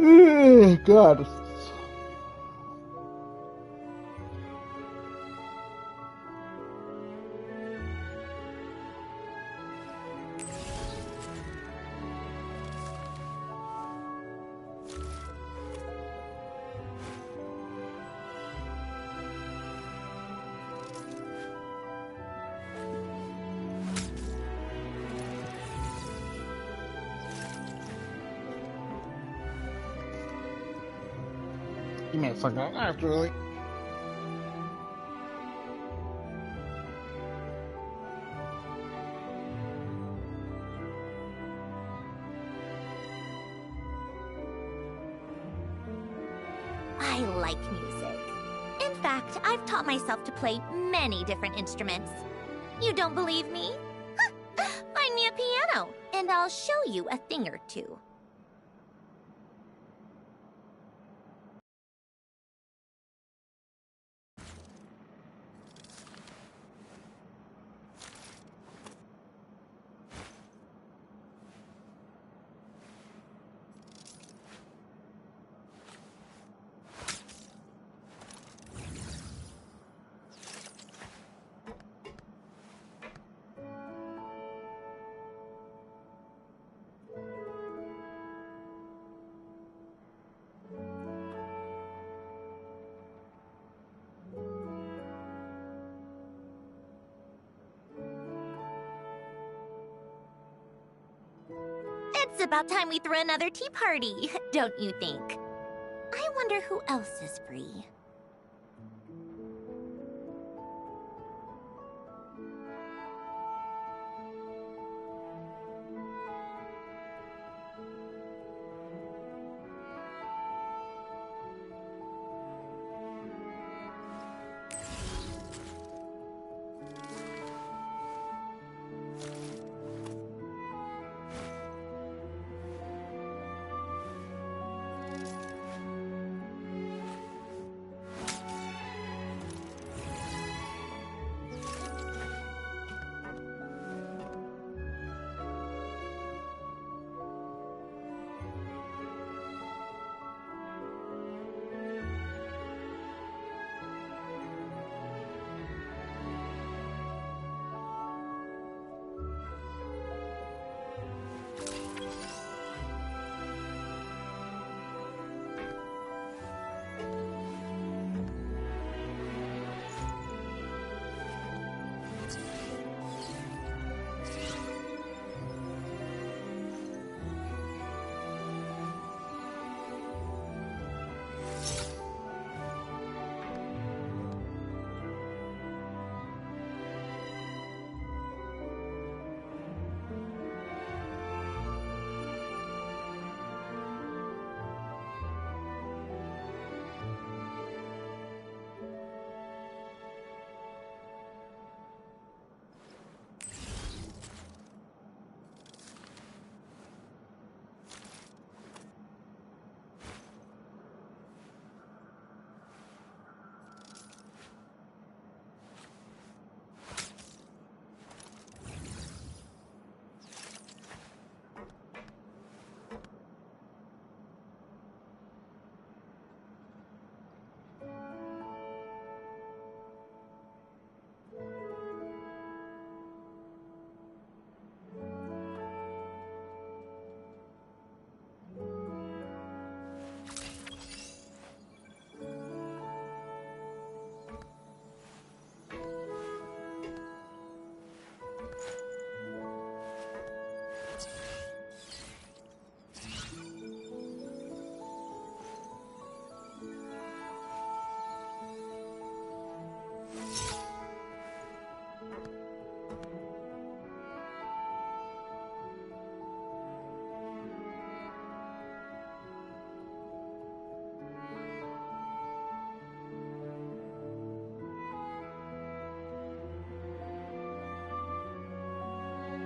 God. You may fuck that actually. I like music. In fact, I've taught myself to play many different instruments. You don't believe me? Find me a piano, and I'll show you a thing or two. It's about time we threw another tea party, don't you think? I wonder who else is free.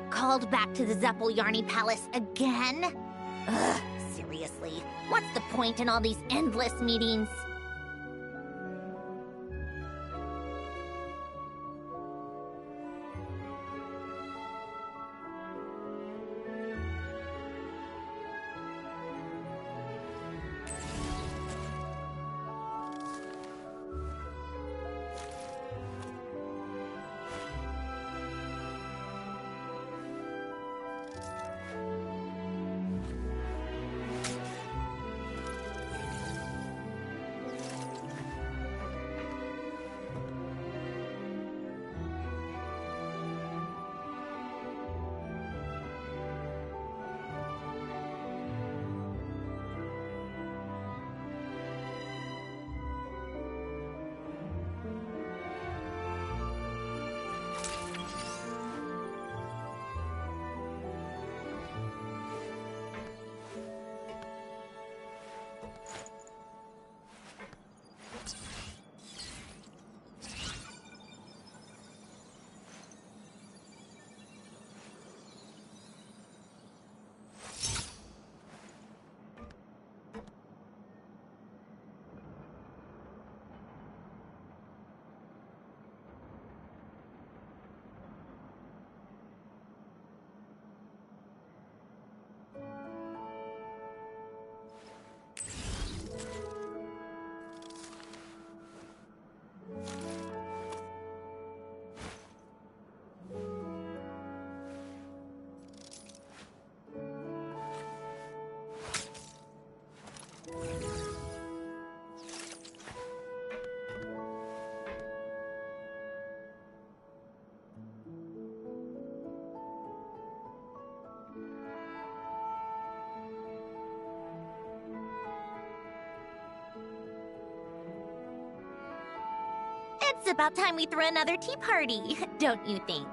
Called back to the Zeppeljärny Palace again? Ugh, seriously, what's the point in all these endless meetings? It's about time we throw another tea party, don't you think?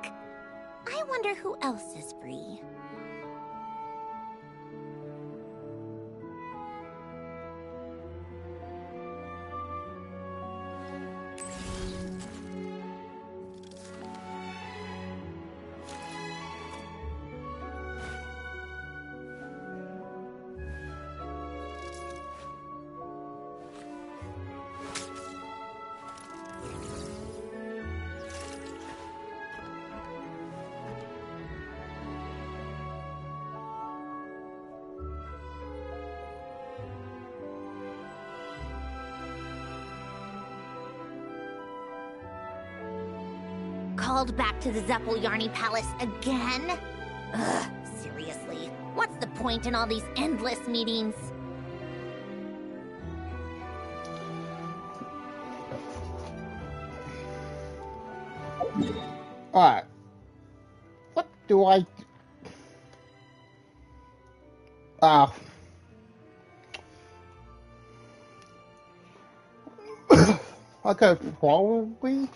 I wonder who else is free. Called back to the Zeppeljärni Palace again? Ugh, seriously. What's the point in all these endless meetings? Alright. What do I... Okay, probably...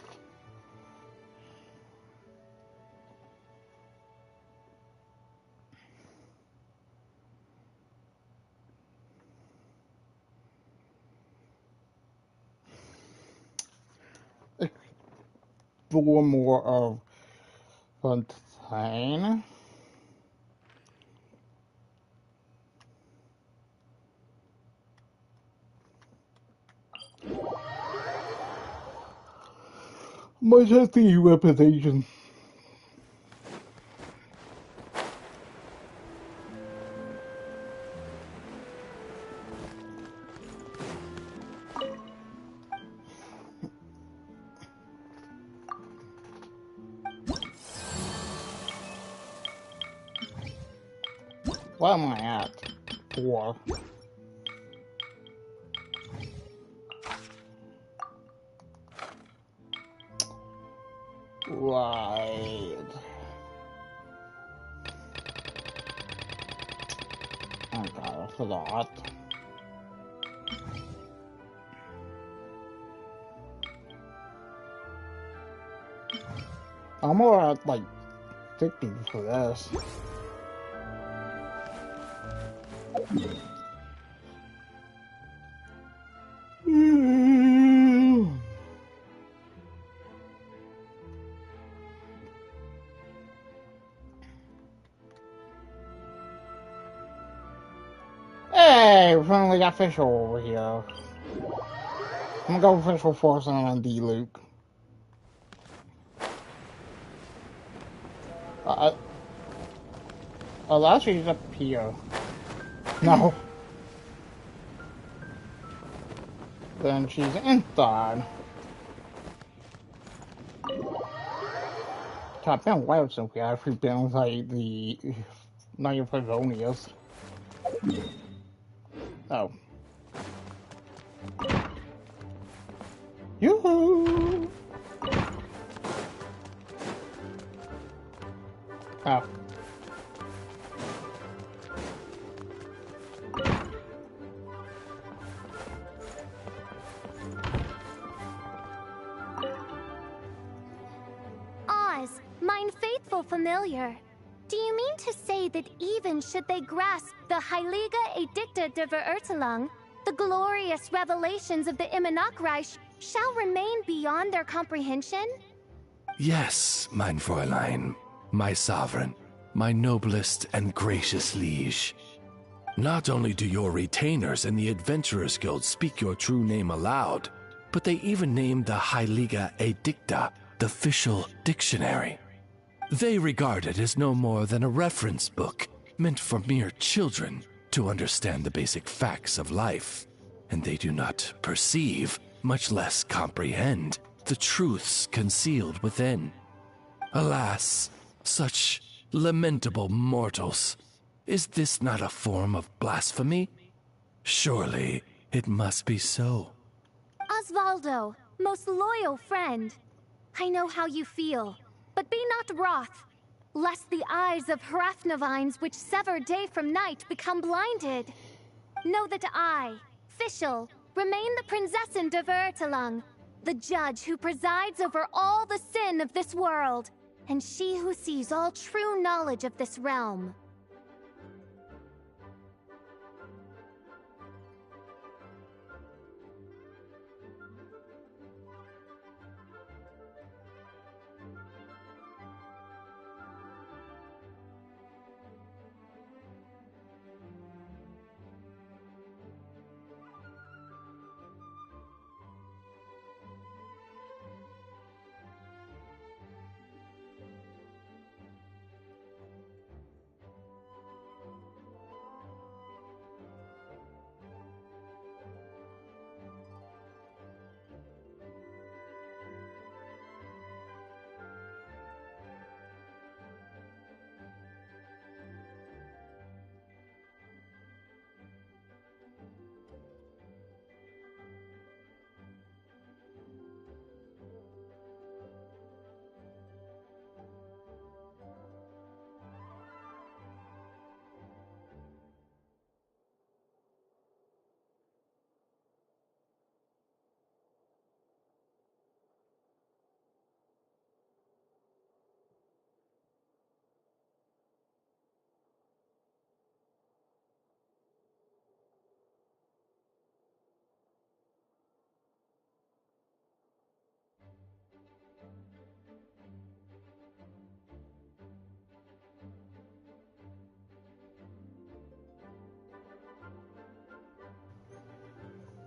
explore more of Fontaine. Much has the reputation. What am I at? 4. Right. Oh god, I forgot. I'm more at like 50 for this. Hey, we finally got Fischl over here. I'm gonna go Fischl first and then D Luke. Unless she's up here. No. Then she's inside. I've been a while since we actually been like the Night of Pavonius. Oh. Yoo-hoo! Oh. Oz, mine faithful familiar. Do you mean to say that even should they grasp the Heilige Edicta de Verurteilung, the glorious revelations of the Immanakreich shall remain beyond their comprehension? Yes, mein Fräulein, my sovereign, my noblest and gracious liege. Not only do your retainers in the Adventurers Guild speak your true name aloud, but they even name the Heilige Edicta the official dictionary. They regard it as no more than a reference book meant for mere children to understand the basic facts of life, and they do not perceive, much less comprehend, the truths concealed within. Alas, such lamentable mortals, is this not a form of blasphemy? Surely it must be so. Osvaldo, most loyal friend, I know how you feel, but be not wroth, lest the eyes of Hrafnavines which sever day from night become blinded. Know that I, Fischl, remain the Prinzessin de Verurteilung, the judge who presides over all the sin of this world, and she who sees all true knowledge of this realm.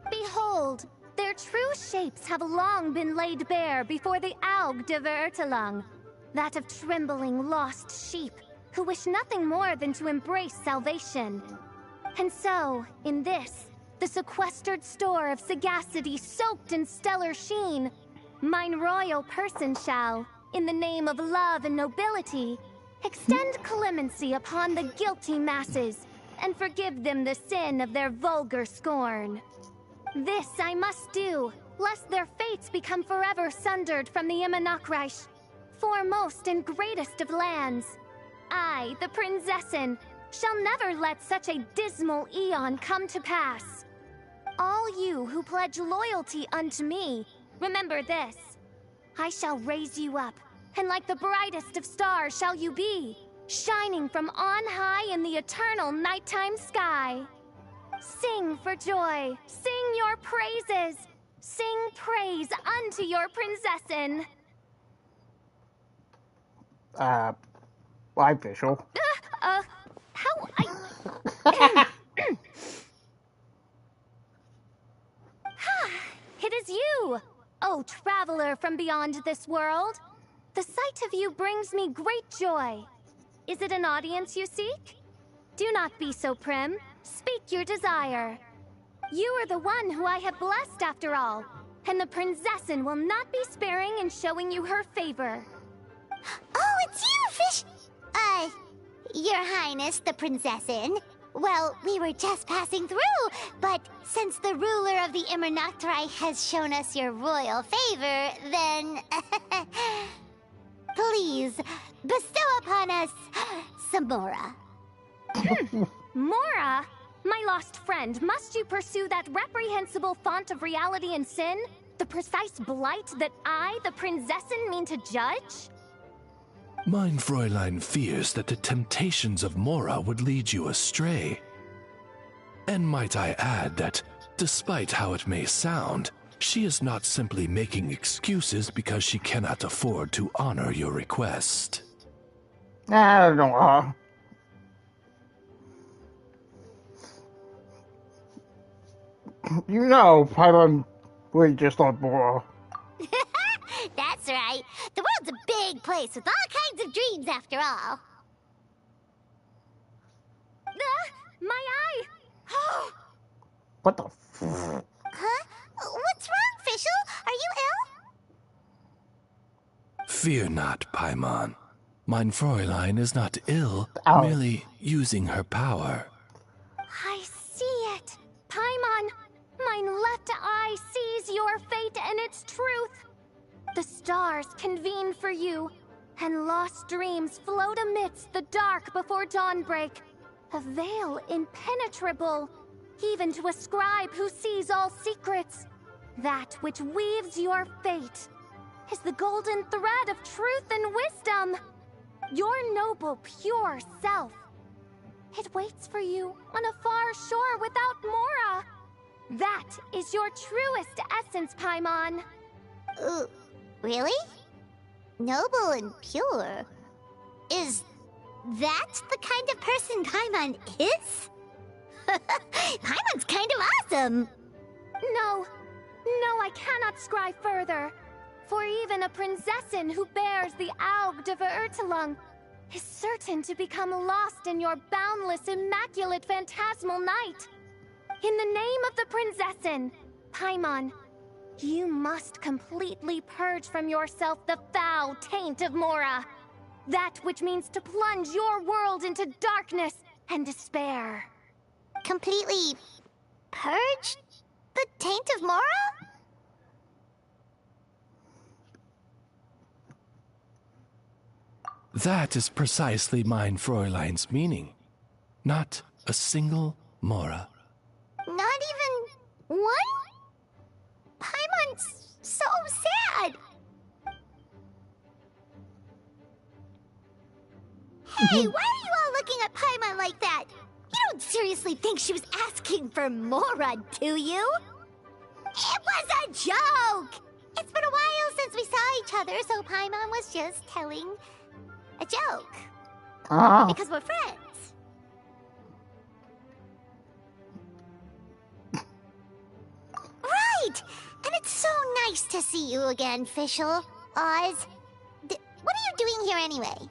Behold, their true shapes have long been laid bare before the Aug de Vertelung, that of trembling lost sheep who wish nothing more than to embrace salvation. And so, in this, the sequestered store of sagacity soaked in stellar sheen, mine royal person shall, in the name of love and nobility, extend clemency upon the guilty masses and forgive them the sin of their vulgar scorn. This I must do, lest their fates become forever sundered from the Immonachreich, foremost and greatest of lands. I, the Prinzessin, shall never let such a dismal eon come to pass. All you who pledge loyalty unto me, remember this. I shall raise you up, and like the brightest of stars shall you be, shining from on high in the eternal nighttime sky. Sing for joy, sing your praises, sing praise unto your Prinzessin. Why, Fischl? How I... It is you, oh traveler from beyond this world. The sight of you brings me great joy. Is it an audience you seek? Do not be so prim. Speak your desire. You are the one who I have blessed after all, and the Prinzessin will not be sparing in showing you her favor. Oh, it's you, Fish... Your Highness, the Prinzessin. Well, we were just passing through, but since the ruler of the Immonachreich has shown us your royal favor, then... please, bestow upon us some Mora. Mora? My lost friend, must you pursue that reprehensible font of reality and sin? The precise blight that I, the Prinzessin, mean to judge? Mein Fräulein fears that the temptations of Mora would lead you astray. And might I add that, despite how it may sound, she is not simply making excuses because she cannot afford to honor your request. I don't know. You know, Paimon, we just thought more. That's right. The world's a big place with all kinds of dreams, after all. My eye! What the Huh? What's wrong, Fischl? Are you ill? Fear not, Paimon. Mein Fräulein is not ill, Ow. merely using her power. I see it. Paimon, mine left eye sees your fate and its truth. The stars convene for you, and lost dreams float amidst the dark before dawnbreak. A veil impenetrable, even to a scribe who sees all secrets. That which weaves your fate is the golden thread of truth and wisdom. Your noble, pure self. It waits for you on a far shore without Mora. That is your truest essence, Paimon. Really? Noble and pure? Is that the kind of person Paimon is? Paimon's kind of awesome! No, I cannot scry further. For even a princessin who bears the Aug de Verurtelung is certain to become lost in your boundless, immaculate, phantasmal night. In the name of the princessin, Paimon, you must completely purge from yourself the foul taint of Mora. That which means to plunge your world into darkness and despair. Completely purge the taint of Mora? That is precisely mein Fräulein's meaning. Not a single Mora. Not even one? Paimon's so sad. Hey, why are you all looking at Paimon like that? You don't seriously think she was asking for Mora, do you? It was a joke! It's been a while since we saw each other, so Paimon was just telling a joke. Because we're friends. Right! And it's so nice to see you again, Fischl. Oz. What are you doing here anyway?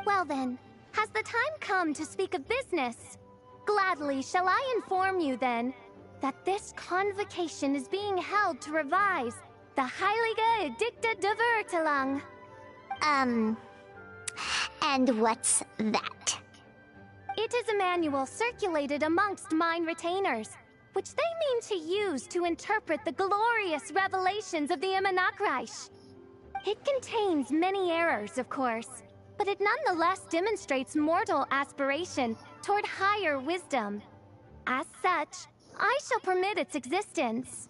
Well then, has the time come to speak of business? Gladly shall I inform you then that this convocation is being held to revise the Heilige Edicta de Verurtelung. And what's that? It is a manual circulated amongst mine retainers, which they mean to use to interpret the glorious revelations of the Immunachreich. It contains many errors, of course, but it nonetheless demonstrates mortal aspiration toward higher wisdom. As such, I shall permit its existence.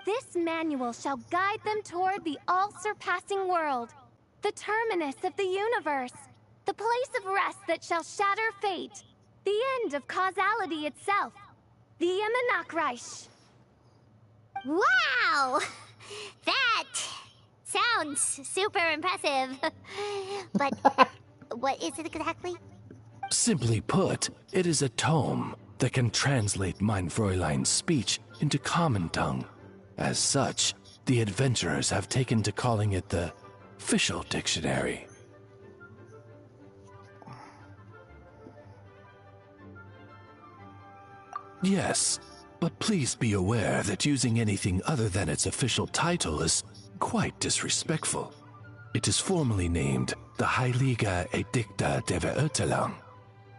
This manual shall guide them toward the all-surpassing world, the terminus of the universe, the place of rest that shall shatter fate, the end of causality itself, the Immunachreich. Wow! That sounds super impressive. But what is it exactly? Simply put, it is a tome that can translate mein Fräulein's speech into common tongue. As such, the adventurers have taken to calling it the Fischl Dictionary. Yes, but please be aware that using anything other than its official title is quite disrespectful. It is formally named the Heilige Edicta de Verurtelung.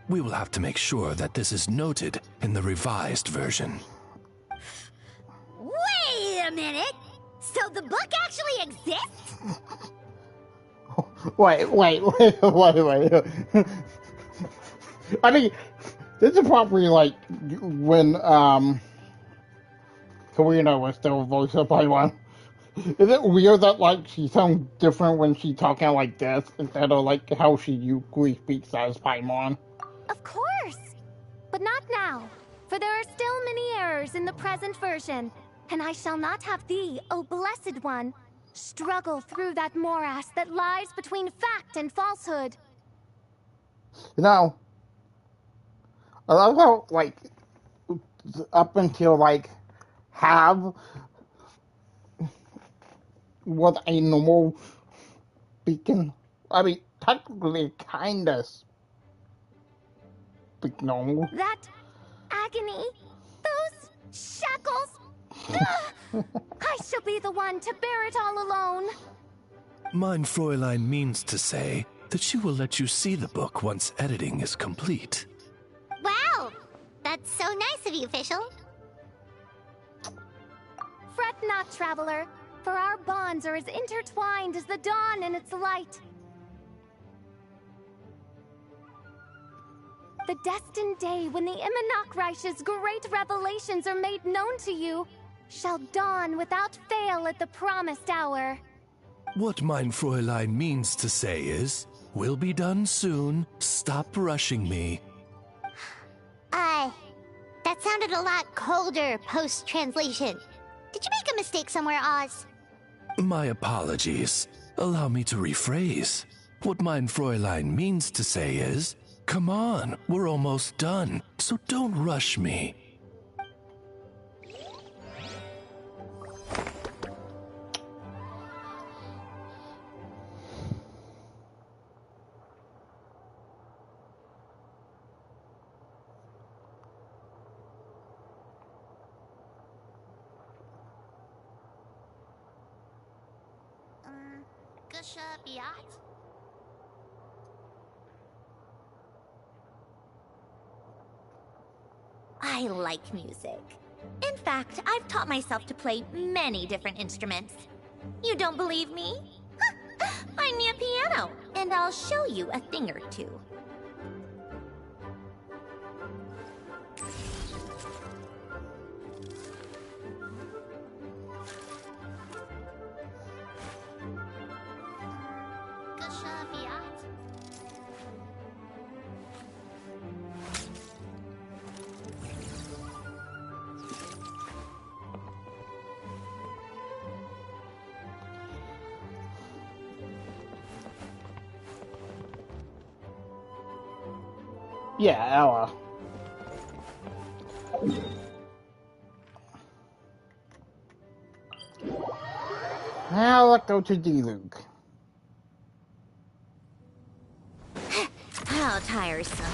We will have to make sure that this is noted in the revised version. Wait a minute! So the book actually exists? Wait. I mean, this is probably like when Karina was still voiced by one. Is it weird that like she sounds different when she's talking like this instead of like how she usually speaks as Paimon? Of course! But not now, for there are still many errors in the present version, and I shall not have thee, O Blessed One, struggle through that morass that lies between fact and falsehood. You know, I love how, like, up until, like, have what a normal speaking, I mean, technically kinda speak normal. That agony, those shackles, ugh, I shall be the one to bear it all alone. Mein Fräulein means to say that she will let you see the book once editing is complete. Wow! That's so nice of you, Fischl. Fret not, traveler, for our bonds are as intertwined as the dawn and its light. The destined day when the Immunachreich's great revelations are made known to you shall dawn without fail at the promised hour. What mein Fräulein means to say is, we'll be done soon. Stop rushing me. That sounded a lot colder post-translation. Did you make a mistake somewhere, Oz? My apologies. Allow me to rephrase. What mein Fräulein means to say is, come on, we're almost done, so don't rush me. I like music. In fact, I've taught myself to play many different instruments. You don't believe me? Find me a piano, and I'll show you a thing or two. Yeah, Ella. Now let's go to D-Luke. How tiresome.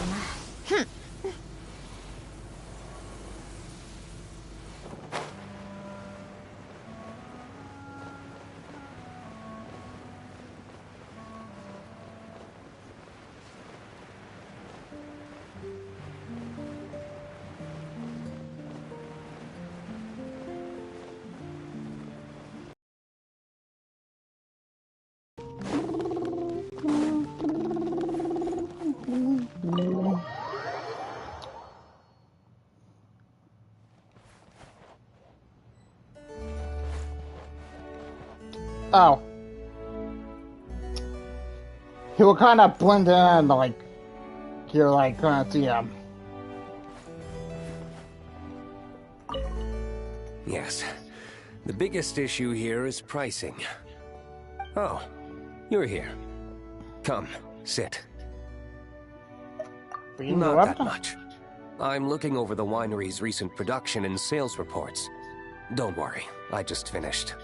Oh. He will kind of blend in, like, you're like gonna see him. Yes. The biggest issue here is pricing. Oh, you're here. Come, sit. Not that much. I'm looking over the winery's recent production and sales reports. Don't worry, I just finished.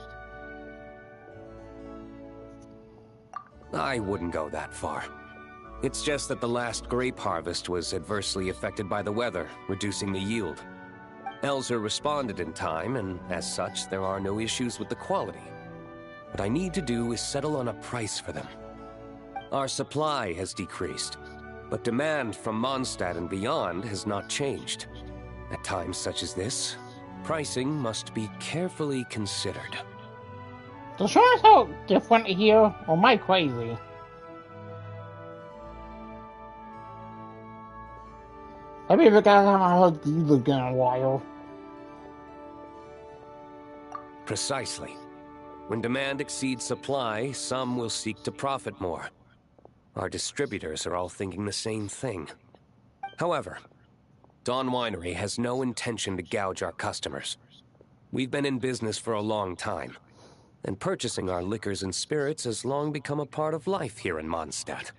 I wouldn't go that far. It's just that the last grape harvest was adversely affected by the weather, reducing the yield. Elzer responded in time, and as such, there are no issues with the quality. What I need to do is settle on a price for them. Our supply has decreased, but demand from Mondstadt and beyond has not changed. At times such as this, pricing must be carefully considered. The show is so different here, or am I crazy? I mean, I haven't heard D-Luke in a while. Precisely. When demand exceeds supply, some will seek to profit more. Our distributors are all thinking the same thing. However, Dawn Winery has no intention to gouge our customers. We've been in business for a long time, and purchasing our liquors and spirits has long become a part of life here in Mondstadt.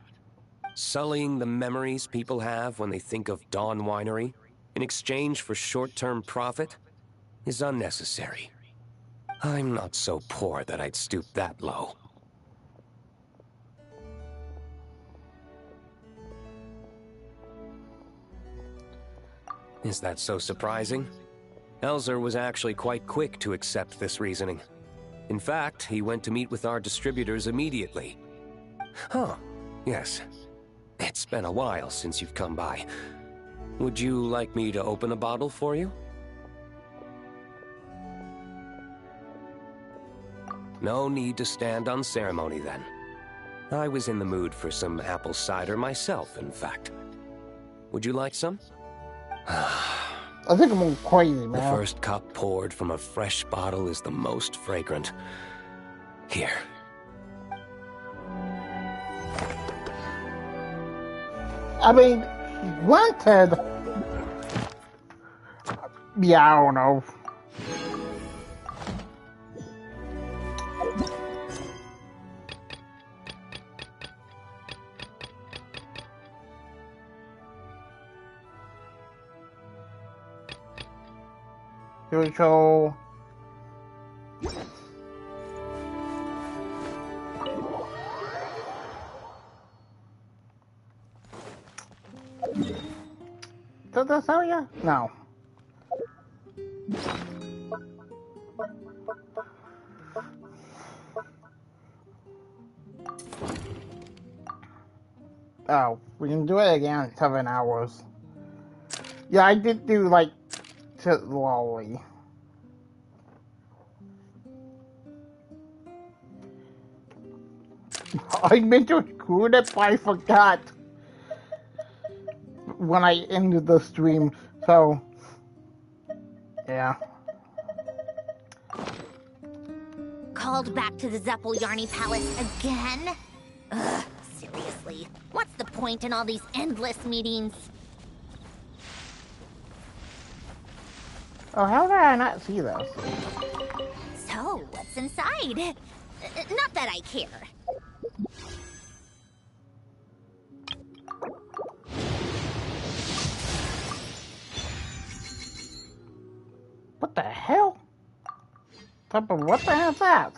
Sullying the memories people have when they think of Dawn Winery in exchange for short-term profit is unnecessary. I'm not so poor that I'd stoop that low. Is that so surprising? Elzer was actually quite quick to accept this reasoning. In fact, he went to meet with our distributors immediately. Huh, yes. It's been a while since you've come by. Would you like me to open a bottle for you? No need to stand on ceremony then. I was in the mood for some apple cider myself, in fact. Would you like some? I think I'm going crazy, The man. first cup poured from a fresh bottle is the most fragrant. Here. I mean, granted, yeah, I don't know. Spiritual. Does that tell you? No. Oh, we can do it again in 7 hours. Yeah, I did do like slowly. I meant to record it, but I forgot when I ended the stream. So, yeah. Called back to the Zeppeljärni Palace again? Ugh, seriously. What's the point in all these endless meetings? Oh, how did I not see this? So, what's inside? Not that I care. What the hell? What the hell is that?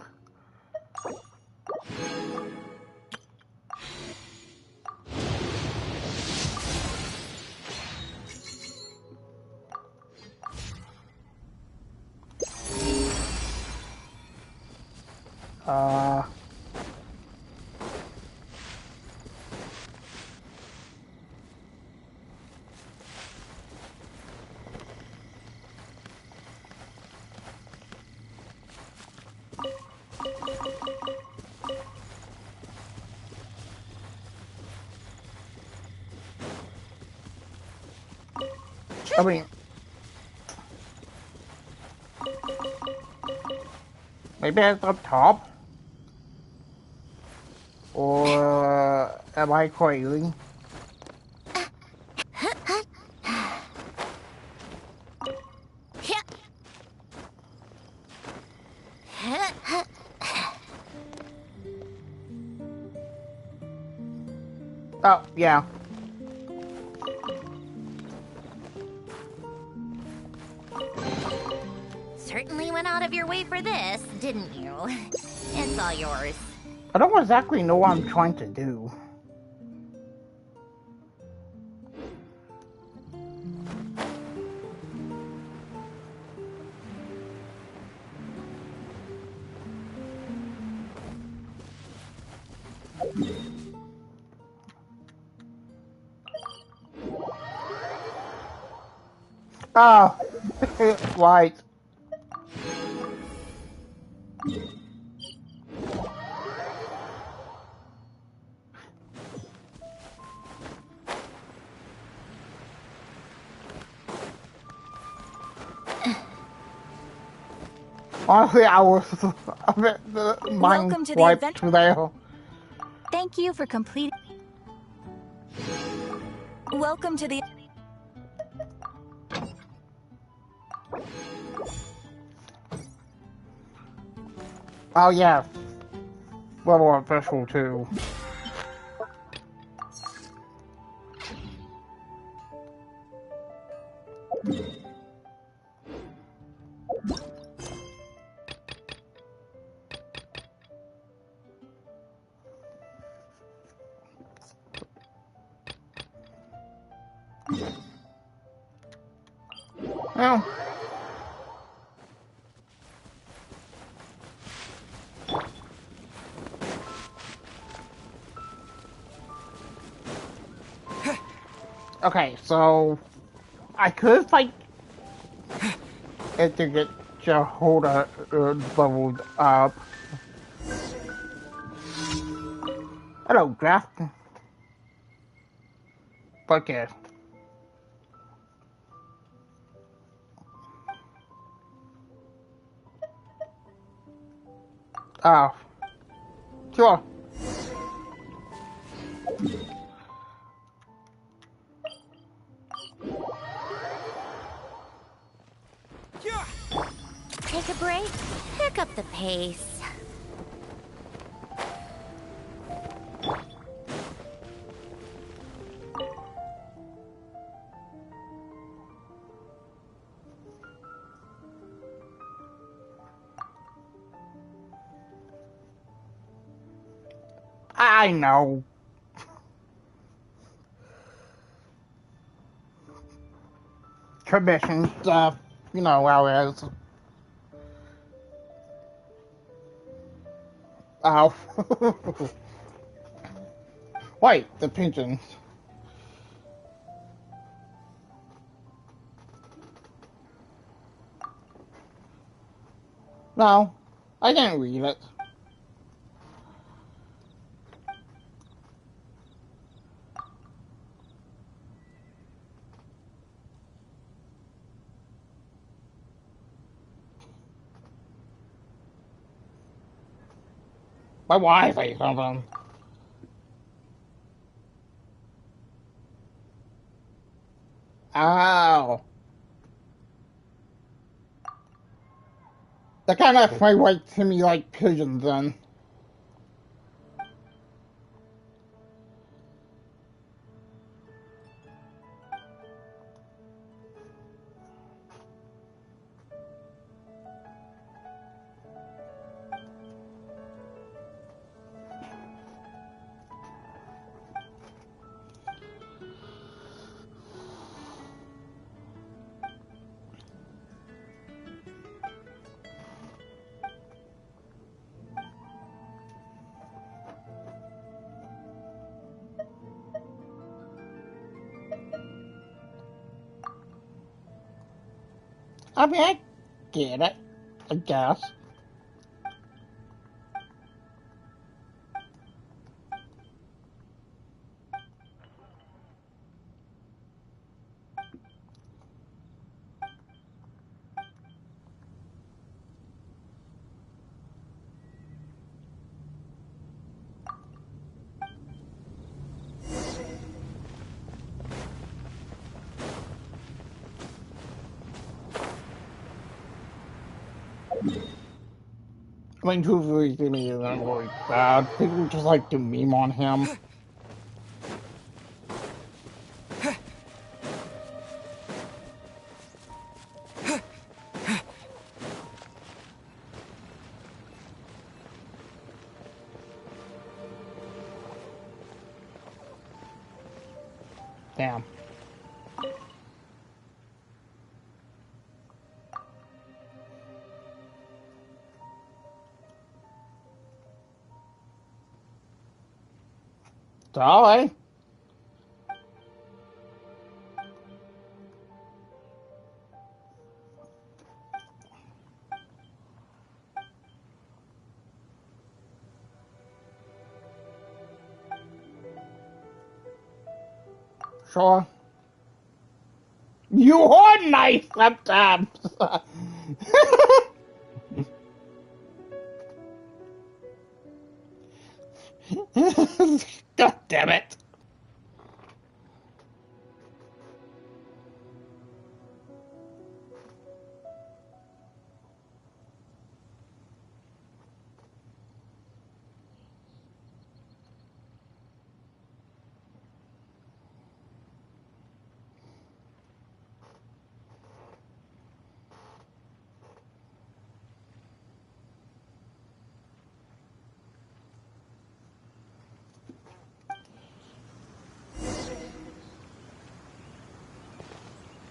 I mean, maybe it's up top? Or am I crazy? Oh, yeah. Certainly went out of your way for this, didn't you? It's all yours. I don't exactly know what I'm trying to do. Oh, right. Honestly, I was a bit Welcome to the wiped adventure. there. Thank you for completing. Welcome to the. Oh yeah, level up official too. Well, okay, so I could fight it to get Jehoda leveled up. Hello, draft. Okay. Oh. Sure. Take a break, pick up the pace. I know. Tradition stuff. You know how it is. Oh. Wait, the pigeons. No, I didn't read it. My wife say something. Oh. That kind of fly right to me like pigeons then. I mean, I get it, I guess. I mean, truthfully, to me, it's not really bad. People just like to meme on him. Damn. Sorry. Sure. You are nice sometimes. God damn it.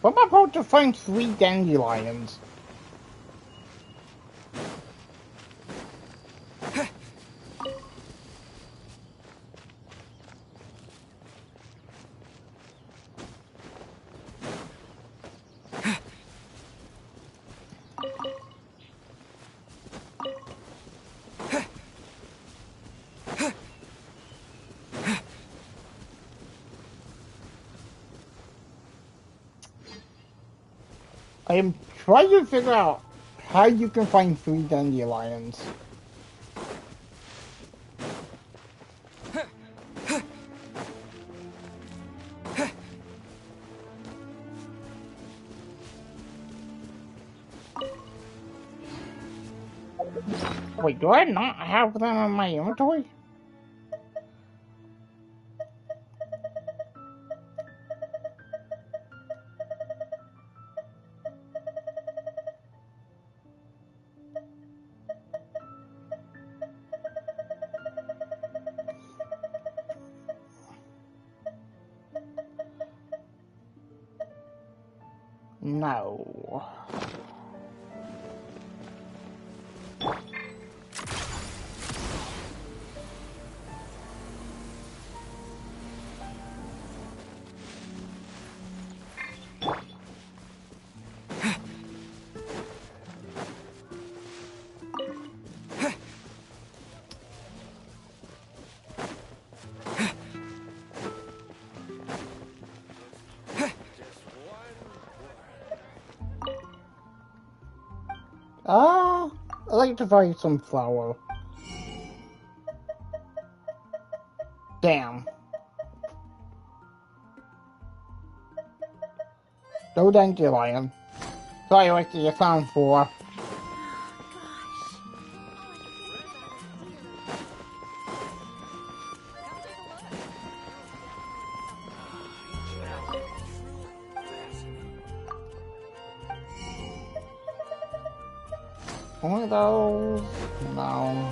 What am I supposed to find 3 dandelions? I am trying to figure out how you can find 3 dandelions. Wait, do I not have them in my inventory? No. I'd like to buy some flour. Damn. No dandelion. Sorry, what did you sound for? One of those? No.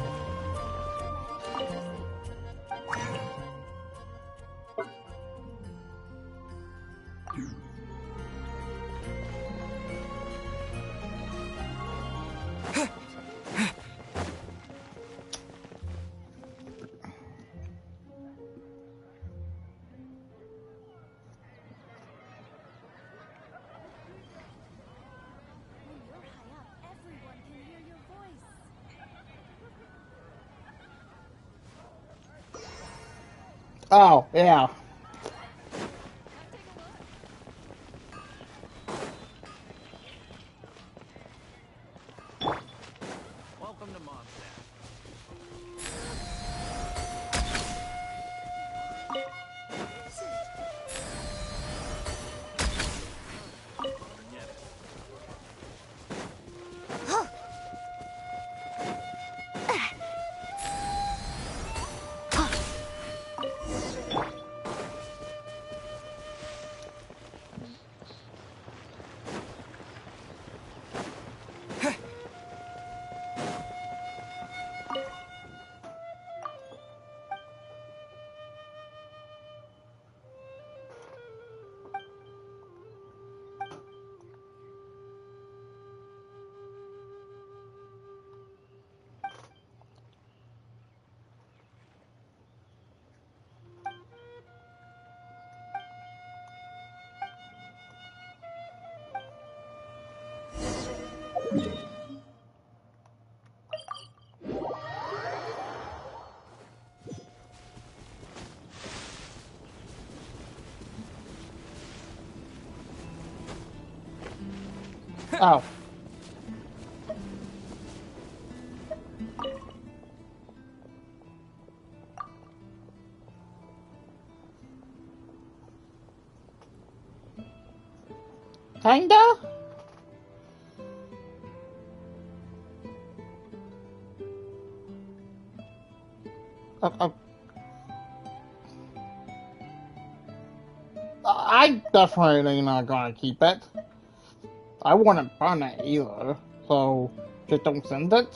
Oh, yeah. Welcome to Mondstadt. Oh. Kinda? I definitely not gonna keep it. I wouldn't burn it either, so just don't send it.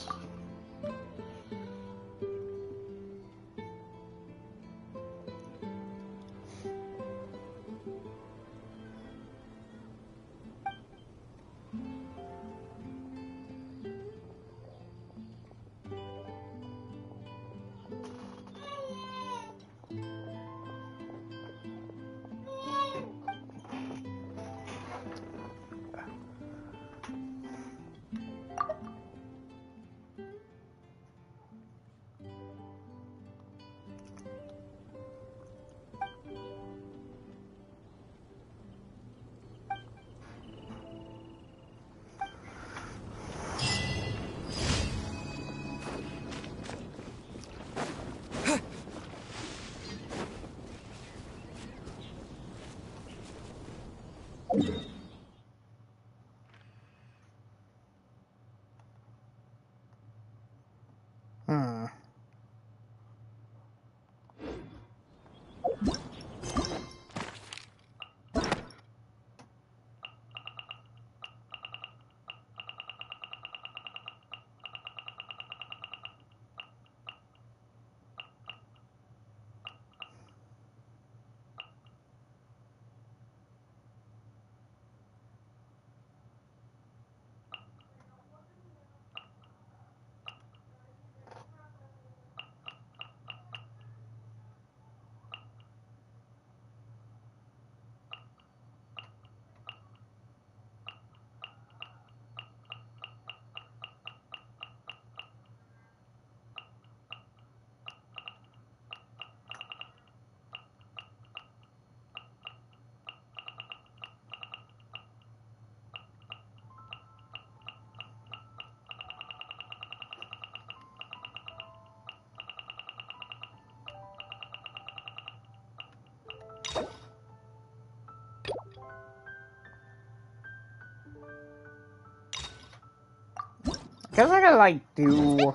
Guess I gotta like do.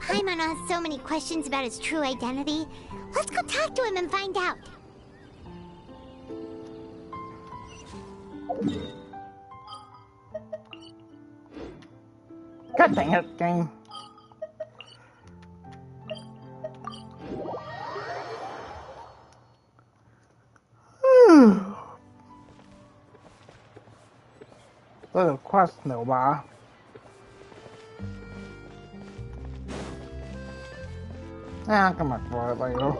Paimon has so many questions about his true identity. Let's go talk to him and find out. God dang it, game. Little quest no bar. I'll come back for it later.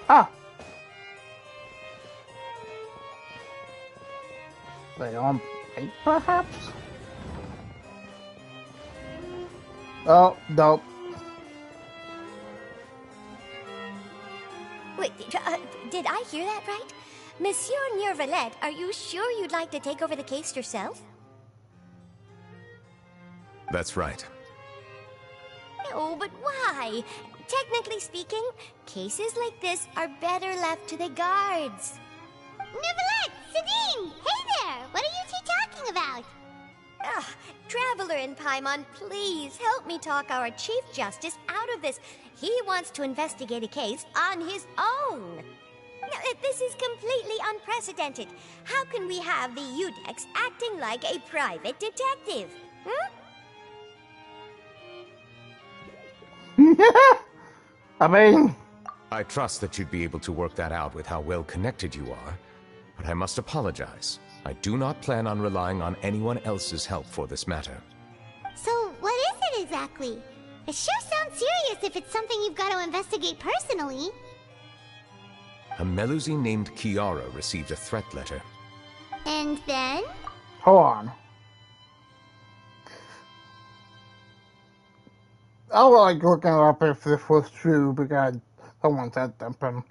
Ah! They on plate, perhaps? Oh, nope. Wait, did I hear that right? Monsieur Nervalette, are you sure you'd like to take over the case yourself? That's right. No, but why? Technically speaking, cases like this are better left to the guards. Neverlet! Sadine! Hey there! What are you two talking about? Ah, Traveler and Paimon, please help me talk our Chief Justice out of this. He wants to investigate a case on his own. Now, this is completely unprecedented. How can we have the Udex acting like a private detective? I mean... I trust that you'd be able to work that out with how well connected you are, but I must apologize. I do not plan on relying on anyone else's help for this matter. So, what is it exactly? It sure sounds serious if it's something you've got to investigate personally. A Melusine named Kiara received a threat letter. And then? Hold on. I was like looking up if this was true because someone said something.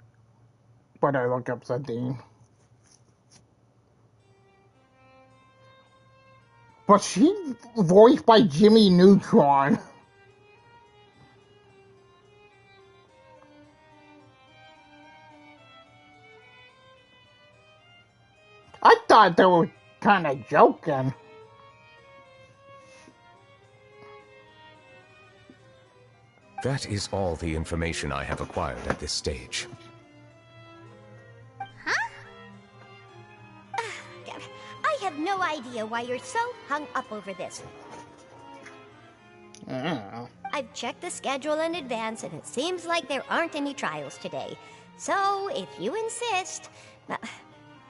But I look up Sadine. But she's voiced by Jimmy Neutron. I thought they were kind of joking. That is all the information I have acquired at this stage. Huh? I have no idea why you're so hung up over this. I've checked the schedule in advance, and it seems like there aren't any trials today. So, if you insist,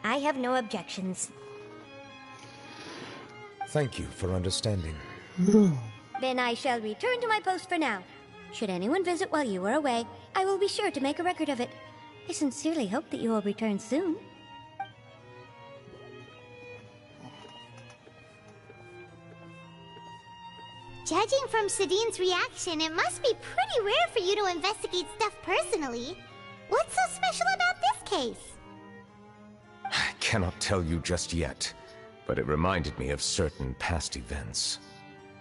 I have no objections. Thank you for understanding. Then I shall return to my post for now. Should anyone visit while you are away, I will be sure to make a record of it. I sincerely hope that you will return soon. Judging from Sadine's reaction, it must be pretty rare for you to investigate stuff personally. What's so special about this case? I cannot tell you just yet, but it reminded me of certain past events.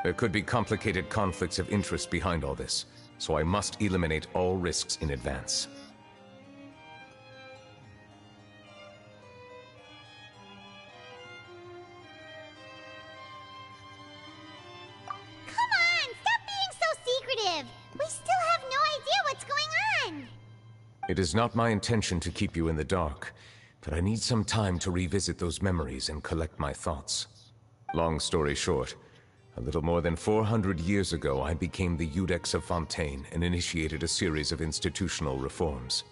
There could be complicated conflicts of interest behind all this, so I must eliminate all risks in advance. Come on, stop being so secretive! We still have no idea what's going on! It is not my intention to keep you in the dark, but I need some time to revisit those memories and collect my thoughts. Long story short, a little more than 400 years ago, I became the Udex of Fontaine and initiated a series of institutional reforms.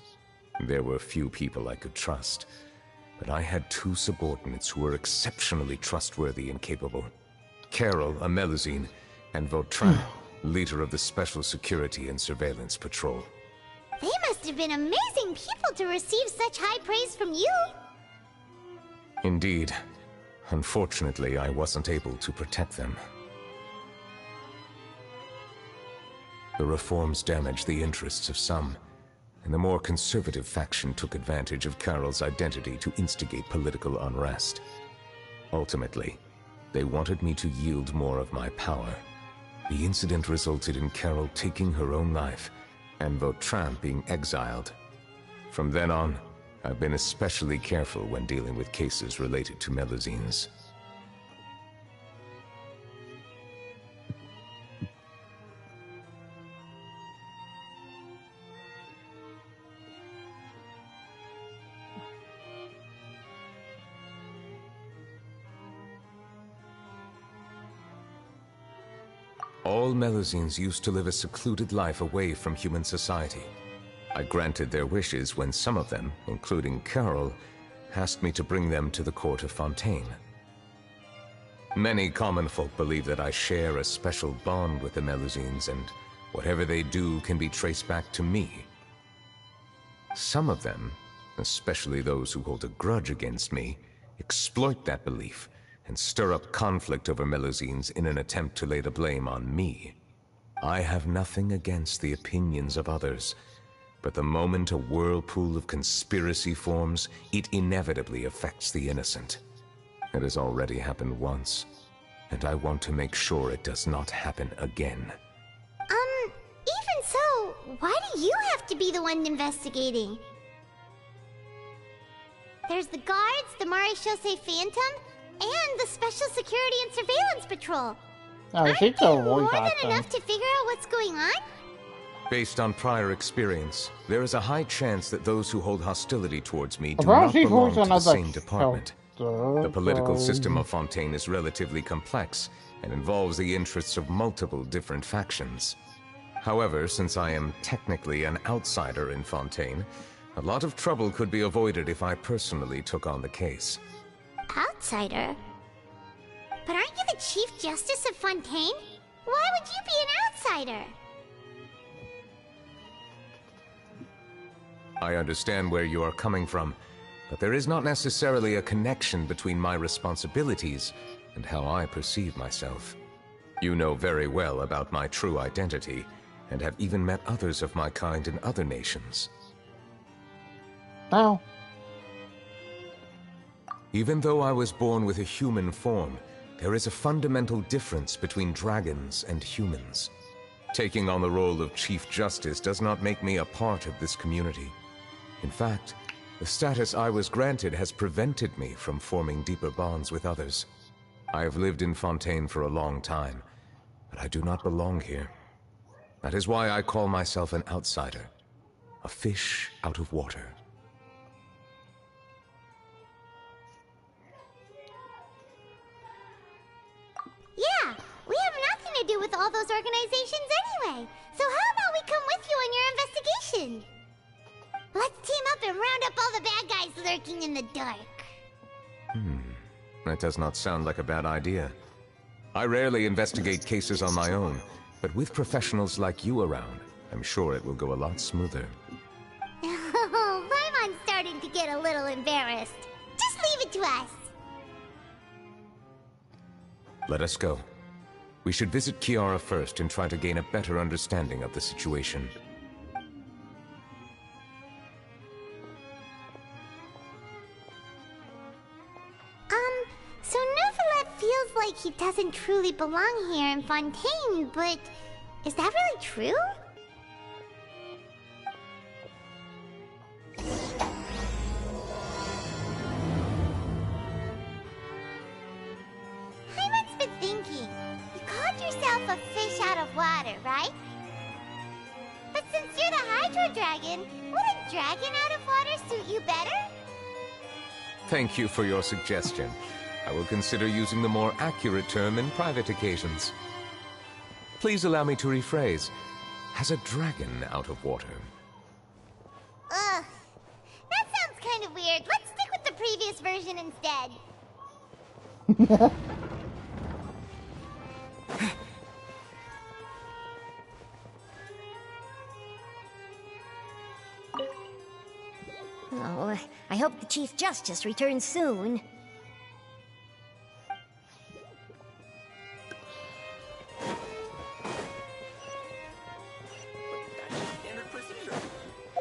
There were few people I could trust, but I had two subordinates who were exceptionally trustworthy and capable. Carol, a Melusine, and Vautrin, leader of the Special Security and Surveillance Patrol. They must have been amazing people to receive such high praise from you! Indeed. Unfortunately, I wasn't able to protect them. The reforms damaged the interests of some, and the more conservative faction took advantage of Carol's identity to instigate political unrest. Ultimately, they wanted me to yield more of my power. The incident resulted in Carol taking her own life, and Vautrin being exiled. From then on, I've been especially careful when dealing with cases related to Melusines. All Melusines used to live a secluded life away from human society. I granted their wishes when some of them, including Carol, asked me to bring them to the court of Fontaine. Many common folk believe that I share a special bond with the Melusines, and whatever they do can be traced back to me. Some of them, especially those who hold a grudge against me, exploit that belief and stir up conflict over Melusines in an attempt to lay the blame on me. I have nothing against the opinions of others, but the moment a whirlpool of conspiracy forms, it inevitably affects the innocent. It has already happened once, and I want to make sure it does not happen again. Even so, why do you have to be the one investigating? There's the guards, the Marechaussee Phantom, and the Special Security and Surveillance Patrol. Aren't they more than enough to figure out what's going on? Based on prior experience, there is a high chance that those who hold hostility towards me do not belong to the same department. The political system of Fontaine is relatively complex and involves the interests of multiple different factions. However, since I am technically an outsider in Fontaine, a lot of trouble could be avoided if I personally took on the case. Outsider? But aren't you the Chief Justice of Fontaine? Why would you be an outsider? I understand where you are coming from, but there is not necessarily a connection between my responsibilities and how I perceive myself. You know very well about my true identity, and have even met others of my kind in other nations. Oh. Even though I was born with a human form, there is a fundamental difference between dragons and humans. Taking on the role of Chief Justice does not make me a part of this community. In fact, the status I was granted has prevented me from forming deeper bonds with others. I have lived in Fontaine for a long time, but I do not belong here. That is why I call myself an outsider, a fish out of water. Yeah, we have nothing to do with all those organizations anyway. So how about we come with you on your investigation? Let's team up and round up all the bad guys lurking in the dark. That does not sound like a bad idea. I rarely investigate cases on my own, but with professionals like you around, I'm sure it will go a lot smoother. Oh, Paimon's starting to get a little embarrassed. Just leave it to us. Let us go. We should visit Kiara first and try to gain a better understanding of the situation. So Neuvillette feels like he doesn't truly belong here in Fontaine, but is that really true? Paimon's been thinking. You called yourself a fish out of water, right? But since you're the Hydro Dragon, would a dragon out of water suit you better? Thank you for your suggestion. I will consider using the more accurate term in private occasions. Please allow me to rephrase. Has a dragon out of water? Ugh. That sounds kind of weird. Let's stick with the previous version instead. Oh, I hope the Chief Justice returns soon.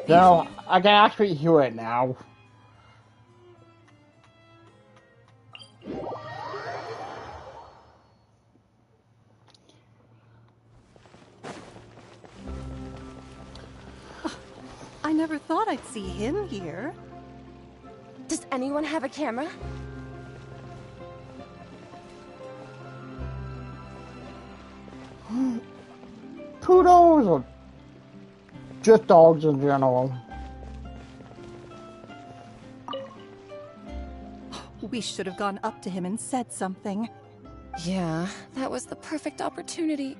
No, I can actually hear it now. I never thought I'd see him here. Does anyone have a camera? Poodles or just dogs in general? We should have gone up to him and said something. Yeah, that was the perfect opportunity.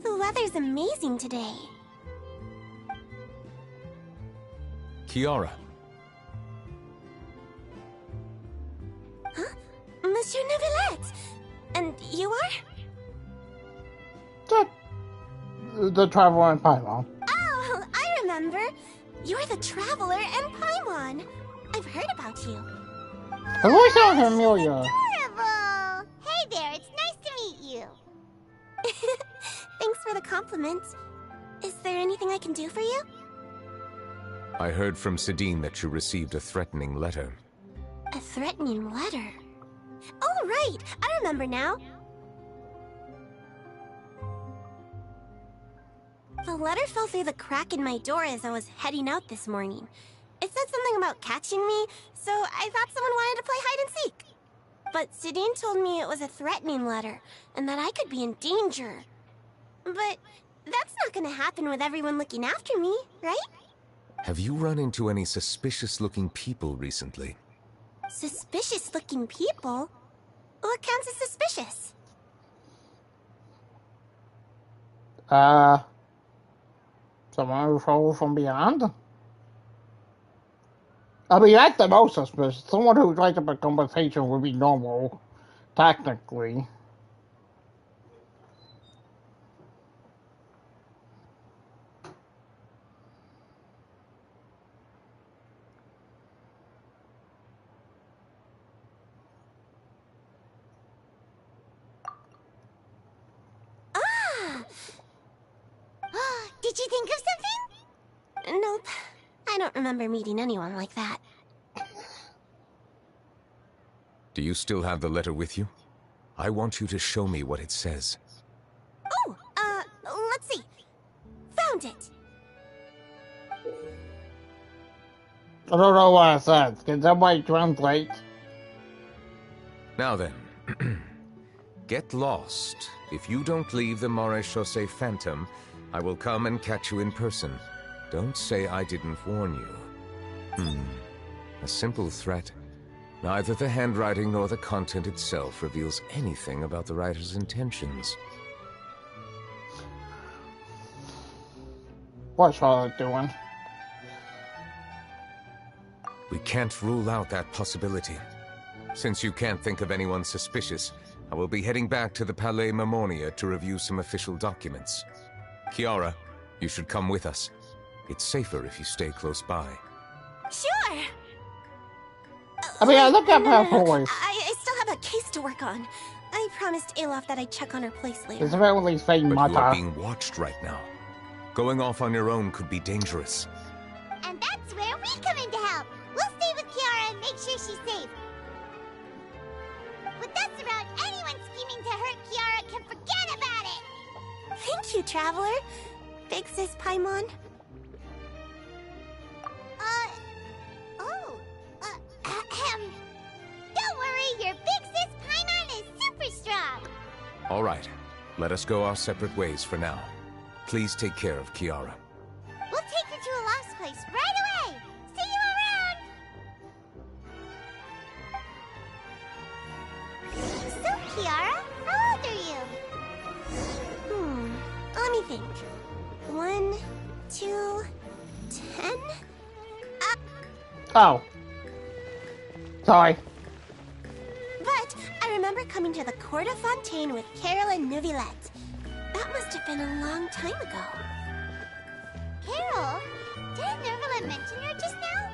The weather's amazing today. Kiara. Huh? Monsieur Neuvillette! And you are? The Traveler and Paimon. Oh, I remember. You're the Traveler and Paimon. I've heard about you. The voice sounds familiar. Adorable! Hey there, it's nice to meet you. Thanks for the compliment. Is there anything I can do for you? I heard from Sidine that you received a threatening letter. A threatening letter? Oh, right! I remember now. The letter fell through the crack in my door as I was heading out this morning. It said something about catching me, so I thought someone wanted to play hide and seek. But Sidine told me it was a threatening letter, and that I could be in danger. But that's not gonna happen with everyone looking after me, right? Have you run into any suspicious-looking people recently? Suspicious-looking people? What counts as suspicious? Someone who falls from beyond? I mean, that's the most suspicious. Someone who tries up a conversation would be normal, technically. Did you think of something? Nope. I don't remember meeting anyone like that. Do you still have the letter with you? I want you to show me what it says. Oh, let's see. Found it. I don't know what it says. Can somebody translate? Now then, get lost. If you don't leave the Maréchaussée Phantom, I will come and catch you in person. Don't say I didn't warn you. A simple threat. Neither the handwriting nor the content itself reveals anything about the writer's intentions. What's Charlotte doing? We can't rule out that possibility. Since you can't think of anyone suspicious, I will be heading back to the Palais Mermonia to review some official documents. Kiara, you should come with us. It's safer if you stay close by. Sure! I mean, I look at her voice. I still have a case to work on. I promised Alof that I'd check on her place later. It's apparently saying But you are Mata. being watched right now. Going off on your own could be dangerous. And that's where we come in to help. We'll stay with Kiara and make sure she's safe. With us around, anyone scheming to hurt Kiara can forget about it! Thank you, Traveler. Big Sis Paimon. Don't worry, your big sis Paimon is super strong! Alright, let us go our separate ways for now. Please take care of Kiara. We'll take her to a lost place right away! See you around! So, Kiara, how old are you? Let me think. 1, 2, 10? Oh. Sorry. But I remember coming to the Court of Fontaine with Carol and Neuvillette. That must have been a long time ago. Carol? Didn't Nervala mention her just now?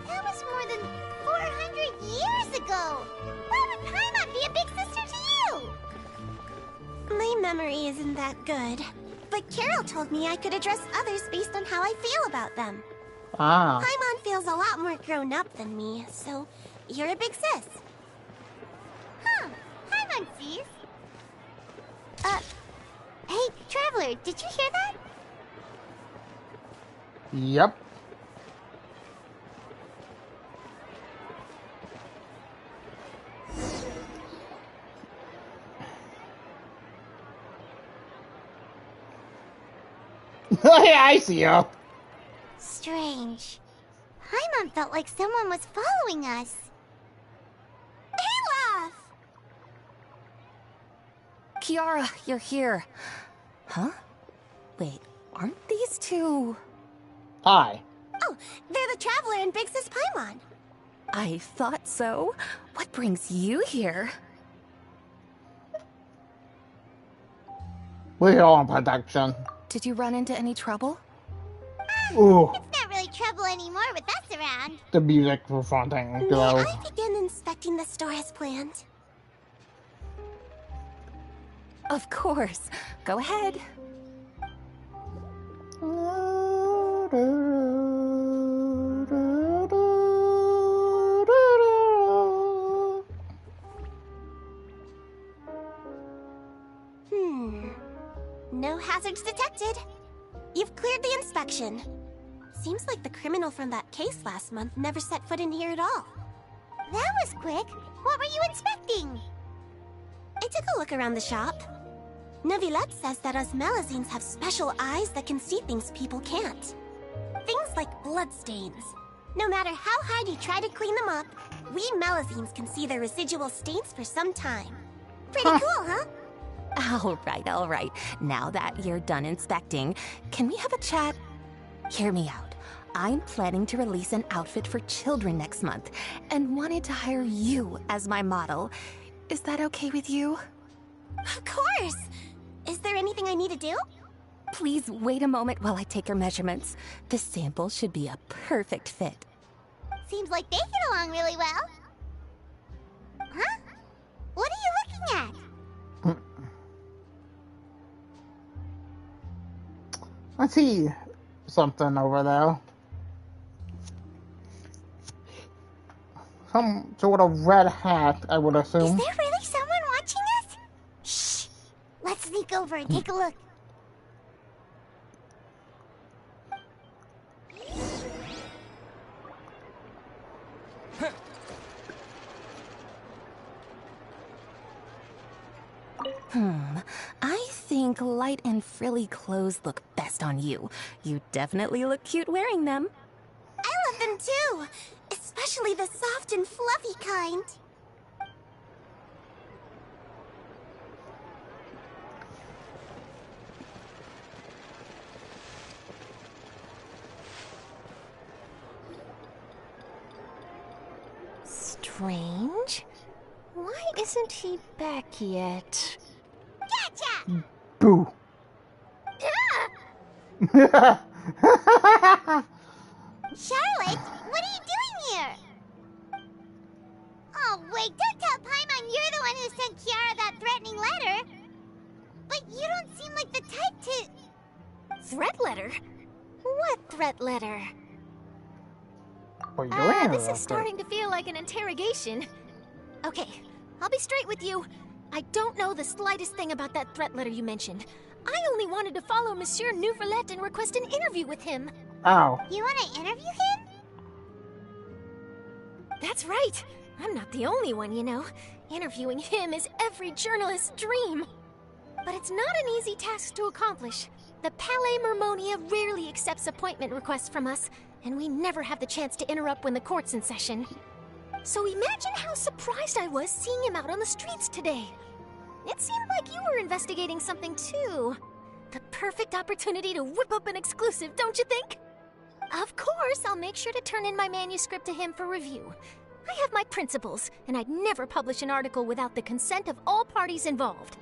That was more than 400 years ago! Why would Paimon be a big sister to you? My memory isn't that good. But Carol told me I could address others based on how I feel about them. Ah. Paimon feels a lot more grown up than me, so you're a big sis. Huh. Paimon sees. Hey, Traveler, did you hear that? Yep. Yeah, I see you. Strange. Paimon felt like someone was following us. Olaf! Kiara, you're here. Huh? Wait, aren't these two... Hi. Oh, they're the Traveler and Big Sis Paimon. I thought so. What brings you here? We're on production. Did you run into any trouble? Ooh. It's not really trouble anymore with us around. The music for Fontaine Girl. May I begin inspecting the store as planned? Of course. Go ahead. No hazards detected. You've cleared the inspection. Seems like the criminal from that case last month never set foot in here at all. That was quick. What were you inspecting? I took a look around the shop. Neuvillette says that us Melazines have special eyes that can see things people can't. Things like bloodstains. No matter how hard you try to clean them up, we Melazines can see their residual stains for some time. Pretty cool, huh? All right. Now that you're done inspecting, can we have a chat? Hear me out. I'm planning to release an outfit for children next month, and wanted to hire you as my model. Is that okay with you? Of course! Is there anything I need to do? Please wait a moment while I take your measurements. The sample should be a perfect fit. Seems like they get along really well. Huh? What are you looking at? I see something over there. Some sort of red hat, I would assume. Is there really someone watching us? Shh! Let's sneak over and take a look. I think light and frilly clothes look best on you. You definitely look cute wearing them. I love them too! Especially the soft and fluffy kind. Strange. Why isn't he back yet? Gotcha! Boo. Charlotte, what are you doing here? Oh, wait, don't tell Paimon you're the one who sent Kiara that threatening letter. But you don't seem like the type to... Threat letter? What threat letter? What are you doing? This is starting to feel like an interrogation. Okay, I'll be straight with you. I don't know the slightest thing about that threat letter you mentioned. I only wanted to follow Monsieur Neuvillette and request an interview with him. Oh. You want to interview him? That's right. I'm not the only one, you know. Interviewing him is every journalist's dream. But it's not an easy task to accomplish. The Palais Mermonia rarely accepts appointment requests from us, and we never have the chance to interrupt when the court's in session. So imagine how surprised I was seeing him out on the streets today. It seemed like you were investigating something too. The perfect opportunity to whip up an exclusive, don't you think? Of course, I'll make sure to turn in my manuscript to him for review. I have my principles, and I'd never publish an article without the consent of all parties involved.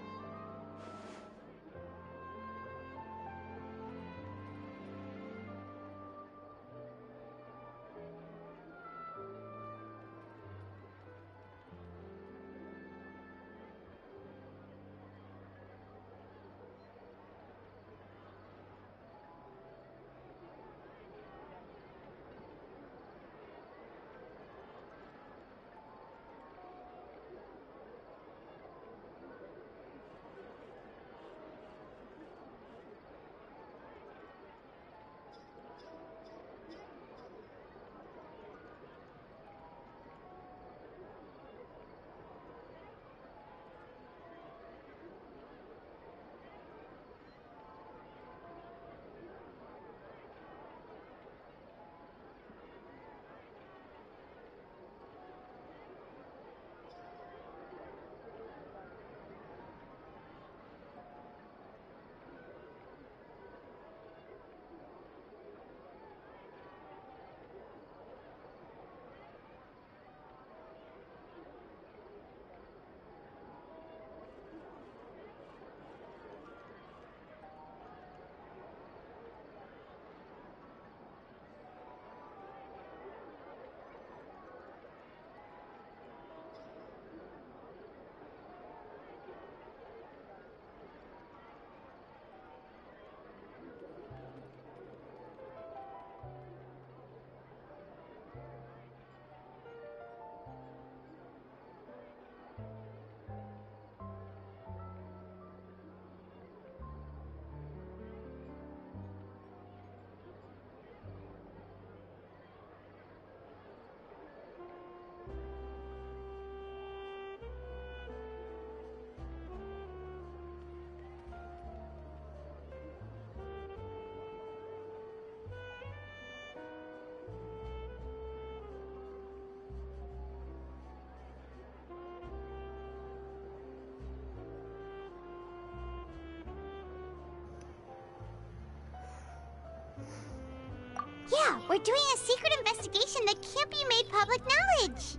We're doing a secret investigation that can't be made public knowledge.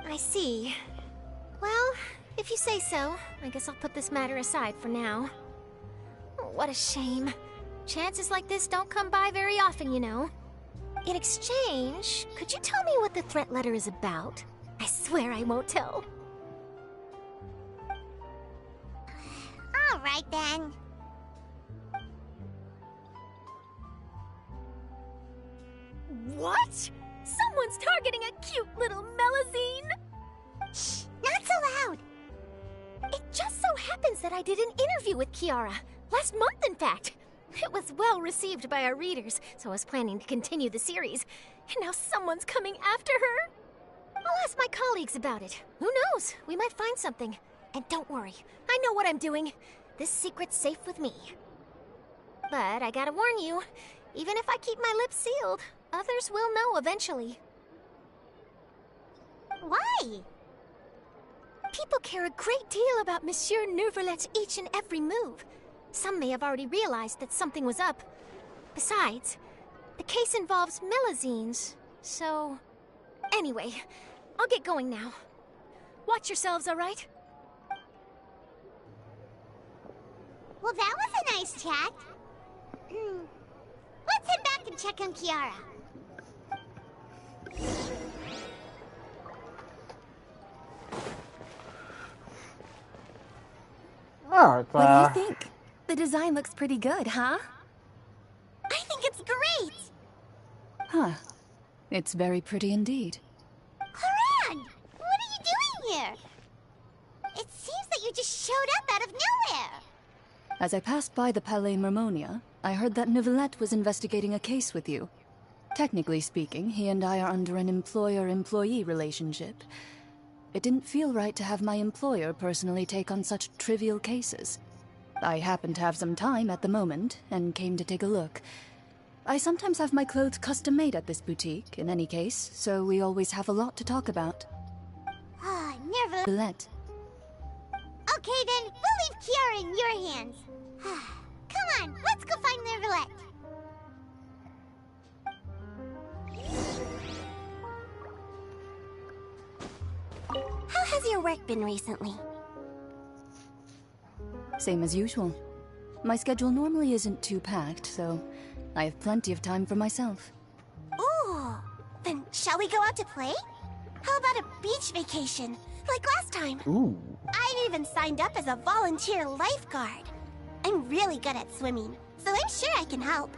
I see. Well, if you say so, I guess I'll put this matter aside for now. What a shame. Chances like this don't come by very often, you know. In exchange, could you tell me what the threat letter is about? I swear I won't tell. All right, then. What? Someone's targeting a cute little Melazine? Shh, not so loud. It just so happens that I did an interview with Kiara. Last month, in fact. It was well received by our readers, so I was planning to continue the series. And now someone's coming after her. I'll ask my colleagues about it. Who knows? We might find something. And don't worry, I know what I'm doing. This secret's safe with me. But I gotta warn you, even if I keep my lips sealed, others will know eventually. Why? People care a great deal about Monsieur Neuvrelet's each and every move. Some may have already realized that something was up. Besides, the case involves Melazines, so... Anyway, I'll get going now. Watch yourselves, all right? Well, that was a nice chat. Let's head back and check on Kiara. Oh, it's, What do you think? The design looks pretty good, huh? I think it's great! Huh. It's very pretty indeed. Haran! What are you doing here? It seems that you just showed up out of nowhere. As I passed by the Palais Mermonia, I heard that Neuvillette was investigating a case with you. Technically speaking, he and I are under an employer-employee relationship. It didn't feel right to have my employer personally take on such trivial cases. I happened to have some time at the moment, and came to take a look. I sometimes have my clothes custom-made at this boutique, in any case, so we always have a lot to talk about. Ah, Neuvillette. Okay then, we'll leave Kiara in your hands. Come on, let's go find Neuvillette. How has your work been recently? Same as usual. My schedule normally isn't too packed, so I have plenty of time for myself. Ooh, then shall we go out to play? How about a beach vacation, like last time? Ooh. I've even signed up as a volunteer lifeguard. I'm really good at swimming, so I'm sure I can help.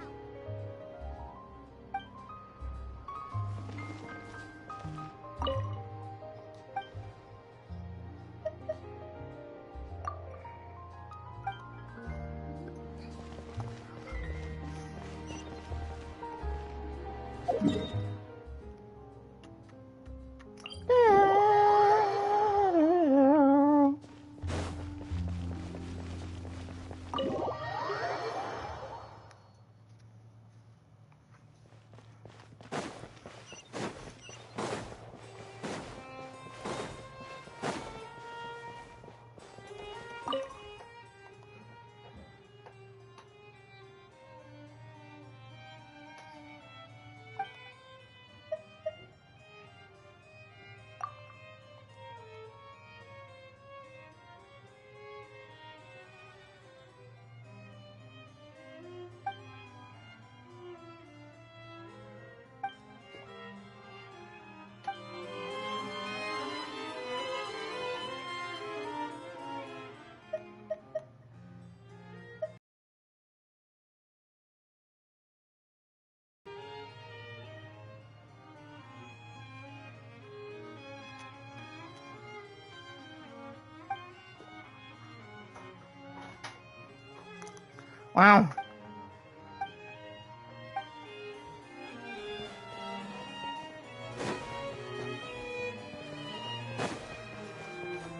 Wow.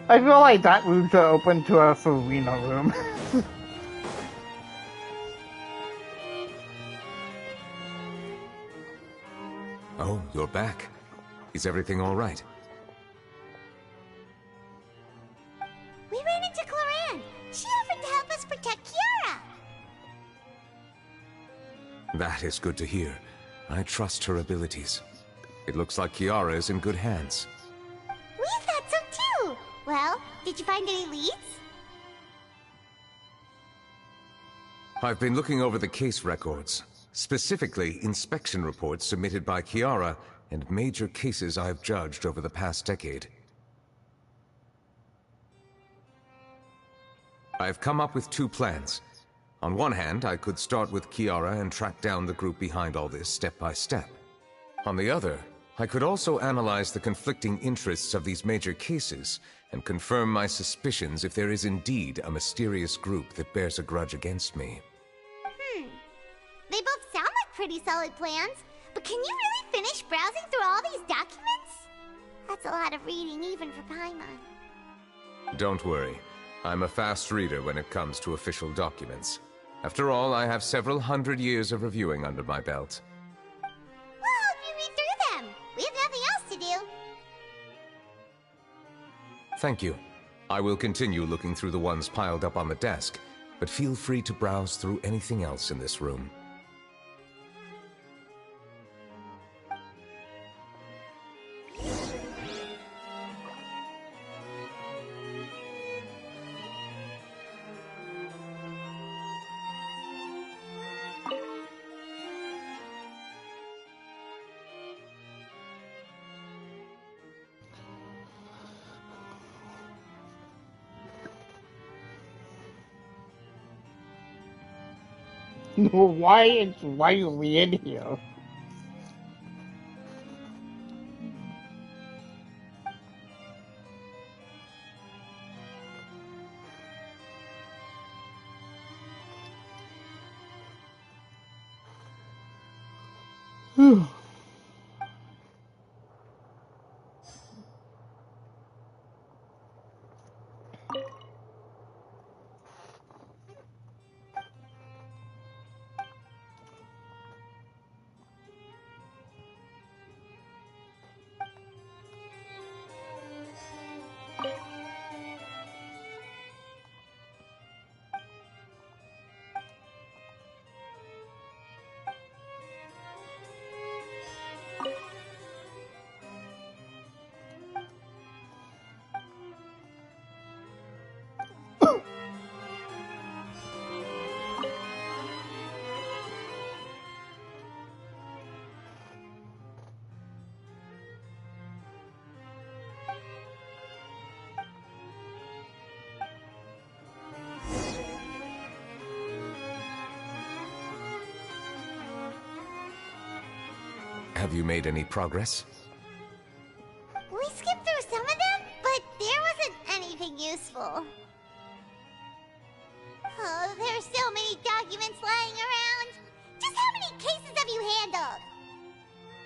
I feel like that room should open to a Farina room. Oh, you're back. Is everything all right? We ran into Cloran. She offered to help us protect Kiara. That is good to hear. I trust her abilities. It looks like Kiara is in good hands. We thought so too! Well, did you find any leads? I've been looking over the case records, specifically inspection reports submitted by Kiara and major cases I've judged over the past decade. I've come up with two plans. On one hand, I could start with Kiara and track down the group behind all this step by step. On the other, I could also analyze the conflicting interests of these major cases and confirm my suspicions if there is indeed a mysterious group that bears a grudge against me. They both sound like pretty solid plans, but can you really finish browsing through all these documents? That's a lot of reading even for Paimon. Don't worry. I'm a fast reader when it comes to official documents. After all, I have several hundred years of reviewing under my belt. We'll help you read through them. We have nothing else to do. Thank you. I will continue looking through the ones piled up on the desk, but feel free to browse through anything else in this room. Why is Riley in here? Have you made any progress? We skipped through some of them, but there wasn't anything useful. Oh, there's so many documents lying around. Just how many cases have you handled?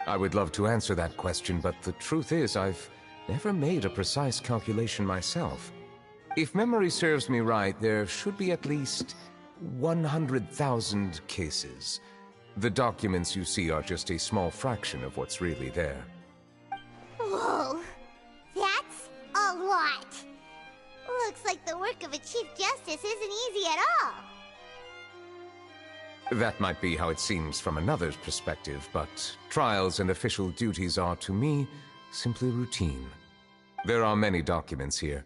I would love to answer that question, but the truth is I've never made a precise calculation myself. If memory serves me right, there should be at least 100,000 cases. The documents you see are just a small fraction of what's really there. Whoa, that's a lot. Looks like the work of a Chief Justice isn't easy at all. That might be how it seems from another's perspective, but trials and official duties are, to me, simply routine. There are many documents here.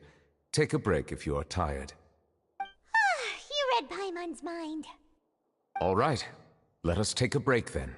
Take a break if you are tired. You read Paimon's mind. All right. Let us take a break then.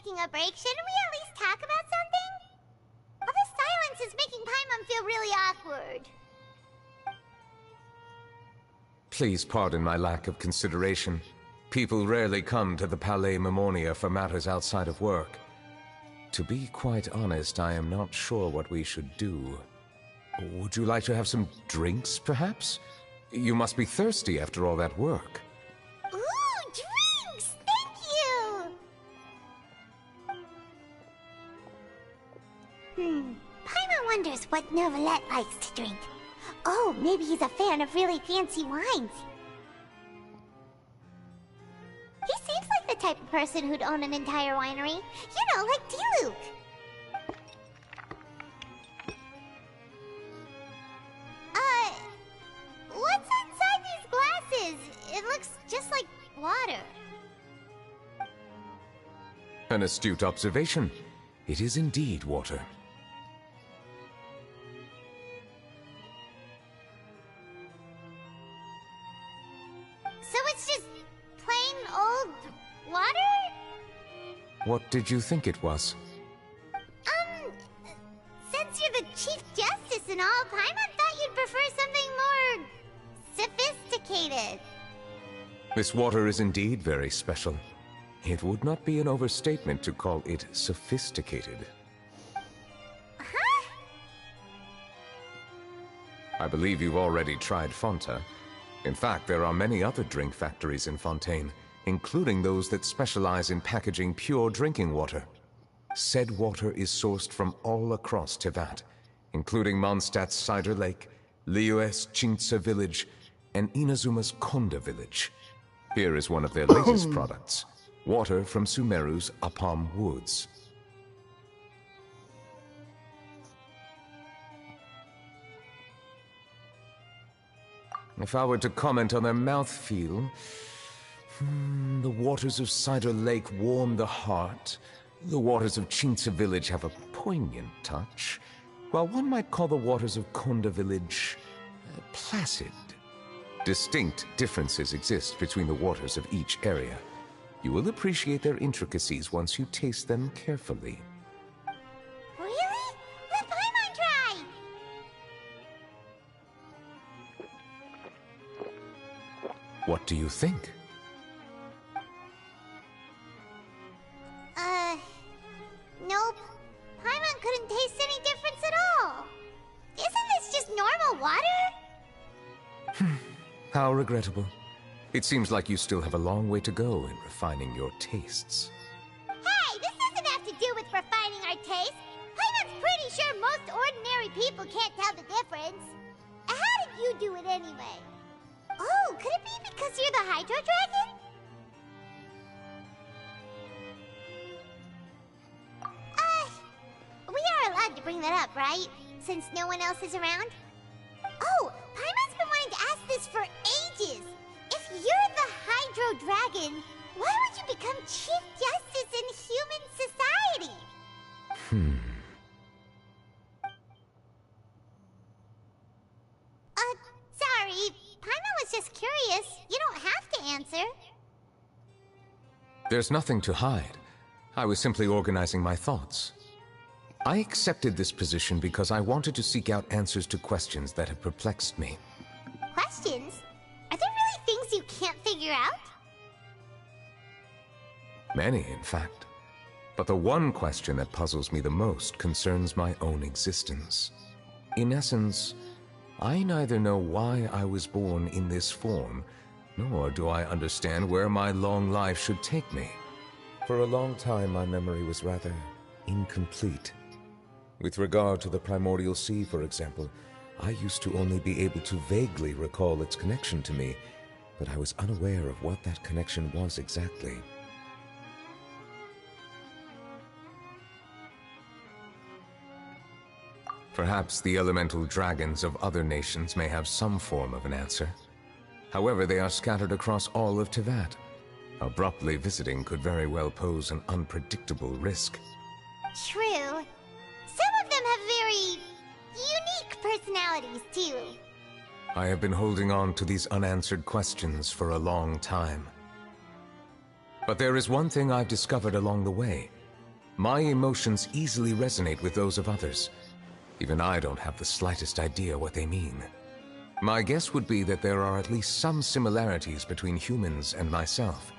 taking a break, shouldn't we at least talk about something? All this silence is making Paimon feel really awkward. Please pardon my lack of consideration. People rarely come to the Palais Mermonia for matters outside of work. To be quite honest, I am not sure what we should do. Would you like to have some drinks, perhaps? You must be thirsty after all that work. Ooh, drinks! Thank you! Paimon wonders what Novelette likes to drink. Oh, maybe he's a fan of really fancy wines. He seems like the type of person who'd own an entire winery. You know, like D-Luke. What's inside these glasses? It looks just like water. An astute observation. It is indeed water. So it's just plain old water? What did you think it was? Since you're the Chief Justice and all, Paimon thought you'd prefer something more sophisticated. This water is indeed very special. It would not be an overstatement to call it sophisticated. Huh? I believe you've already tried Fonta. In fact, there are many other drink factories in Fontaine, including those that specialize in packaging pure drinking water. Said water is sourced from all across Tevat, including Mondstadt's Cider Lake, Liyue's Chintsa village, and Inazuma's Konda village. Here is one of their latest products, water from Sumeru's Apam Woods. If I were to comment on their mouthfeel, the waters of Cider Lake warm the heart. The waters of Chintsa village have a poignant touch, while one might call the waters of Konda village placid. Distinct differences exist between the waters of each area. You will appreciate their intricacies once you taste them carefully. Really? Let Paimon try! What do you think? Nope. Paimon couldn't taste any difference at all. Isn't this just normal water? How regrettable. It seems like you still have a long way to go in refining your tastes. Hey, this doesn't have to do with refining our taste. Paimon's pretty sure most ordinary people can't tell the difference. How did you do it anyway? Oh, could it be because you're the Hydro Dragon? We are allowed to bring that up, right? Since no one else is around? Oh, Paimon's been wanting to ask this for ages! If you're the Hydro Dragon, why would you become Chief Justice in human society? Sorry. Paimon was just curious. You don't have to answer. There's nothing to hide. I was simply organizing my thoughts. I accepted this position because I wanted to seek out answers to questions that have perplexed me. Questions? Are there really things you can't figure out? Many, in fact. But the one question that puzzles me the most concerns my own existence. In essence, I neither know why I was born in this form, nor do I understand where my long life should take me. For a long time, my memory was rather incomplete. With regard to the Primordial Sea, for example, I used to only be able to vaguely recall its connection to me, but I was unaware of what that connection was exactly. Perhaps the elemental dragons of other nations may have some form of an answer. However, they are scattered across all of Tevat. Abruptly visiting could very well pose an unpredictable risk. True. Some of them have very unique personalities, too. I have been holding on to these unanswered questions for a long time. But there is one thing I've discovered along the way. My emotions easily resonate with those of others. Even I don't have the slightest idea what they mean. My guess would be that there are at least some similarities between humans and myself.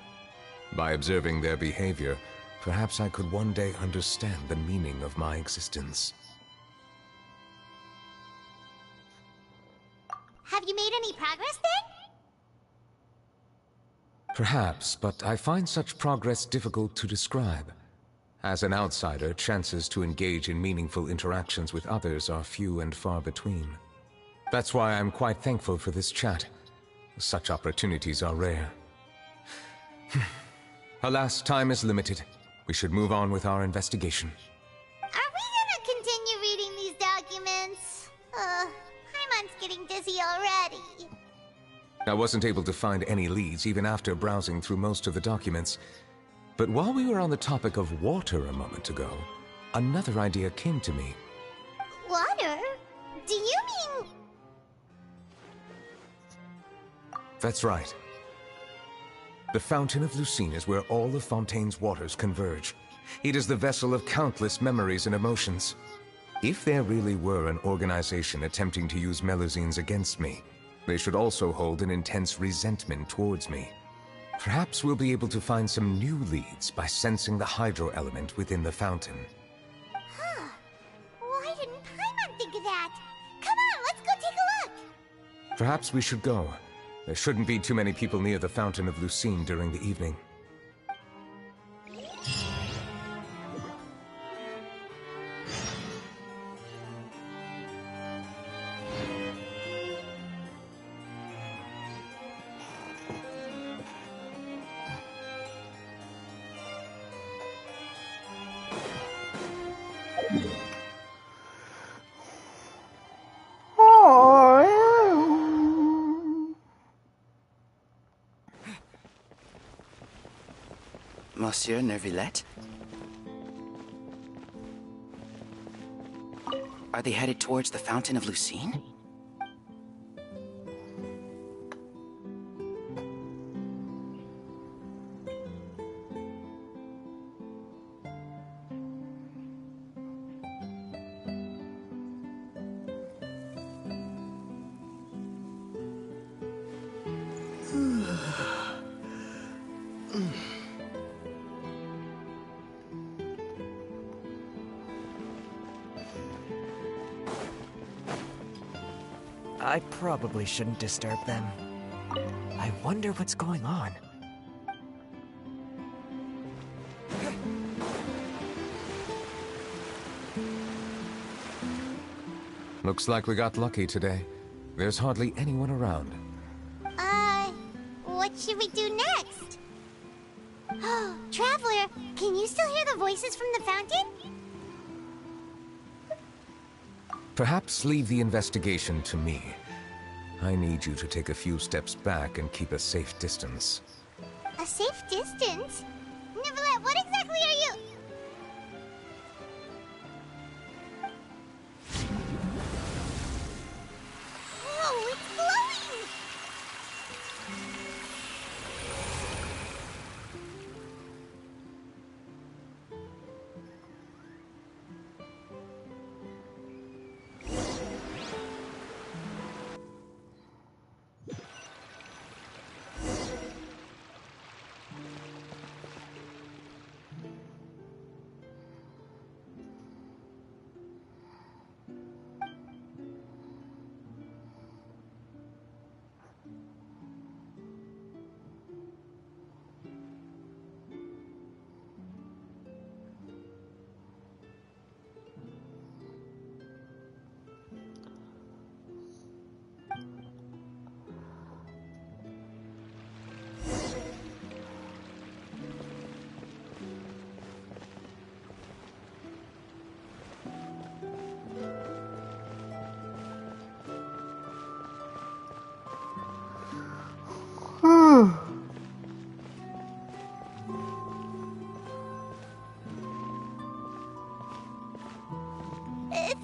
By observing their behavior, perhaps I could one day understand the meaning of my existence. Have you made any progress then? Perhaps, but I find such progress difficult to describe. As an outsider, chances to engage in meaningful interactions with others are few and far between. That's why I'm quite thankful for this chat. Such opportunities are rare. Alas, time is limited. We should move on with our investigation. Are we gonna continue reading these documents? Paimon's getting dizzy already. I wasn't able to find any leads even after browsing through most of the documents. But while we were on the topic of water a moment ago, another idea came to me. Water? Do you mean... That's right. The Fountain of Lucine is where all of Fontaine's waters converge. It is the vessel of countless memories and emotions. If there really were an organization attempting to use Melusines against me, they should also hold an intense resentment towards me. Perhaps we'll be able to find some new leads by sensing the hydro element within the fountain. Huh. Why didn't Paimon think of that? Come on, let's go take a look! Perhaps we should go. There shouldn't be too many people near the Fountain of Lucine during the evening. Monsieur Neuvillette? Are they headed towards the Fountain of Lucine? I probably shouldn't disturb them. I wonder what's going on. Looks like we got lucky today. There's hardly anyone around. What should we do next? Oh, Traveler, can you still hear the voices from the fountain? Perhaps leave the investigation to me. I need you to take a few steps back and keep a safe distance. A safe distance? Neuvillette, what exactly are you... Whoa, it's glowing!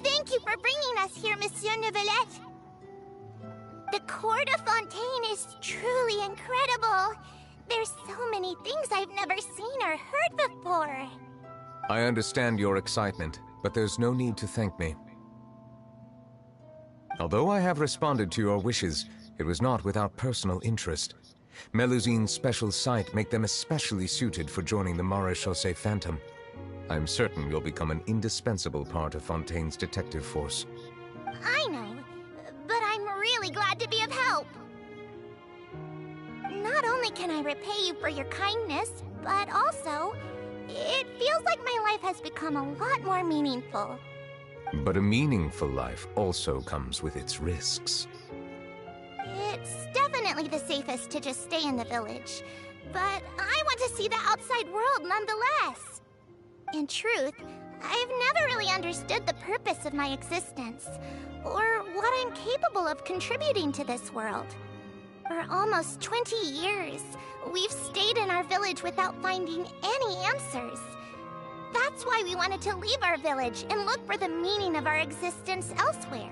Thank you for bringing us here, Monsieur Neuvillette. The Court of Fontaine is truly incredible. There's so many things I've never seen or heard before. I understand your excitement, but there's no need to thank me. Although I have responded to your wishes, it was not without personal interest. Melusine's special sight make them especially suited for joining the Maréchaussée Phantom. I'm certain you'll become an indispensable part of Fontaine's detective force. I know, but I'm really glad to be of help. Not only can I repay you for your kindness, but also, it feels like my life has become a lot more meaningful. But a meaningful life also comes with its risks. It's definitely the safest to just stay in the village, but I want to see the outside world nonetheless. In truth, I've never really understood the purpose of my existence, or what I'm capable of contributing to this world. For almost 20 years, we've stayed in our village without finding any answers. That's why we wanted to leave our village and look for the meaning of our existence elsewhere.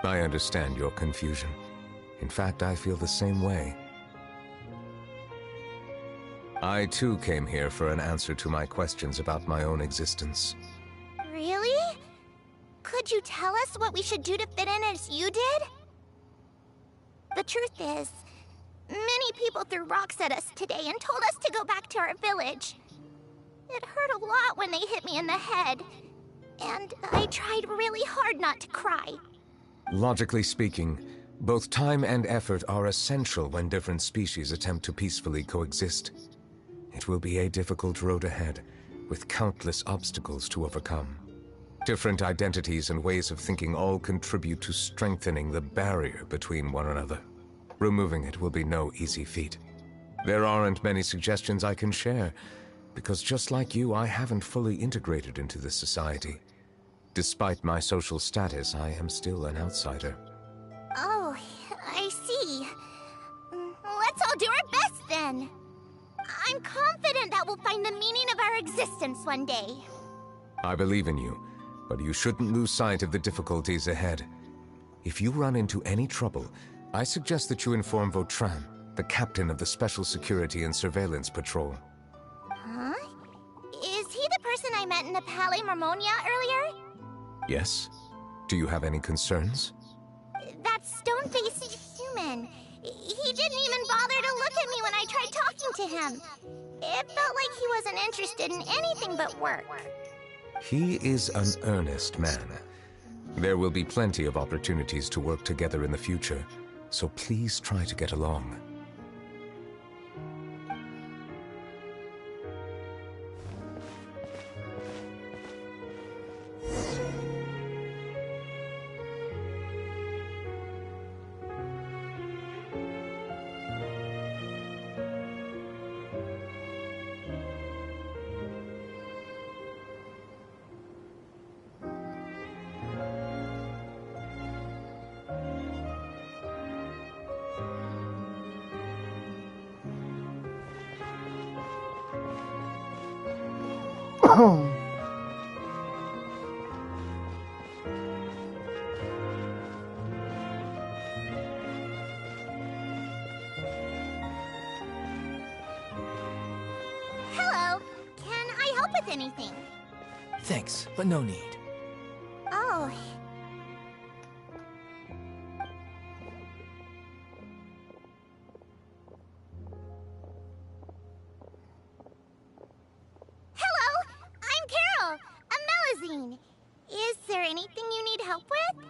I understand your confusion. In fact, I feel the same way. I too came here for an answer to my questions about my own existence. Really? Could you tell us what we should do to fit in as you did? The truth is, many people threw rocks at us today and told us to go back to our village. It hurt a lot when they hit me in the head, and I tried really hard not to cry. Logically speaking, both time and effort are essential when different species attempt to peacefully coexist. It will be a difficult road ahead, with countless obstacles to overcome. Different identities and ways of thinking all contribute to strengthening the barrier between one another. Removing it will be no easy feat. There aren't many suggestions I can share, because just like you, I haven't fully integrated into this society. Despite my social status, I am still an outsider. Oh, I see. Let's all do our best then. I'm confident that we'll find the meaning of our existence one day. I believe in you, but you shouldn't lose sight of the difficulties ahead. If you run into any trouble, I suggest that you inform Vautrin, the captain of the Special Security and Surveillance Patrol. Huh? Is he the person I met in the Palais Marmonia earlier? Yes? Do you have any concerns? That stone-faced human. He didn't even bother to look at me when I tried talking to him. It felt like he wasn't interested in anything but work. He is an earnest man. There will be plenty of opportunities to work together in the future, so please try to get along. Hello. Can I help with anything? Thanks, but no need. Oh. Hello! I'm Carol, a Melusine. Is there anything you need help with?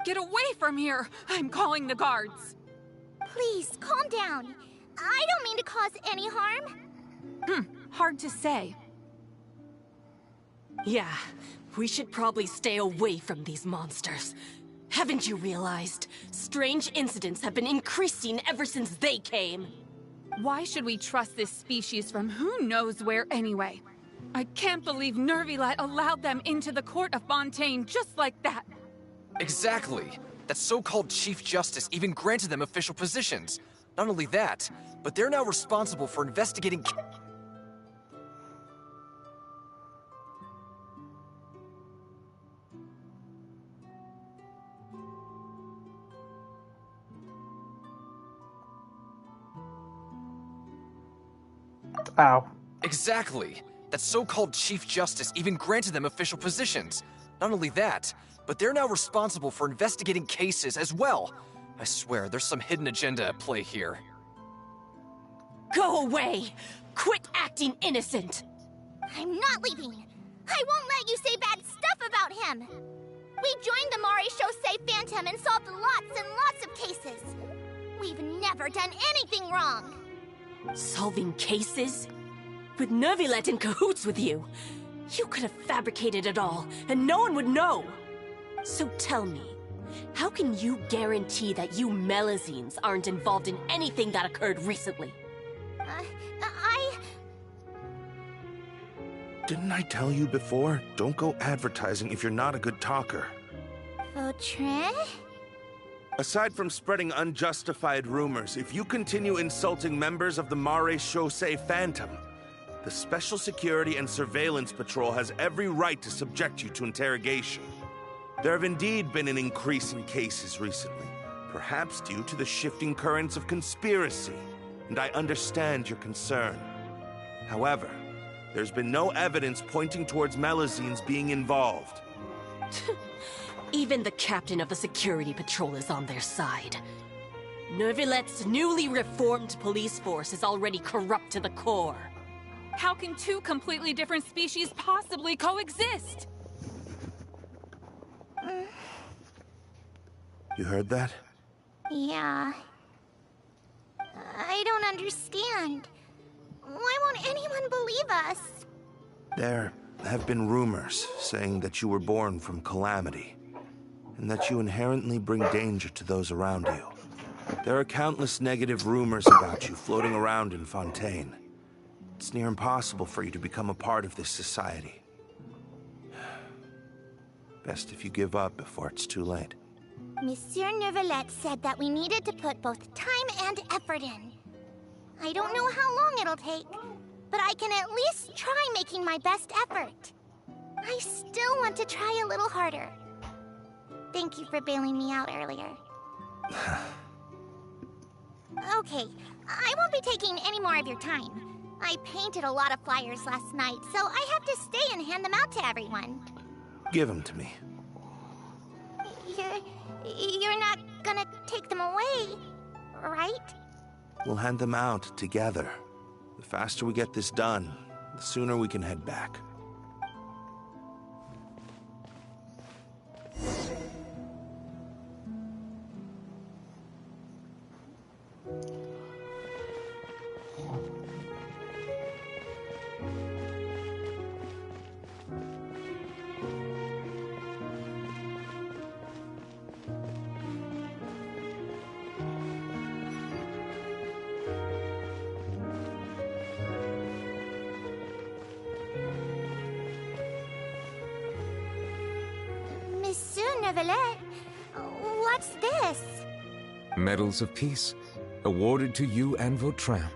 Get away from here! I'm calling the guards! Please, calm down. I don't mean to cause any harm. Hard to say. Yeah, we should probably stay away from these monsters. Haven't you realized? Strange incidents have been increasing ever since they came. Why should we trust this species from who knows where anyway? I can't believe Nervilat allowed them into the court of Fontaine just like that. Exactly. That so-called Chief Justice even granted them official positions. Not only that, but they're now responsible for investigating... What? Ow. Exactly. That so-called Chief Justice even granted them official positions. Not only that, but they're now responsible for investigating cases as well. I swear, there's some hidden agenda at play here. Go away! Quit acting innocent! I'm not leaving. I won't let you say bad stuff about him. We joined the Mare Chaussee Phantom and solved lots and lots of cases. We've never done anything wrong. Solving cases? With Neuvillette in cahoots with you? You could have fabricated it all, and no one would know. So tell me, how can you guarantee that you Melazines aren't involved in anything that occurred recently? Didn't I tell you before? Don't go advertising if you're not a good talker. Vautrin? Aside from spreading unjustified rumors, if you continue insulting members of the Mare Chaussee Phantom, the Special Security and Surveillance Patrol has every right to subject you to interrogation. There have indeed been an increase in cases recently, perhaps due to the shifting currents of conspiracy, and I understand your concern. However, there's been no evidence pointing towards Melazines being involved. Even the captain of the security patrol is on their side. Neuvillette's newly reformed police force is already corrupt to the core. How can two completely different species possibly coexist? You heard that? Yeah. I don't understand. Why won't anyone believe us? There have been rumors saying that you were born from calamity, and that you inherently bring danger to those around you. There are countless negative rumors about you floating around in Fontaine. It's near impossible for you to become a part of this society. Best if you give up before it's too late. Monsieur Neuvillette said that we needed to put both time and effort in. I don't know how long it'll take, but I can at least try making my best effort. I still want to try a little harder. Thank you for bailing me out earlier. Okay, I won't be taking any more of your time. I painted a lot of flyers last night, so I have to stay and hand them out to everyone. Give them to me. You're not gonna take them away, right? We'll hand them out together. The faster we get this done, the sooner we can head back. Monsieur Neuvillette, what's this? Medals of Peace, awarded to you and Vautrin.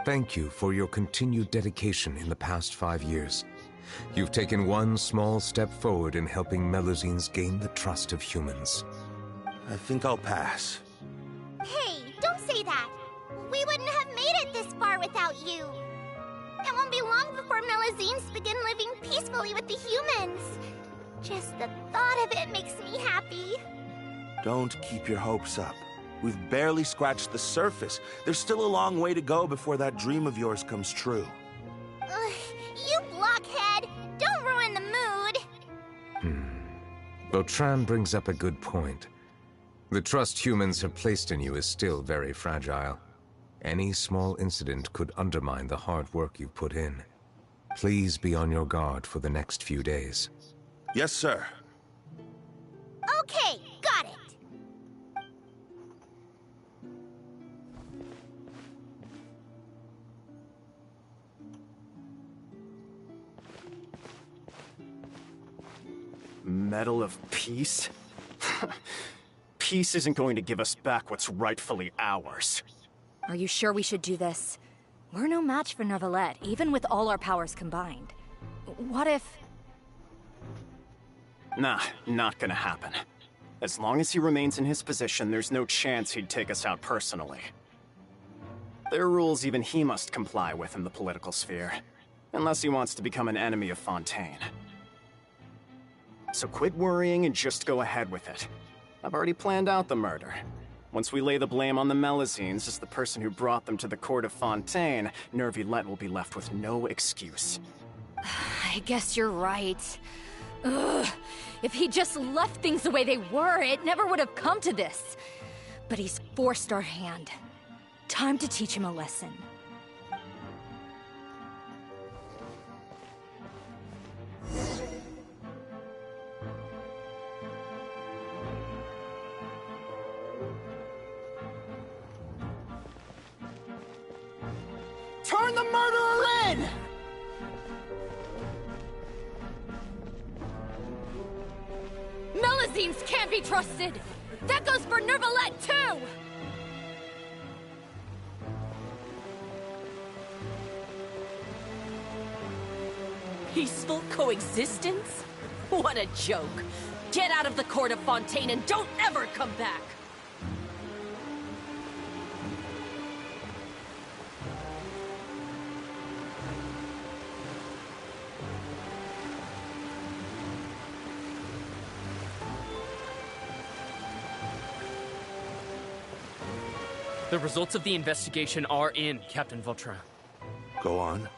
Thank you for your continued dedication in the past 5 years. You've taken one small step forward in helping Melazines gain the trust of humans. I think I'll pass. Hey, don't say that. We wouldn't have made it this far without you. It won't be long before Melazines begin living peacefully with the humans. Just the thought of it makes me happy. Don't keep your hopes up. We've barely scratched the surface. There's still a long way to go before that dream of yours comes true. You blockhead! Don't ruin the mood! Vautrin brings up a good point. The trust humans have placed in you is still very fragile. Any small incident could undermine the hard work you've put in. Please be on your guard for the next few days. Yes, sir. Okay, got it. Medal of Peace? Peace isn't going to give us back what's rightfully ours. Are you sure we should do this? We're no match for Neuvillette, even with all our powers combined. What if... Nah, not gonna happen. As long as he remains in his position, there's no chance he'd take us out personally. There are rules even he must comply with in the political sphere. Unless he wants to become an enemy of Fontaine. So quit worrying and just go ahead with it. I've already planned out the murder. Once we lay the blame on the Melazines as the person who brought them to the court of Fontaine, Nervilette will be left with no excuse. I guess you're right. Ugh. If he just left things the way they were, it never would have come to this. But he's forced our hand. Time to teach him a lesson. Turn the murderer in! Melazines can't be trusted! That goes for Nervilette, too! Peaceful coexistence? What a joke! Get out of the court of Fontaine and don't ever come back! The results of the investigation are in, Captain Vautrin. Go on.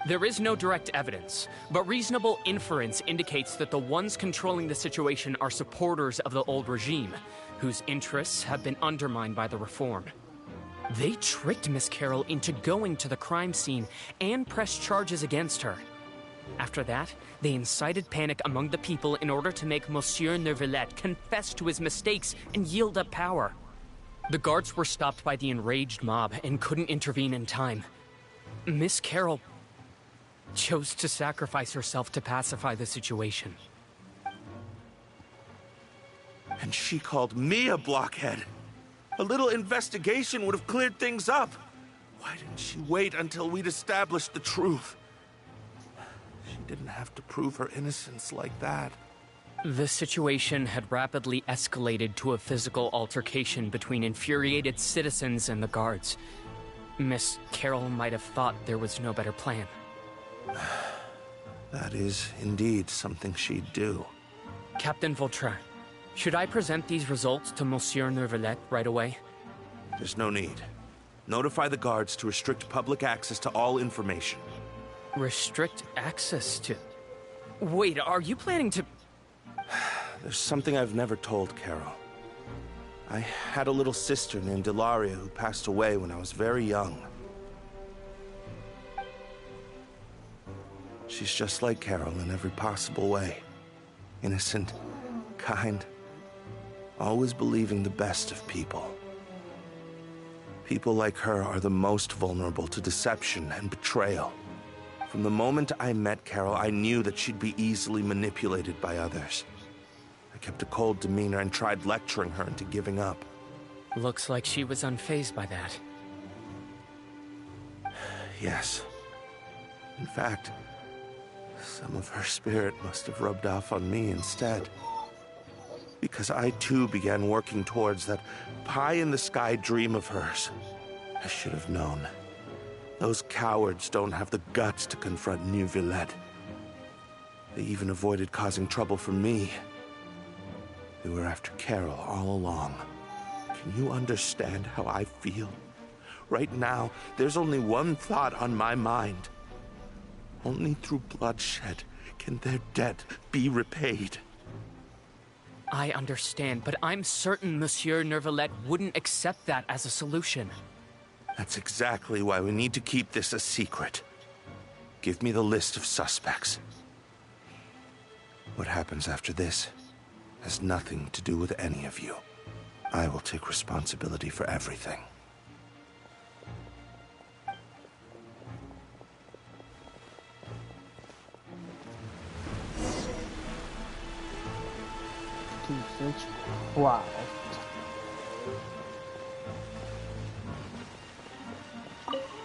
There is no direct evidence, but reasonable inference indicates that the ones controlling the situation are supporters of the old regime, whose interests have been undermined by the reform. They tricked Miss Carroll into going to the crime scene and pressed charges against her. After that, they incited panic among the people in order to make Monsieur Nervilette confess to his mistakes and yield up power. The guards were stopped by the enraged mob and couldn't intervene in time. Miss Carroll chose to sacrifice herself to pacify the situation. And she called me a blockhead. A little investigation would have cleared things up. Why didn't she wait until we'd established the truth? She didn't have to prove her innocence like that. The situation had rapidly escalated to a physical altercation between infuriated citizens and the guards. Miss Carroll might have thought there was no better plan. That is indeed something she'd do. Captain Vautrin, should I present these results to Monsieur Nervilette right away? There's no need. Notify the guards to restrict public access to all information. Restrict access to... Wait, are you planning to... There's something I've never told Carol. I had a little sister named Ilaria who passed away when I was very young. She's just like Carol in every possible way. Innocent, kind, always believing the best of people. People like her are the most vulnerable to deception and betrayal. From the moment I met Carol, I knew that she'd be easily manipulated by others. I kept a cold demeanor and tried lecturing her into giving up. Looks like she was unfazed by that. Yes. In fact, some of her spirit must have rubbed off on me instead. Because I too began working towards that pie-in-the-sky dream of hers. I should have known. Those cowards don't have the guts to confront Nervilette. They even avoided causing trouble for me. They were after Carol all along. Can you understand how I feel? Right now, there's only one thought on my mind. Only through bloodshed can their debt be repaid. I understand, but I'm certain Monsieur Nervilette wouldn't accept that as a solution. That's exactly why we need to keep this a secret. Give me the list of suspects. What happens after this has nothing to do with any of you. I will take responsibility for everything. Wow.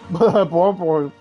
Boy.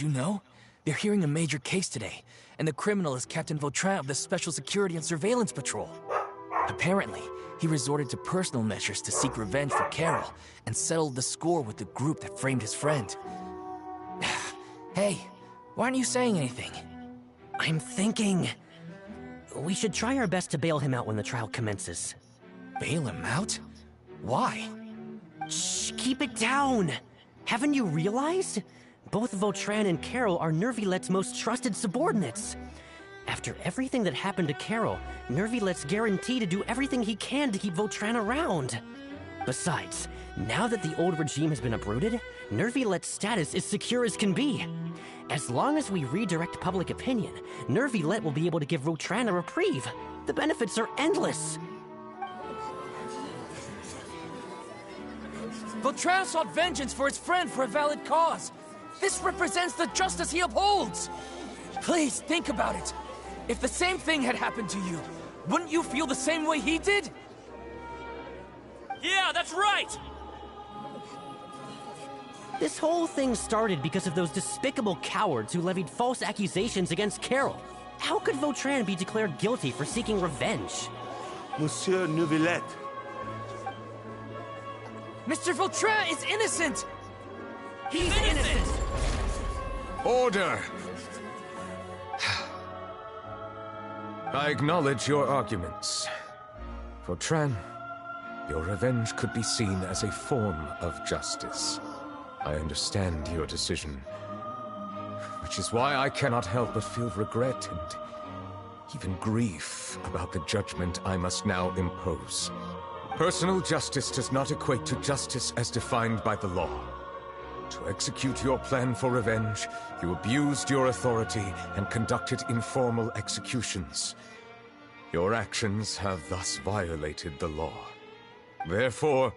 Did you know? They're hearing a major case today, and the criminal is Captain Vautrin of the Special Security and Surveillance Patrol. Apparently, he resorted to personal measures to seek revenge for Carol, and settled the score with the group that framed his friend. Hey, why aren't you saying anything? I'm thinking... we should try our best to bail him out when the trial commences. Bail him out? Why? Shh, keep it down! Haven't you realized? Both Vautrin and Carol are Nervilette's most trusted subordinates. After everything that happened to Carol, Nervilette's guaranteed to do everything he can to keep Vautrin around. Besides, now that the old regime has been uprooted, Nervilette's status is secure as can be. As long as we redirect public opinion, Nervilette will be able to give Vautrin a reprieve. The benefits are endless. Vautrin sought vengeance for his friend for a valid cause. This represents the justice he upholds. Please, think about it. If the same thing had happened to you, wouldn't you feel the same way he did? Yeah, that's right! This whole thing started because of those despicable cowards who levied false accusations against Carol. How could Vautrin be declared guilty for seeking revenge? Monsieur Neuvillette. Mr. Vautrin is innocent! He's innocent! Order! I acknowledge your arguments. Vautrin, your revenge could be seen as a form of justice. I understand your decision, which is why I cannot help but feel regret and even grief about the judgment I must now impose. Personal justice does not equate to justice as defined by the law. To execute your plan for revenge, you abused your authority and conducted informal executions. Your actions have thus violated the law. Therefore,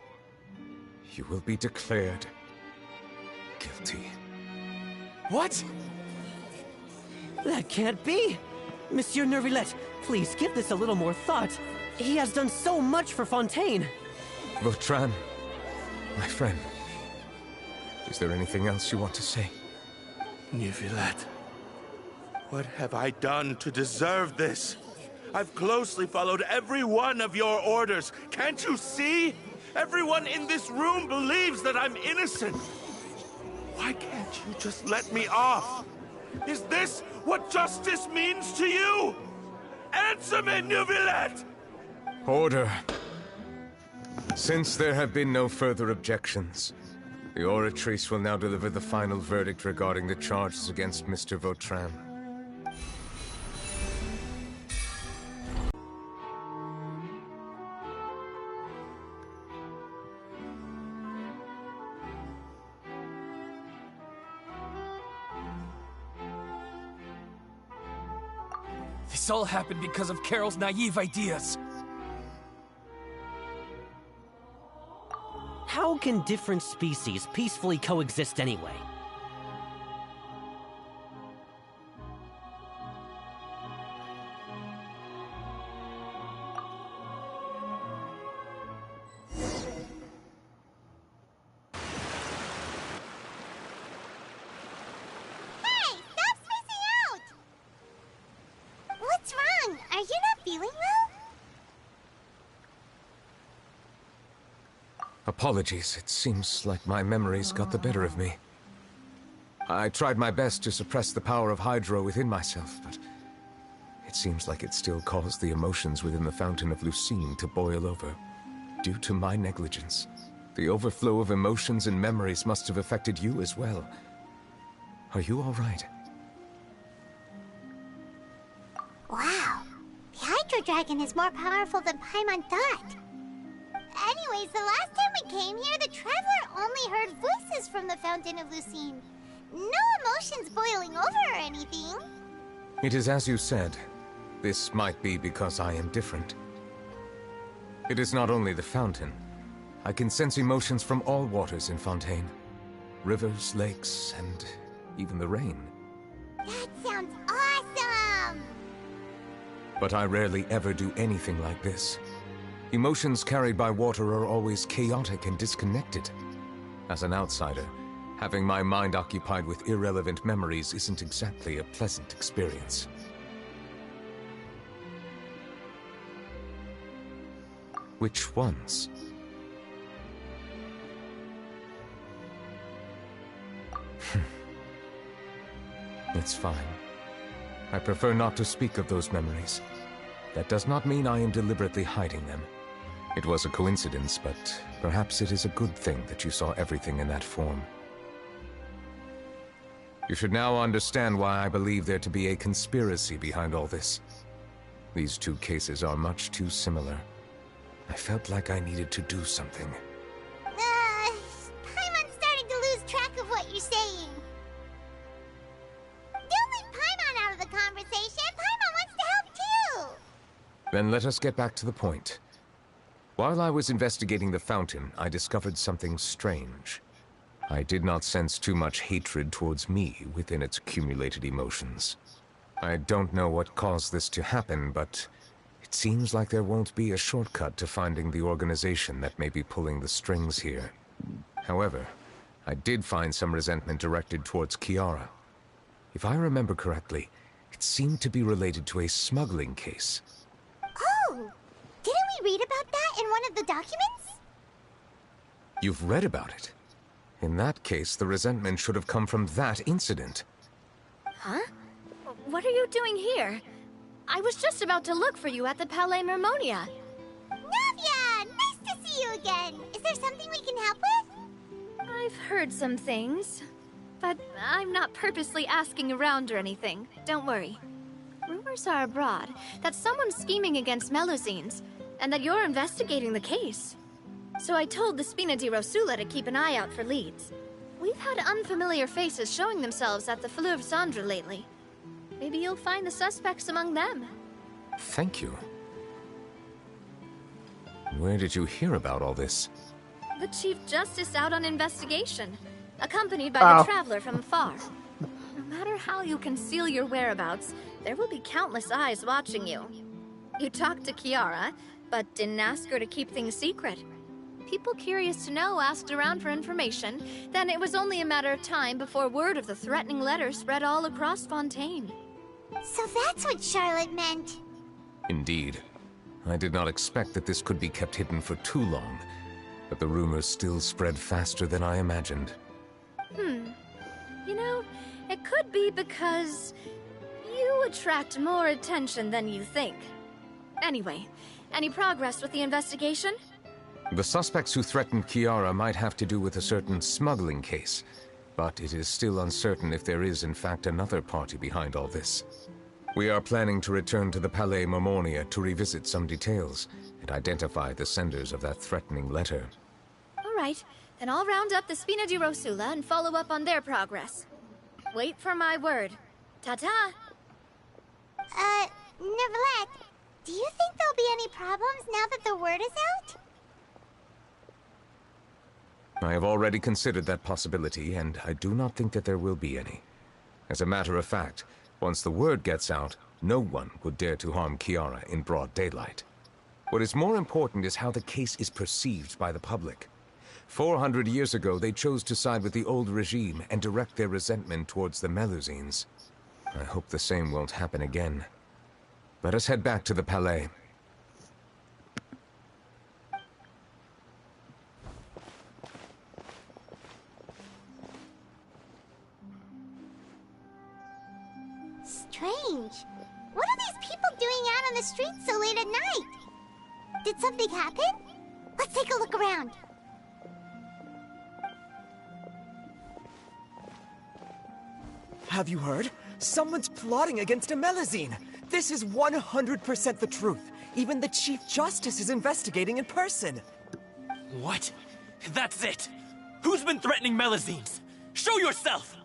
you will be declared guilty. What? That can't be! Monsieur Neuvillette, please give this a little more thought. He has done so much for Fontaine. Vautrin, my friend, is there anything else you want to say? Neuvillette, what have I done to deserve this? I've closely followed every one of your orders. Can't you see? Everyone in this room believes that I'm innocent. Why can't you just let me off? Is this what justice means to you? Answer me, Neuvillette! Order. Since there have been no further objections, the Oratrice will now deliver the final verdict regarding the charges against Mr. Vautrin. This all happened because of Carol's naive ideas. How can different species peacefully coexist anyway? What's wrong? Are you not feeling well? Apologies, it seems like my memories got the better of me. I tried my best to suppress the power of Hydro within myself, but it seems like it still caused the emotions within the Fountain of Lucine to boil over, due to my negligence. The overflow of emotions and memories must have affected you as well. Are you all right? Wow. The Hydro Dragon is more powerful than Paimon thought. Anyways, the last time we came here, the Traveler only heard voices from the Fountain of Lucine. No emotions boiling over or anything. It is as you said. This might be because I am different. It is not only the fountain. I can sense emotions from all waters in Fontaine. Rivers, lakes, and even the rain. That sounds awesome! But I rarely ever do anything like this. Emotions carried by water are always chaotic and disconnected. As an outsider, Having my mind occupied with irrelevant memories isn't exactly a pleasant experience. Which ones? It's fine. I prefer not to speak of those memories. That does not mean I am deliberately hiding them. It was a coincidence, but perhaps it is a good thing that you saw everything in that form. You should now understand why I believe there to be a conspiracy behind all this. These two cases are much too similar. I felt like I needed to do something. Paimon's starting to lose track of what you're saying. Don't leave Paimon out of the conversation. Paimon wants to help too. Then let us get back to the point. While I was investigating the fountain, I discovered something strange. I did not sense too much hatred towards me within its accumulated emotions. I don't know what caused this to happen, but it seems like there won't be a shortcut to finding the organization that may be pulling the strings here. However, I did find some resentment directed towards Kiara. If I remember correctly, it seemed to be related to a smuggling case. Oh! Didn't we read about that in one of the documents? You've read about it? In that case, the resentment should have come from that incident. Huh? What are you doing here? I was just about to look for you at the Palais Mermonia. Navia! Nice to see you again! Is there something we can help with? I've heard some things, but I'm not purposely asking around or anything. Don't worry. Rumors are abroad that someone's scheming against Melusines, and that you're investigating the case. So I told the Spina di Rosula to keep an eye out for leads. We've had unfamiliar faces showing themselves at the Fleuve Cendre lately. Maybe you'll find the suspects among them. Thank you. Where did you hear about all this? The Chief Justice out on investigation, accompanied by the Traveler from afar. No matter how you conceal your whereabouts, there will be countless eyes watching you. You talked to Kiara, but didn't ask her to keep things secret. People curious to know asked around for information, then it was only a matter of time before word of the threatening letter spread all across Fontaine. So that's what Charlotte meant. Indeed. I did not expect that this could be kept hidden for too long, but the rumors still spread faster than I imagined. You know, it could be because you attract more attention than you think. Anyway, any progress with the investigation? The suspects who threatened Kiara might have to do with a certain smuggling case, but it is still uncertain if there is in fact another party behind all this. We are planning to return to the Palais Mermonia to revisit some details and identify the senders of that threatening letter. All right, then I'll round up the Spina di Rosula and follow up on their progress. Wait for my word. Ta-ta! Neverlet, do you think there'll be any problems now that the word is out? I have already considered that possibility, and I do not think that there will be any. As a matter of fact, once the word gets out, no one would dare to harm Kiara in broad daylight. What is more important is how the case is perceived by the public. 400 years ago, they chose to side with the old regime and direct their resentment towards the Melusines. I hope the same won't happen again. Let us head back to the Palais. Strange. What are these people doing out on the streets so late at night? Did something happen? Let's take a look around. Have you heard? Someone's plotting against a Melusine! This is 100% the truth. Even the Chief Justice is investigating in person. What? That's it! Who's been threatening Melusines? Show yourself!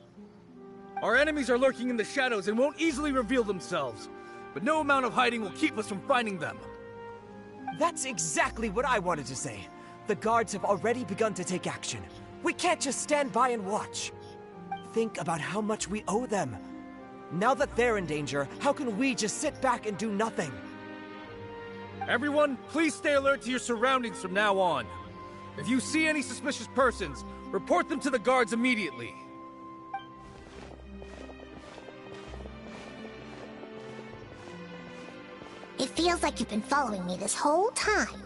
Our enemies are lurking in the shadows and won't easily reveal themselves. But no amount of hiding will keep us from finding them. That's exactly what I wanted to say. The guards have already begun to take action. We can't just stand by and watch. Think about how much we owe them. Now that they're in danger, how can we just sit back and do nothing? Everyone, please stay alert to your surroundings from now on. If you see any suspicious persons, Report them to the guards immediately. It feels like you've been following me this whole time.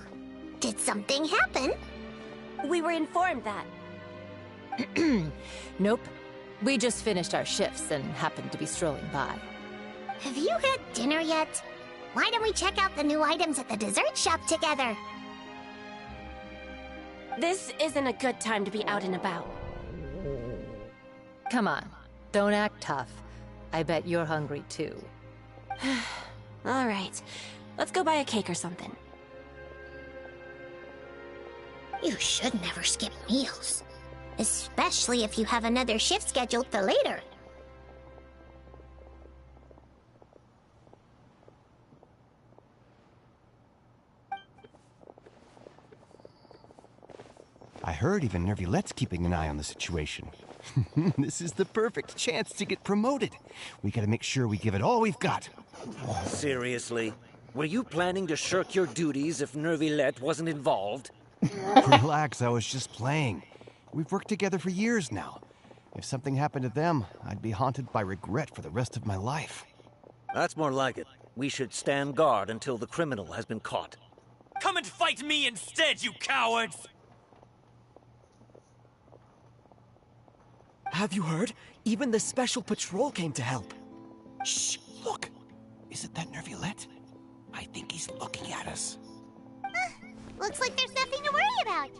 Did something happen? We were informed that. Nope. We just finished our shifts and happened to be strolling by. Have you had dinner yet? Why don't we check out the new items at the dessert shop together? This isn't a good time to be out and about. Come on, don't act tough. I bet you're hungry too. All right, let's go buy a cake or something. You should never skip meals. Especially if you have another shift scheduled for later. I heard even Nervilette's keeping an eye on the situation. This is the perfect chance to get promoted. We gotta make sure we give it all we've got. Seriously? Were you planning to shirk your duties if Nervilette wasn't involved? Relax, I was just playing. We've worked together for years now. If something happened to them, I'd be haunted by regret for the rest of my life. That's more like it. We should stand guard until the criminal has been caught. Come and fight me instead, you cowards! Have you heard? Even the Special Patrol came to help. Shh, look. Is it that Nervilette? I think he's looking at us. Looks like there's nothing to worry about.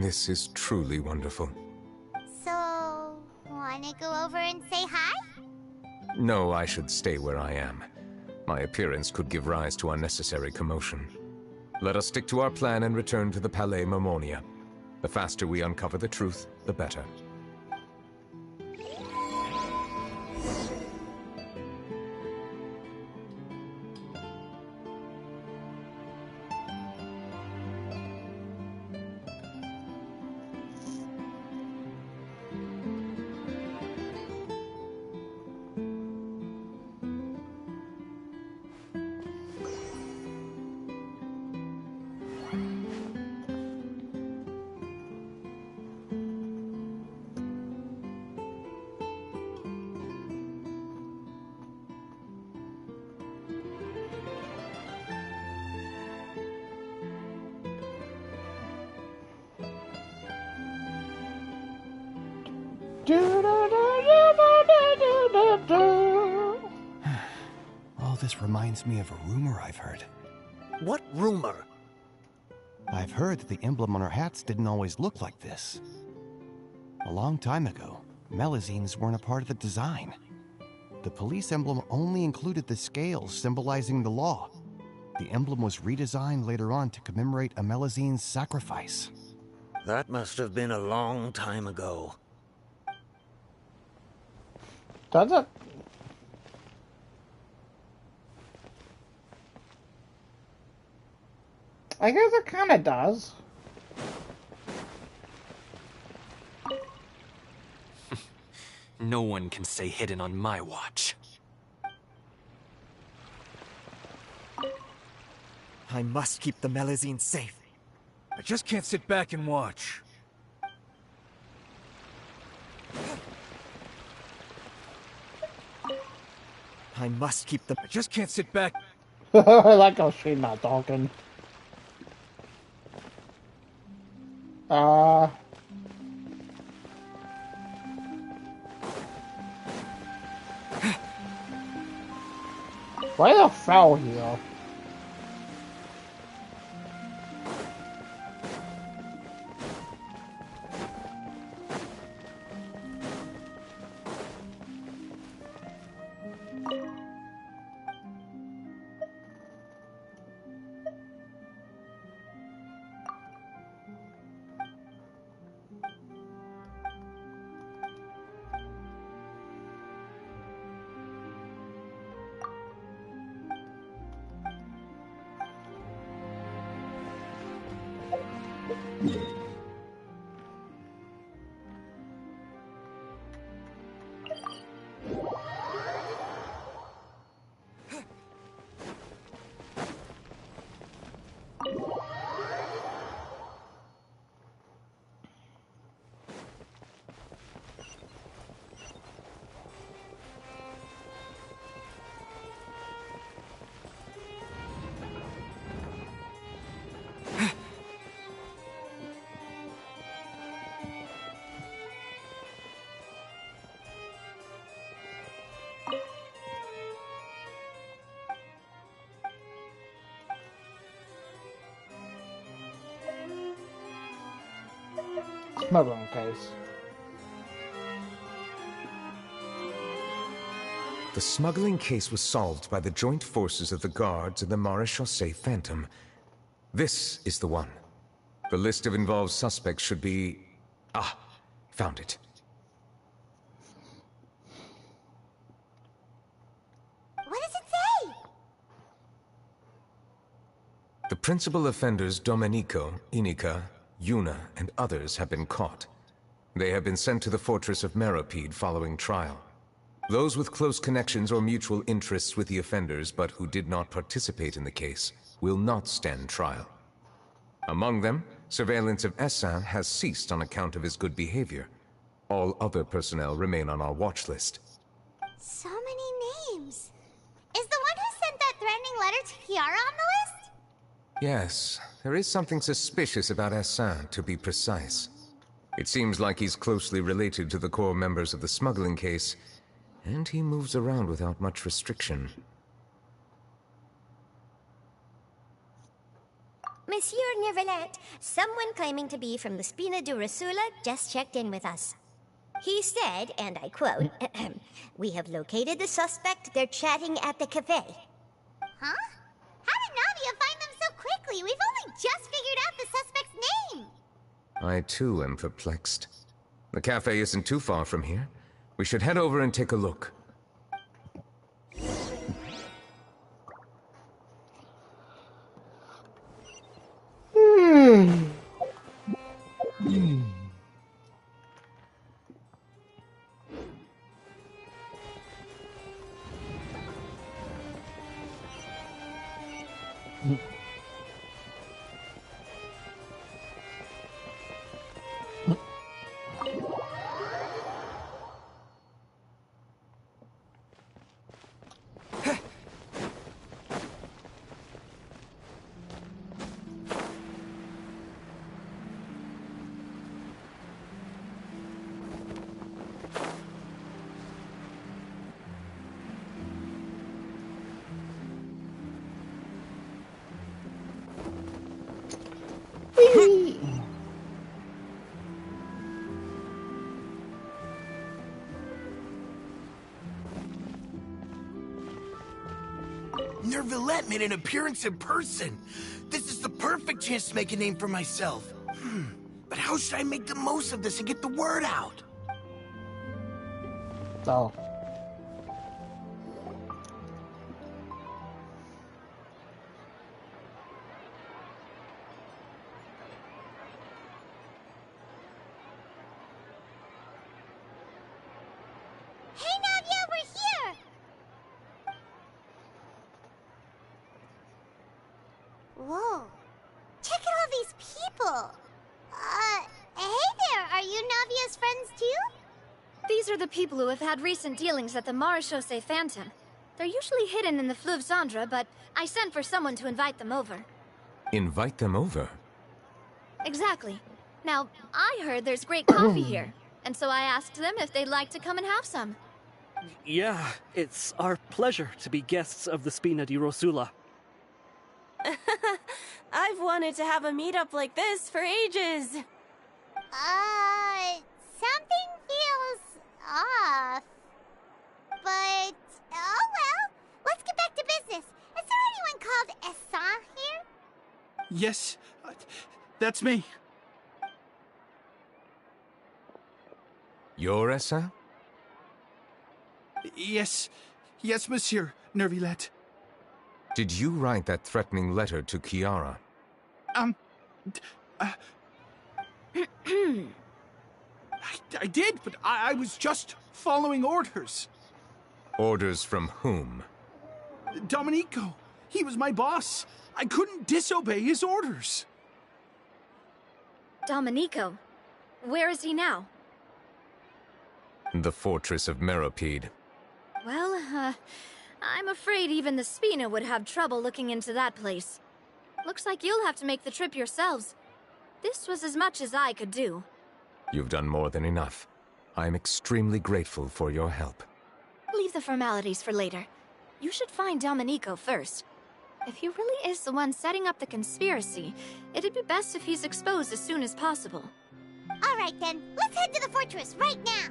This is truly wonderful. So, wanna go over and say hi? No, I should stay where I am. My appearance could give rise to unnecessary commotion. Let us stick to our plan and return to the Palais Mermonia. The faster we uncover the truth, the better. All this reminds me of a rumor I've heard. What rumor? I've heard that the emblem on our hats didn't always look like this. A long time ago, Melazines weren't a part of the design. The police emblem only included the scales symbolizing the law. The emblem was redesigned later on to commemorate a Melazine's sacrifice. That must have been a long time ago. Does it? I guess it kind of does. No one can stay hidden on my watch. I must keep the Melazine safe. I just can't sit back and watch. I must keep the... I just can't sit back. I like how she's not talking. Why the foul here? smuggling case. The smuggling case was solved by the joint forces of the guards and the Maréchaussée Phantom. This is the one. The list of involved suspects should be... Ah, found it. What does it say? The principal offenders Domenico, Inica, Yuna, and others have been caught. They have been sent to the fortress of Meropide following trial. Those with close connections or mutual interests with the offenders, but who did not participate in the case, will not stand trial. Among them, surveillance of Essin has ceased on account of his good behavior. All other personnel remain on our watch list. So many names. Is the one who sent that threatening letter to Kiara on the list? Yes, there is something suspicious about Essin, to be precise. It seems like he's closely related to the core members of the smuggling case, and he moves around without much restriction. Monsieur Neuvillette, someone claiming to be from the Spina di Rosula just checked in with us. He said, and I quote, "We have located the suspect. They're chatting at the cafe." Huh? How did Navia find them so quickly? We've only just figured out the suspect's name. I too am perplexed. The cafe isn't too far from here. We should head over and take a look. Neuvillette made an appearance in person. This is the perfect chance to make a name for myself. But how should I make the most of this and get the word out? Oh. Hey, Navia, we're here! Whoa. Check out all these people! Hey there, are you Navia's friends too? These are the people who have had recent dealings at the Maréchaussée Phantom. They're usually hidden in the Fleuve Cendre, but I sent for someone to invite them over. Invite them over? Exactly. Now, I heard there's great coffee here, and so I asked them if they'd like to come and have some. Yeah, it's our pleasure to be guests of the Spina di Rosula. I've wanted to have a meetup like this for ages. Something feels off. But, oh well. Let's get back to business. Is there anyone called Essin here? Yes, that's me. You're Essin? Yes, Monsieur Neuvillette. Did you write that threatening letter to Kiara? I did, but I was just following orders. Orders from whom? Domenico. He was my boss. I couldn't disobey his orders. Domenico? Where is he now? The fortress of Meropide. Well, I'm afraid even the Spina would have trouble looking into that place. Looks like you'll have to make the trip yourselves. This was as much as I could do. You've done more than enough. I'm extremely grateful for your help. Leave the formalities for later. You should find Domenico first. If he really is the one setting up the conspiracy, it'd be best if he's exposed as soon as possible. Alright then, let's head to the fortress right now!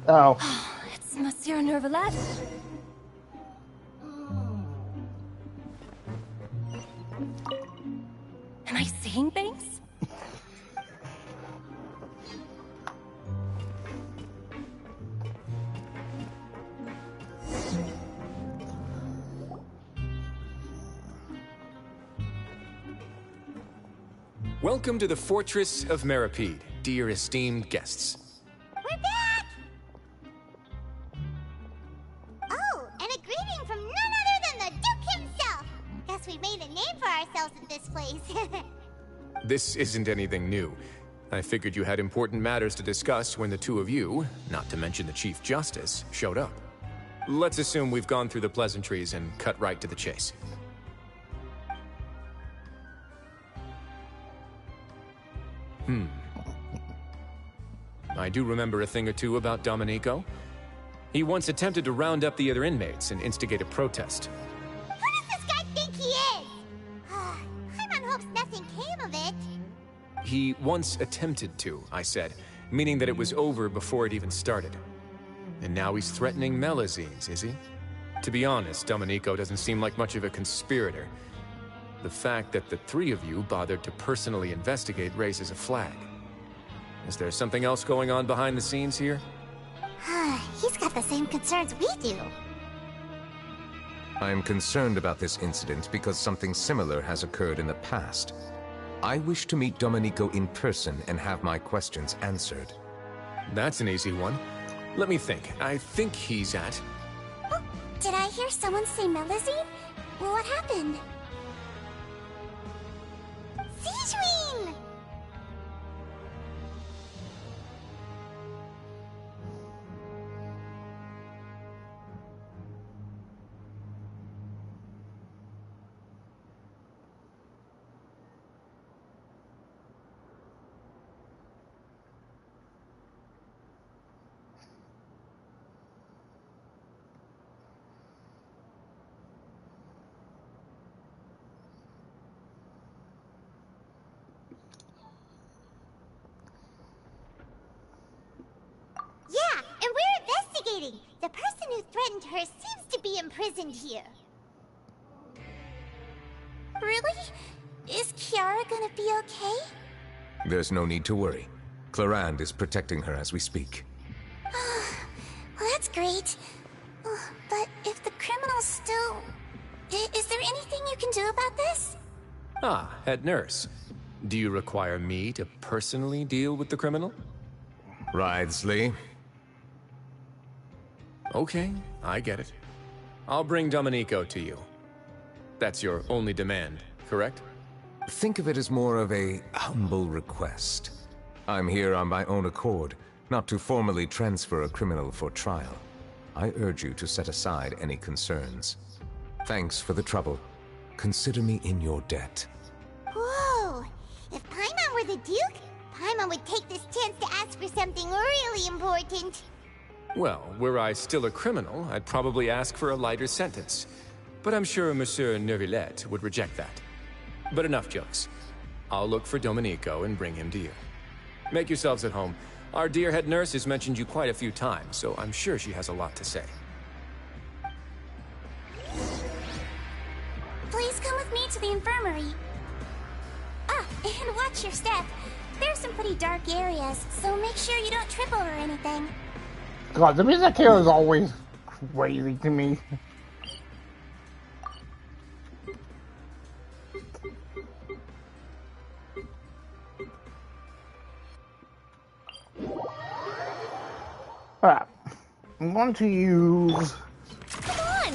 Oh. It's Monsieur Nervalet. Am I seeing things? Welcome to the Fortress of Meripede, dear esteemed guests. We're back! Oh, and a greeting from none other than the Duke himself! Guess we've made a name for ourselves at this place. This isn't anything new. I figured you had important matters to discuss when the two of you, not to mention the Chief Justice, showed up. Let's assume we've gone through the pleasantries and cut right to the chase. I do remember a thing or two about Domenico. He once attempted to round up the other inmates and instigate a protest. Who does this guy think he is? Paimon hopes nothing came of it. He once attempted to, I said, meaning that it was over before it even started. And now he's threatening Melazines, is he? To be honest, Domenico doesn't seem like much of a conspirator. The fact that the three of you bothered to personally investigate raises a flag. Is there something else going on behind the scenes here? He's got the same concerns we do. I am concerned about this incident because something similar has occurred in the past. I wish to meet Domenico in person and have my questions answered. That's an easy one. Let me think. I think he's at... Oh, did I hear someone say Melazine? What happened? Siegeween! Yeah, and we're investigating. The person who threatened her seems to be imprisoned here. Really? Is Kiara gonna be okay? There's no need to worry. Clarande is protecting her as we speak. Well, that's great. But if the criminal's still... Is there anything you can do about this? Ah, head nurse. Do you require me to personally deal with the criminal? Wriothesley. Okay, I get it. I'll bring Domenico to you. That's your only demand, correct? Think of it as more of a humble request. I'm here on my own accord, not to formally transfer a criminal for trial. I urge you to set aside any concerns. Thanks for the trouble. Consider me in your debt. Whoa! If Paimon were the Duke, Paimon would take this chance to ask for something really important. Well, were I still a criminal, I'd probably ask for a lighter sentence. But I'm sure Monsieur Nervillet would reject that. But enough jokes. I'll look for Domenico and bring him to you. Make yourselves at home. Our dear head nurse has mentioned you quite a few times, so I'm sure she has a lot to say. Please come with me to the infirmary. Ah, and watch your step. There's some pretty dark areas, so make sure you don't trip over anything. God, the music here is always crazy to me. Ah. I'm going to use Come on,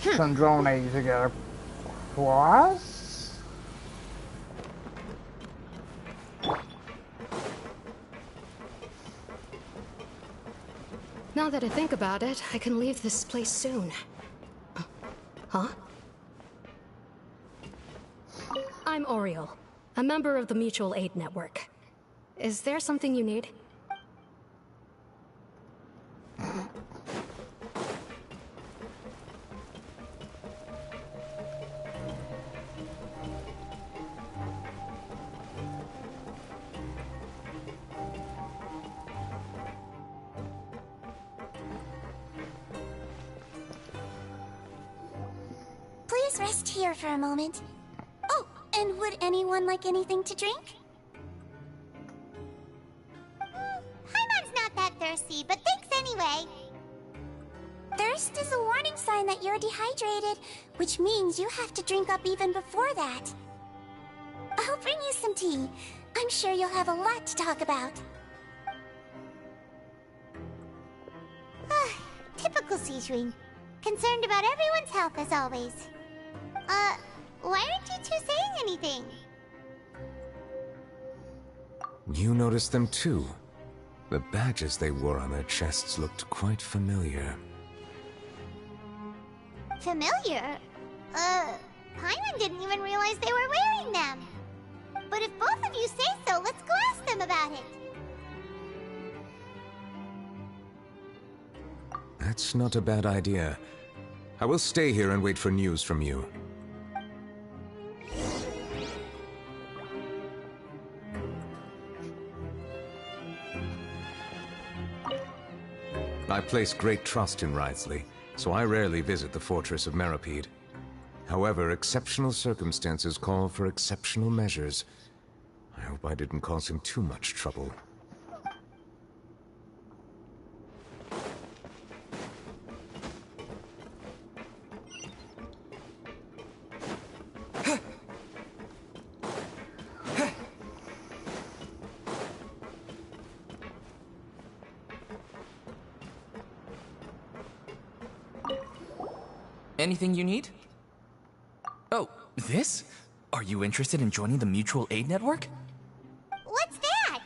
keep up. some drones to get across. Now that I think about it, I can leave this place soon. Huh? I'm Oriole, a member of the Mutual Aid Network. Is there something you need? Please rest here for a moment. Oh, and would anyone like anything to drink? Paimon's not that thirsty, but thanks anyway. Thirst is a warning sign that you're dehydrated, which means you have to drink up even before that. I'll bring you some tea. I'm sure you'll have a lot to talk about. Typical Seishun. Concerned about everyone's health as always. Why aren't you two saying anything? You noticed them too. The badges they wore on their chests looked quite familiar. Familiar? Paimon didn't even realize they were wearing them. But if both of you say so, let's go ask them about it. That's not a bad idea. I will stay here and wait for news from you. I place great trust in Wriothesley, so I rarely visit the fortress of Meropide. However, exceptional circumstances call for exceptional measures. I hope I didn't cause him too much trouble. Anything you need? Oh, this? Are you interested in joining the Mutual Aid Network? What's that?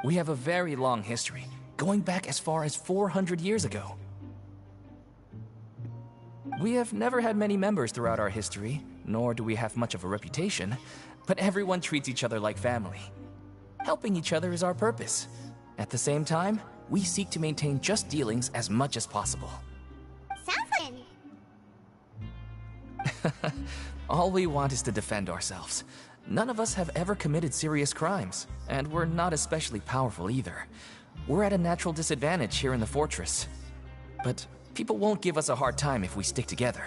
We have a very long history, going back as far as 400 years ago. We have never had many members throughout our history, nor do we have much of a reputation, but everyone treats each other like family. Helping each other is our purpose. At the same time, we seek to maintain just dealings as much as possible. Sounds like... All we want is to defend ourselves. None of us have ever committed serious crimes, and we're not especially powerful either. We're at a natural disadvantage here in the fortress. But people won't give us a hard time if we stick together.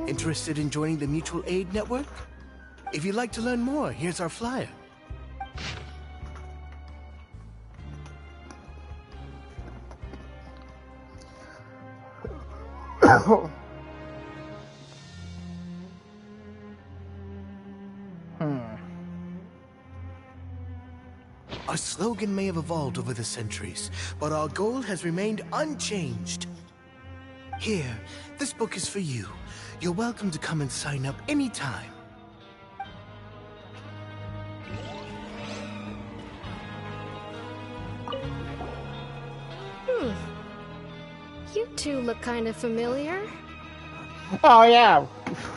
Interested in joining the Mutual Aid Network? If you'd like to learn more, here's our flyer. Our slogan may have evolved over the centuries, but our goal has remained unchanged. Here, this book is for you. You're welcome to come and sign up anytime. You two look kind of familiar. Oh yeah,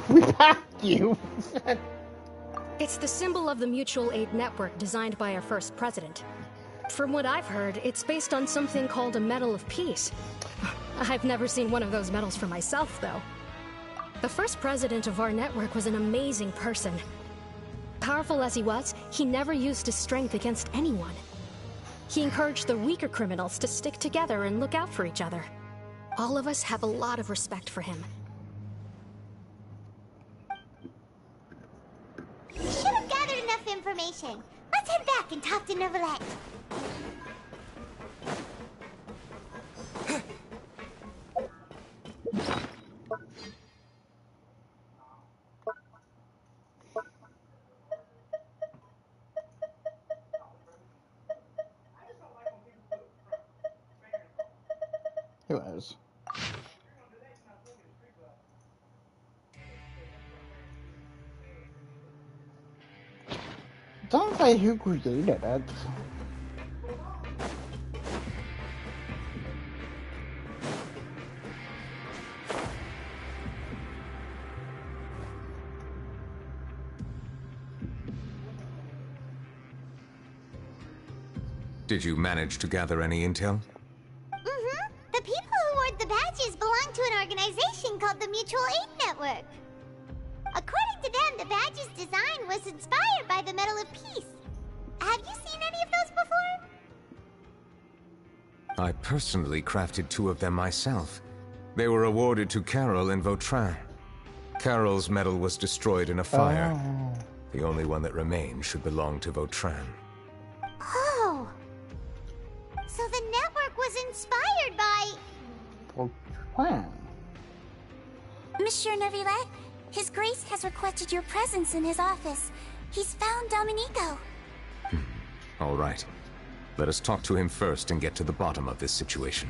we packed you. It's the symbol of the Mutual Aid Network designed by our first president. From what I've heard, it's based on something called a Medal of Peace. I've never seen one of those medals for myself, though. The first president of our network was an amazing person. Powerful as he was, he never used his strength against anyone. He encouraged the weaker criminals to stick together and look out for each other. All of us have a lot of respect for him. We should have gathered enough information. Let's head back and talk to Neuvillette. Who is? Don't say who created it. Did you manage to gather any intel? Mm-hmm. The people who wore the badges belong to an organization called the Mutual Aid Network. According to them, the badge's design was inspired by the Medal of Peace. Have you seen any of those before? I personally crafted 2 of them myself. They were awarded to Carol and Vautrin. Carol's medal was destroyed in a fire. Oh. The only one that remained should belong to Vautrin. Oh. So the network was inspired by... Vautrin. Monsieur Neuvillette, His Grace has requested your presence in his office. He's found Dominico. All right. Let us talk to him first and get to the bottom of this situation.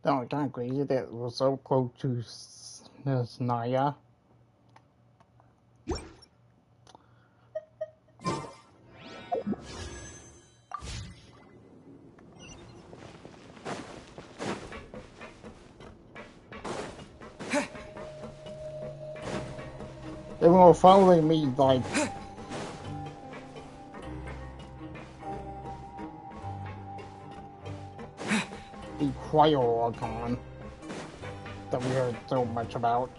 No, kind of crazy that it was so close to Snaya. They were following me like the cryo-organ that we heard so much about.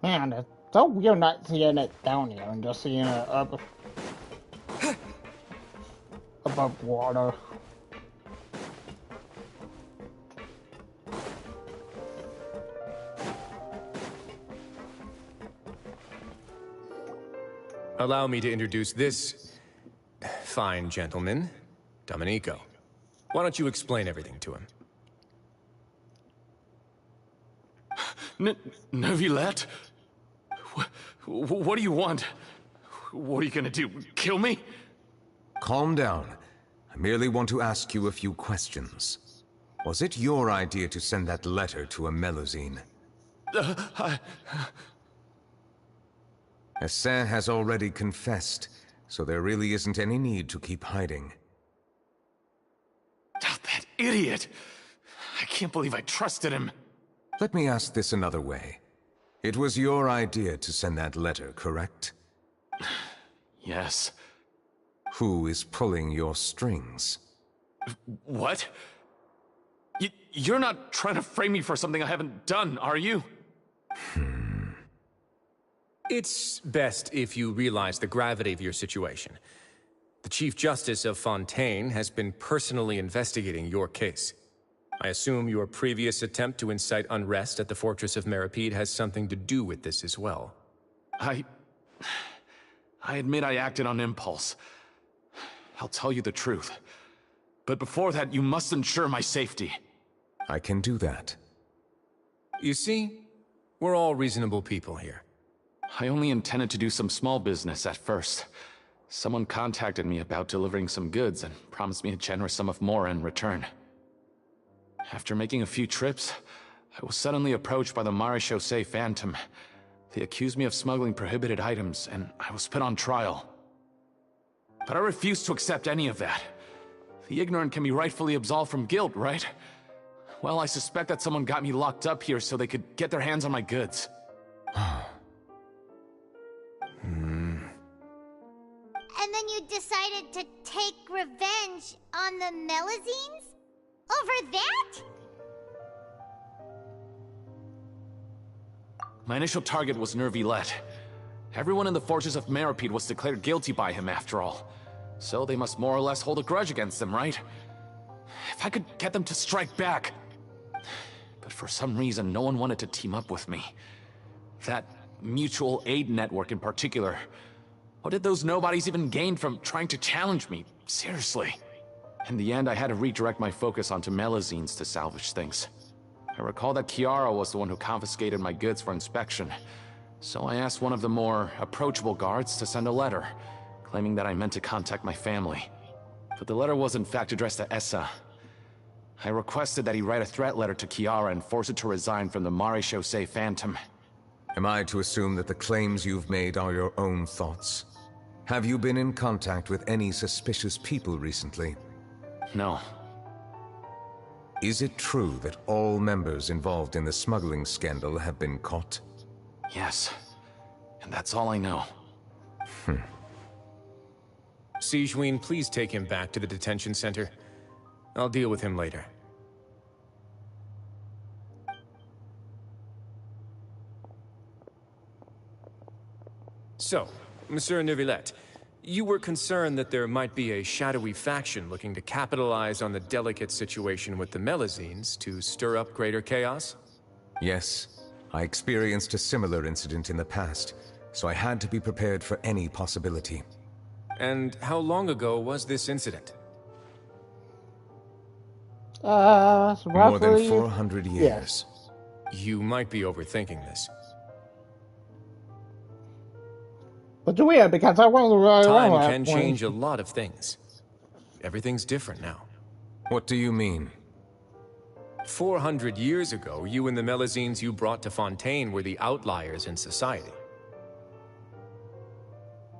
Man, it's so weird not seeing it down here and just seeing it up above water. Allow me to introduce this fine gentleman, Domenico. Why don't you explain everything to him? Neuvillette? What do you want? What are you gonna do? Kill me? Calm down. I merely want to ask you a few questions. Was it your idea to send that letter to a Melusine? Essin has already confessed, so there really isn't any need to keep hiding. That idiot! I can't believe I trusted him. Let me ask this another way. It was your idea to send that letter, correct? Yes. Who is pulling your strings? What? You're not trying to frame me for something I haven't done, are you? It's best if you realize the gravity of your situation. The Chief Justice of Fontaine has been personally investigating your case. I assume your previous attempt to incite unrest at the Fortress of Meripede has something to do with this as well. I admit I acted on impulse. I'll tell you the truth. But before that, you must ensure my safety. I can do that. You see, we're all reasonable people here. I only intended to do some small business at first. Someone contacted me about delivering some goods and promised me a generous sum of more in return. After making a few trips, I was suddenly approached by the Maréchaussée Phantom. They accused me of smuggling prohibited items, and I was put on trial. But I refused to accept any of that. The ignorant can be rightfully absolved from guilt, right? Well, I suspect that someone got me locked up here so they could get their hands on my goods. And then you decided to take revenge on the Melusines? Over that? My initial target was Neuvillette. Everyone in the Fortress of Meripede was declared guilty by him after all. So they must more or less hold a grudge against him, right? If I could get them to strike back. But for some reason, no one wanted to team up with me. That mutual aid network in particular. What did those nobodies even gain from trying to challenge me? Seriously. In the end, I had to redirect my focus onto Melusines to salvage things. I recall that Chiara was the one who confiscated my goods for inspection. So I asked one of the more approachable guards to send a letter, claiming that I meant to contact my family. But the letter was in fact addressed to Essa. I requested that he write a threat letter to Chiara and force it to resign from the Maréchaussée Phantom. Am I to assume that the claims you've made are your own thoughts? Have you been in contact with any suspicious people recently? No. Is it true that all members involved in the smuggling scandal have been caught? Yes. And that's all I know. Sigewinne, please take him back to the detention center. I'll deal with him later. So, Monsieur Neuvillette, You were concerned that there might be a shadowy faction looking to capitalize on the delicate situation with the Melazines to stir up greater chaos? Yes, I experienced a similar incident in the past, so I had to be prepared for any possibility. And how long ago was this incident? So More than roughly 400 years. Yes. You might be overthinking this. But do we? Because I wasn't really Time wrong can that point. change a lot of things. Everything's different now. What do you mean? 400 years ago, you and the Melazines you brought to Fontaine were the outliers in society.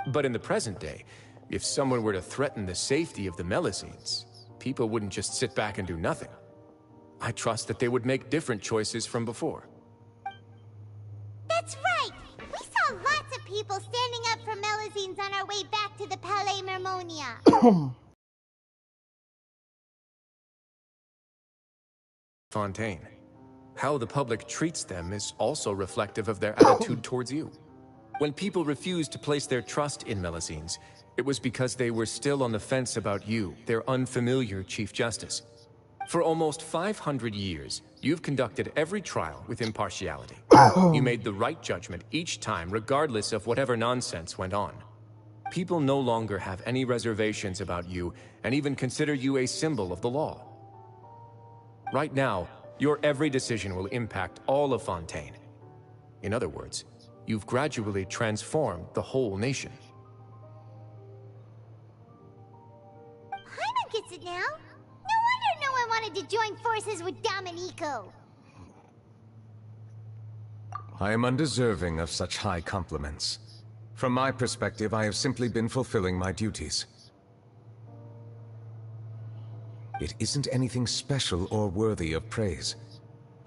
But in the present day, if someone were to threaten the safety of the Melazines, people wouldn't just sit back and do nothing. I trust that they would make different choices from before. That's right! We saw lots of people standing up for Melazines on our way back to the Palais Mermonia. Fontaine. How the public treats them is also reflective of their attitude towards you. When people refused to place their trust in Melazines, it was because they were still on the fence about you, their unfamiliar Chief Justice. For almost 500 years, you've conducted every trial with impartiality. You made the right judgment each time, regardless of whatever nonsense went on. People no longer have any reservations about you, and even consider you a symbol of the law. Right now, your every decision will impact all of Fontaine. In other words, you've gradually transformed the whole nation. Paimon gets it now. No wonder no one wanted to join forces with Domenico. I am undeserving of such high compliments. From my perspective, I have simply been fulfilling my duties. It isn't anything special or worthy of praise.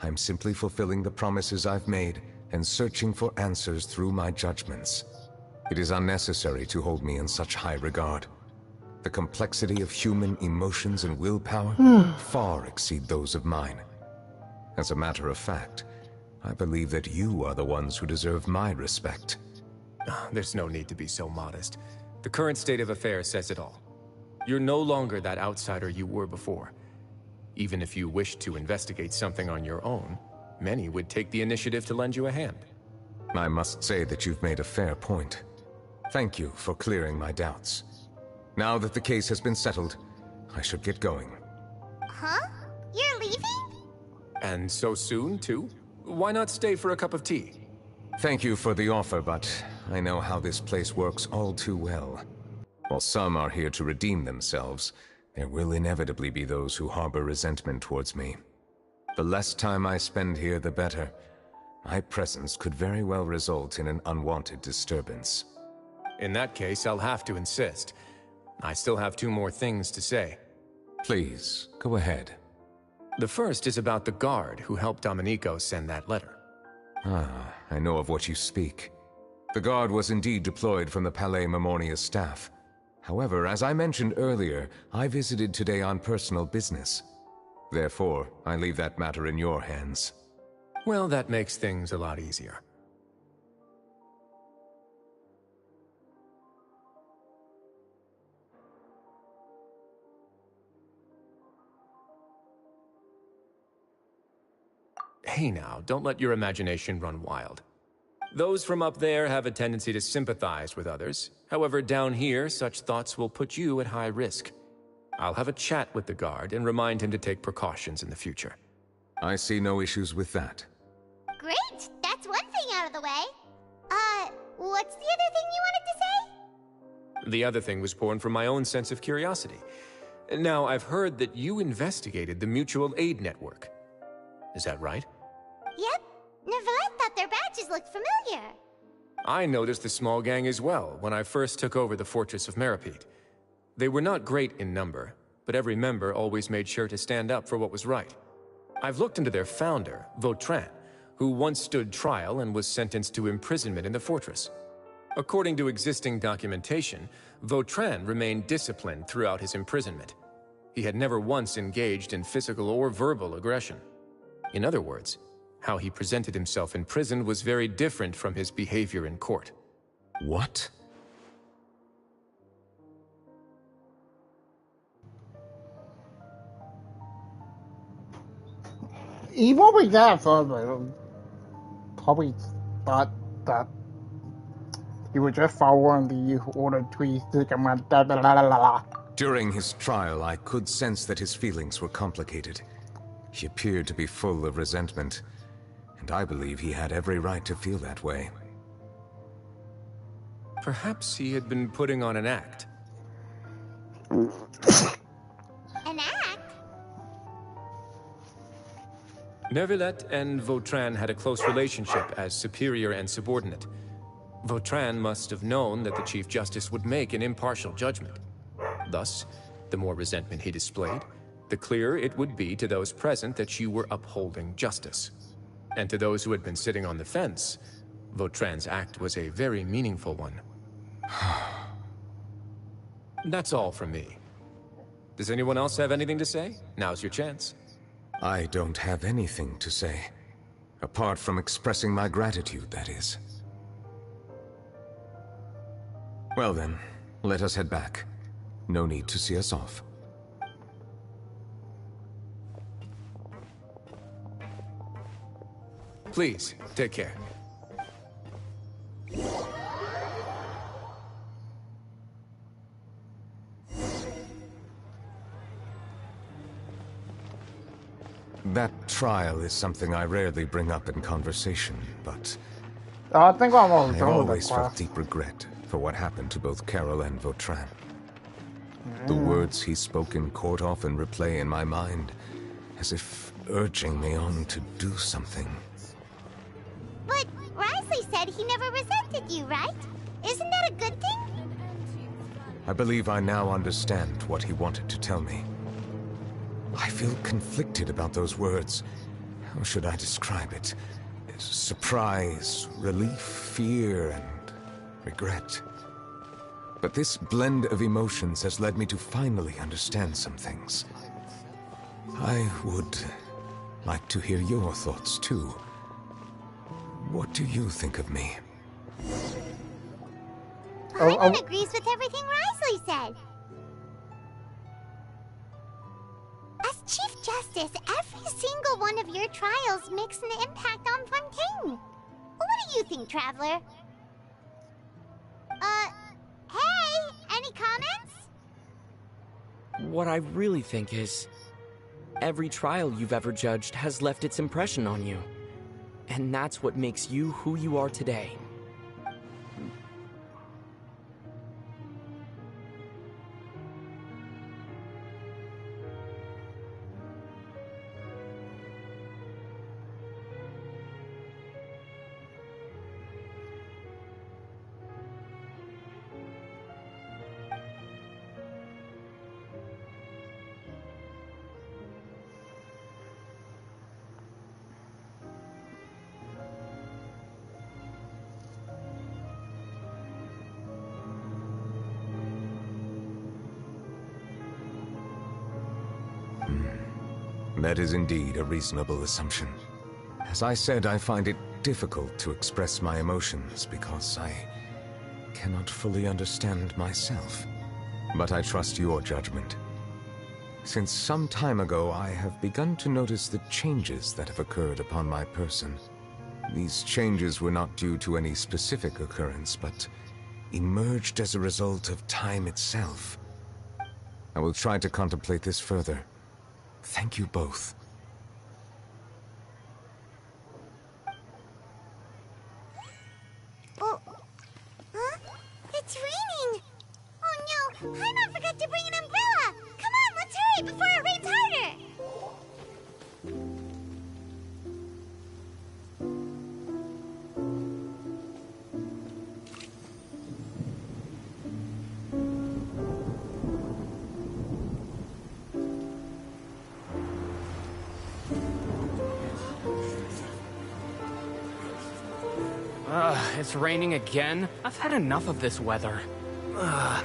I'm simply fulfilling the promises I've made and searching for answers through my judgments. It is unnecessary to hold me in such high regard. The complexity of human emotions and willpower far exceed those of mine. As a matter of fact, I believe that you are the ones who deserve my respect. There's no need to be so modest. The current state of affairs says it all. You're no longer that outsider you were before. Even if you wished to investigate something on your own, many would take the initiative to lend you a hand. I must say that you've made a fair point. Thank you for clearing my doubts. Now that the case has been settled, I should get going. Huh? You're leaving? And so soon, too? Why not stay for a cup of tea? Thank you for the offer, but I know how this place works all too well. While some are here to redeem themselves, there will inevitably be those who harbor resentment towards me. The less time I spend here, the better. My presence could very well result in an unwanted disturbance. In that case, I'll have to insist. I still have 2 more things to say. Please, go ahead. The first is about the guard who helped Domenico send that letter. Ah, I know of what you speak. The guard was indeed deployed from the Palais Mermonia staff. However, as I mentioned earlier, I visited today on personal business. Therefore, I leave that matter in your hands. Well, that makes things a lot easier. Hey now, don't let your imagination run wild. Those from up there have a tendency to sympathize with others. However, down here, such thoughts will put you at high risk. I'll have a chat with the guard and remind him to take precautions in the future. I see no issues with that. Great! That's one thing out of the way. What's the other thing you wanted to say? The other thing was born from my own sense of curiosity. Now, I've heard that you investigated the mutual aid network. Is that right? Yep. Neuvillette thought their badges looked familiar. I noticed the small gang as well when I first took over the Fortress of Meripede. They were not great in number, but every member always made sure to stand up for what was right. I've looked into their founder, Vautrin, who once stood trial and was sentenced to imprisonment in the fortress. According to existing documentation, Vautrin remained disciplined throughout his imprisonment. He had never once engaged in physical or verbal aggression. In other words, how he presented himself in prison was very different from his behavior in court. What? even with that, probably thought that he was just following the order tweets. During his trial, I could sense that his feelings were complicated. He appeared to be full of resentment, and I believe he had every right to feel that way. Perhaps he had been putting on an act. An act? Neuvillette and Vautrin had a close relationship as superior and subordinate. Vautrin must have known that the Chief Justice would make an impartial judgment. Thus, the more resentment he displayed, the clearer it would be to those present that you were upholding justice. And to those who had been sitting on the fence, Vautrin's act was a very meaningful one. That's all from me. Does anyone else have anything to say? Now's your chance. I don't have anything to say. Apart from expressing my gratitude, that is. Well then, let us head back. No need to see us off. Please, take care. That trial is something I rarely bring up in conversation, but I think I'm I've done with always that felt class. deep regret for what happened to both Carol and Vautrin. The words he spoke in court often replay in my mind, as if urging me on to do something. But Risley said he never resented you, right? Isn't that a good thing? I believe I now understand what he wanted to tell me. I feel conflicted about those words. How should I describe it? Surprise, relief, fear, and regret. But this blend of emotions has led me to finally understand some things. I would like to hear your thoughts, too. What do you think of me? Paimon agrees with everything Risley said. As Chief Justice, every single one of your trials makes an impact on Fontaine. What do you think, Traveler? Hey, any comments? What I really think is, every trial you've ever judged has left its impression on you. And that's what makes you who you are today. That is indeed a reasonable assumption. As I said, I find it difficult to express my emotions because I cannot fully understand myself. But I trust your judgment. Since some time ago, I have begun to notice the changes that have occurred upon my person. These changes were not due to any specific occurrence, but emerged as a result of time itself. I will try to contemplate this further. Thank you both. Oh, huh? It's raining! Oh no, Paimon forgot to bring an umbrella! Come on, let's hurry before it rains harder! It's raining again? I've had enough of this weather.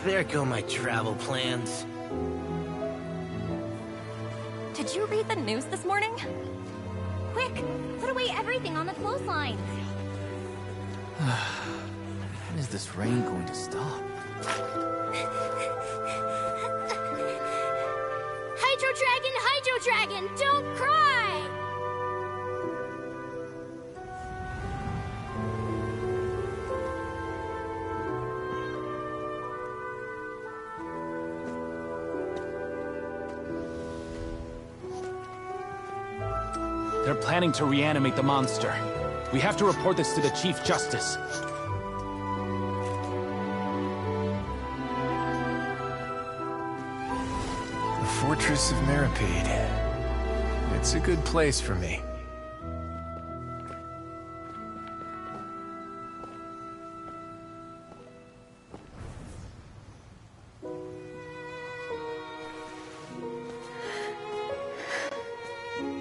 There go my travel plans. Did you read the news this morning? Quick, put away everything on the clothesline. When is this rain going to stop? Hydro Dragon, don't cry! They're planning to reanimate the monster. We have to report this to the Chief Justice. The Fortress of Mirapede. It's a good place for me.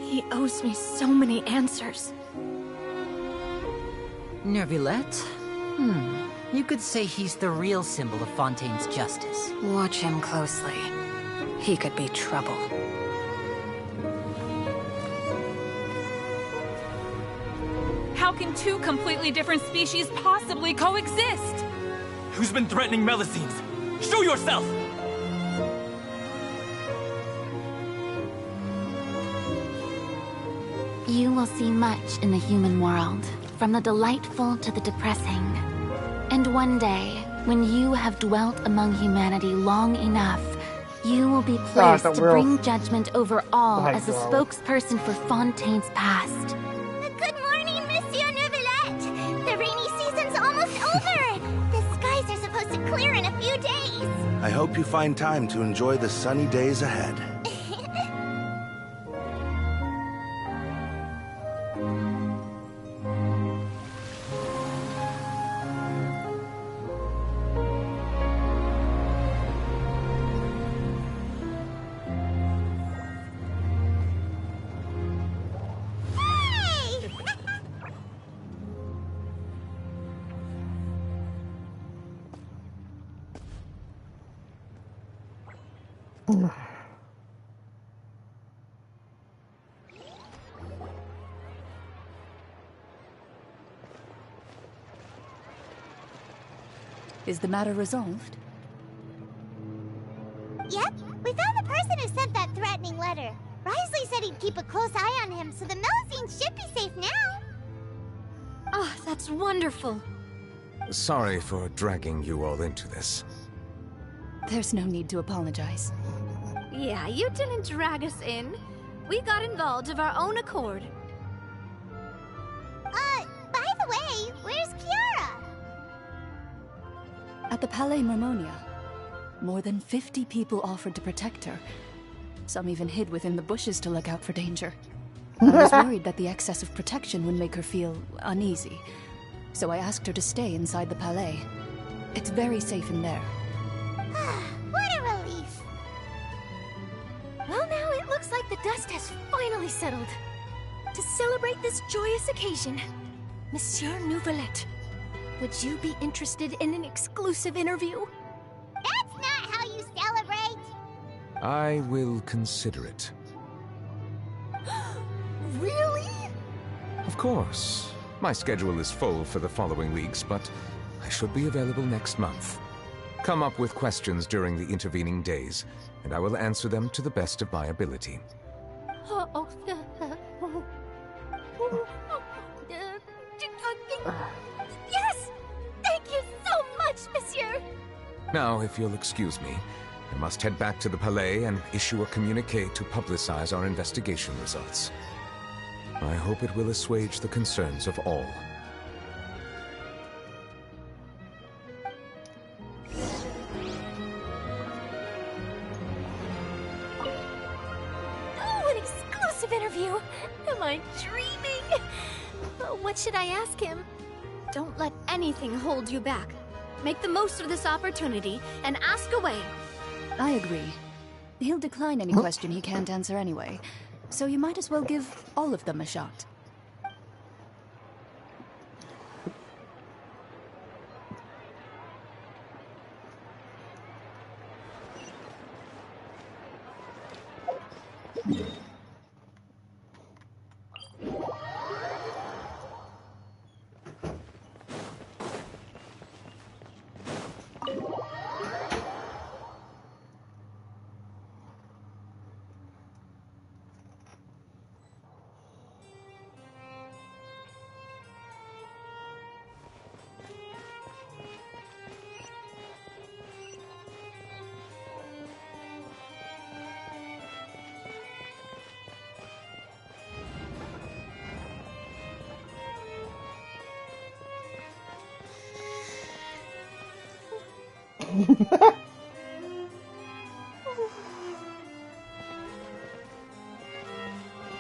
He owes me so many answers. Nervillette? You could say he's the real symbol of Fontaine's justice. Watch him closely. He could be trouble. How can two completely different species possibly coexist? Who's been threatening Melazines? Show yourself! You will see much in the human world, from the delightful to the depressing. And one day, when you have dwelt among humanity long enough, you will be placed to bring judgment over all as a spokesperson for Fontaine's past. Good morning, Monsieur Neuvillette! The rainy season's almost over! The skies are supposed to clear in a few days! I hope you find time to enjoy the sunny days ahead. Is the matter resolved? Yep, we found the person who sent that threatening letter. Risley said he'd keep a close eye on him, so the Melazines should be safe now. Oh, that's wonderful. Sorry for dragging you all into this. There's no need to apologize. Yeah, you didn't drag us in. We got involved of our own accord. By the way, where's Kiara? At the Palais Marmonia, more than 50 people offered to protect her. Some even hid within the bushes to look out for danger. I was worried that the excess of protection would make her feel uneasy, so I asked her to stay inside the Palais. It's very safe in there. What a relief! Well, now it looks like the dust has finally settled. To celebrate this joyous occasion, Monsieur Neuvillette, would you be interested in an exclusive interview? That's not how you celebrate! I will consider it. Really? Of course. My schedule is full for the following weeks, but I should be available next month. Come up with questions during the intervening days, and I will answer them to the best of my ability. Yes! Thank you so much, monsieur! Now, if you'll excuse me, I must head back to the Palais and issue a communique to publicize our investigation results. I hope it will assuage the concerns of all. Oh, an exclusive interview! Am I dreaming? But what should I ask him? Don't let anything hold you back. Make the most of this opportunity and ask away. I agree. He'll decline any question he can't answer anyway, so you might as well give all of them a shot.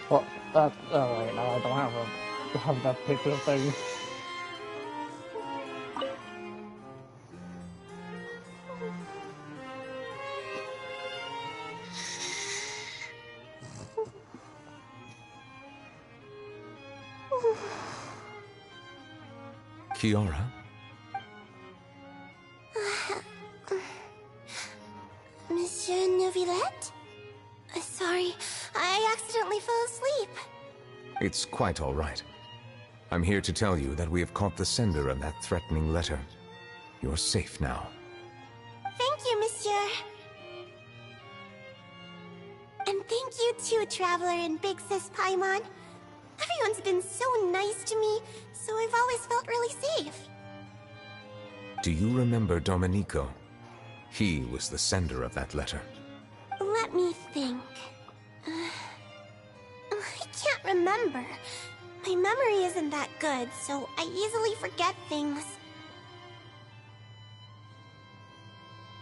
Well, that's wait, no, I don't have that picture thing. Kiara? Monsieur Neuvillette? Sorry, I accidentally fell asleep. It's quite all right. I'm here to tell you that we have caught the sender of that threatening letter. You're safe now. Thank you, Monsieur. And thank you too, Traveler and Big Sis Paimon. Everyone's been so nice to me, so I've always felt really safe. Do you remember Domenico? He was the sender of that letter. Let me think. I can't remember. My memory isn't that good, so I easily forget things.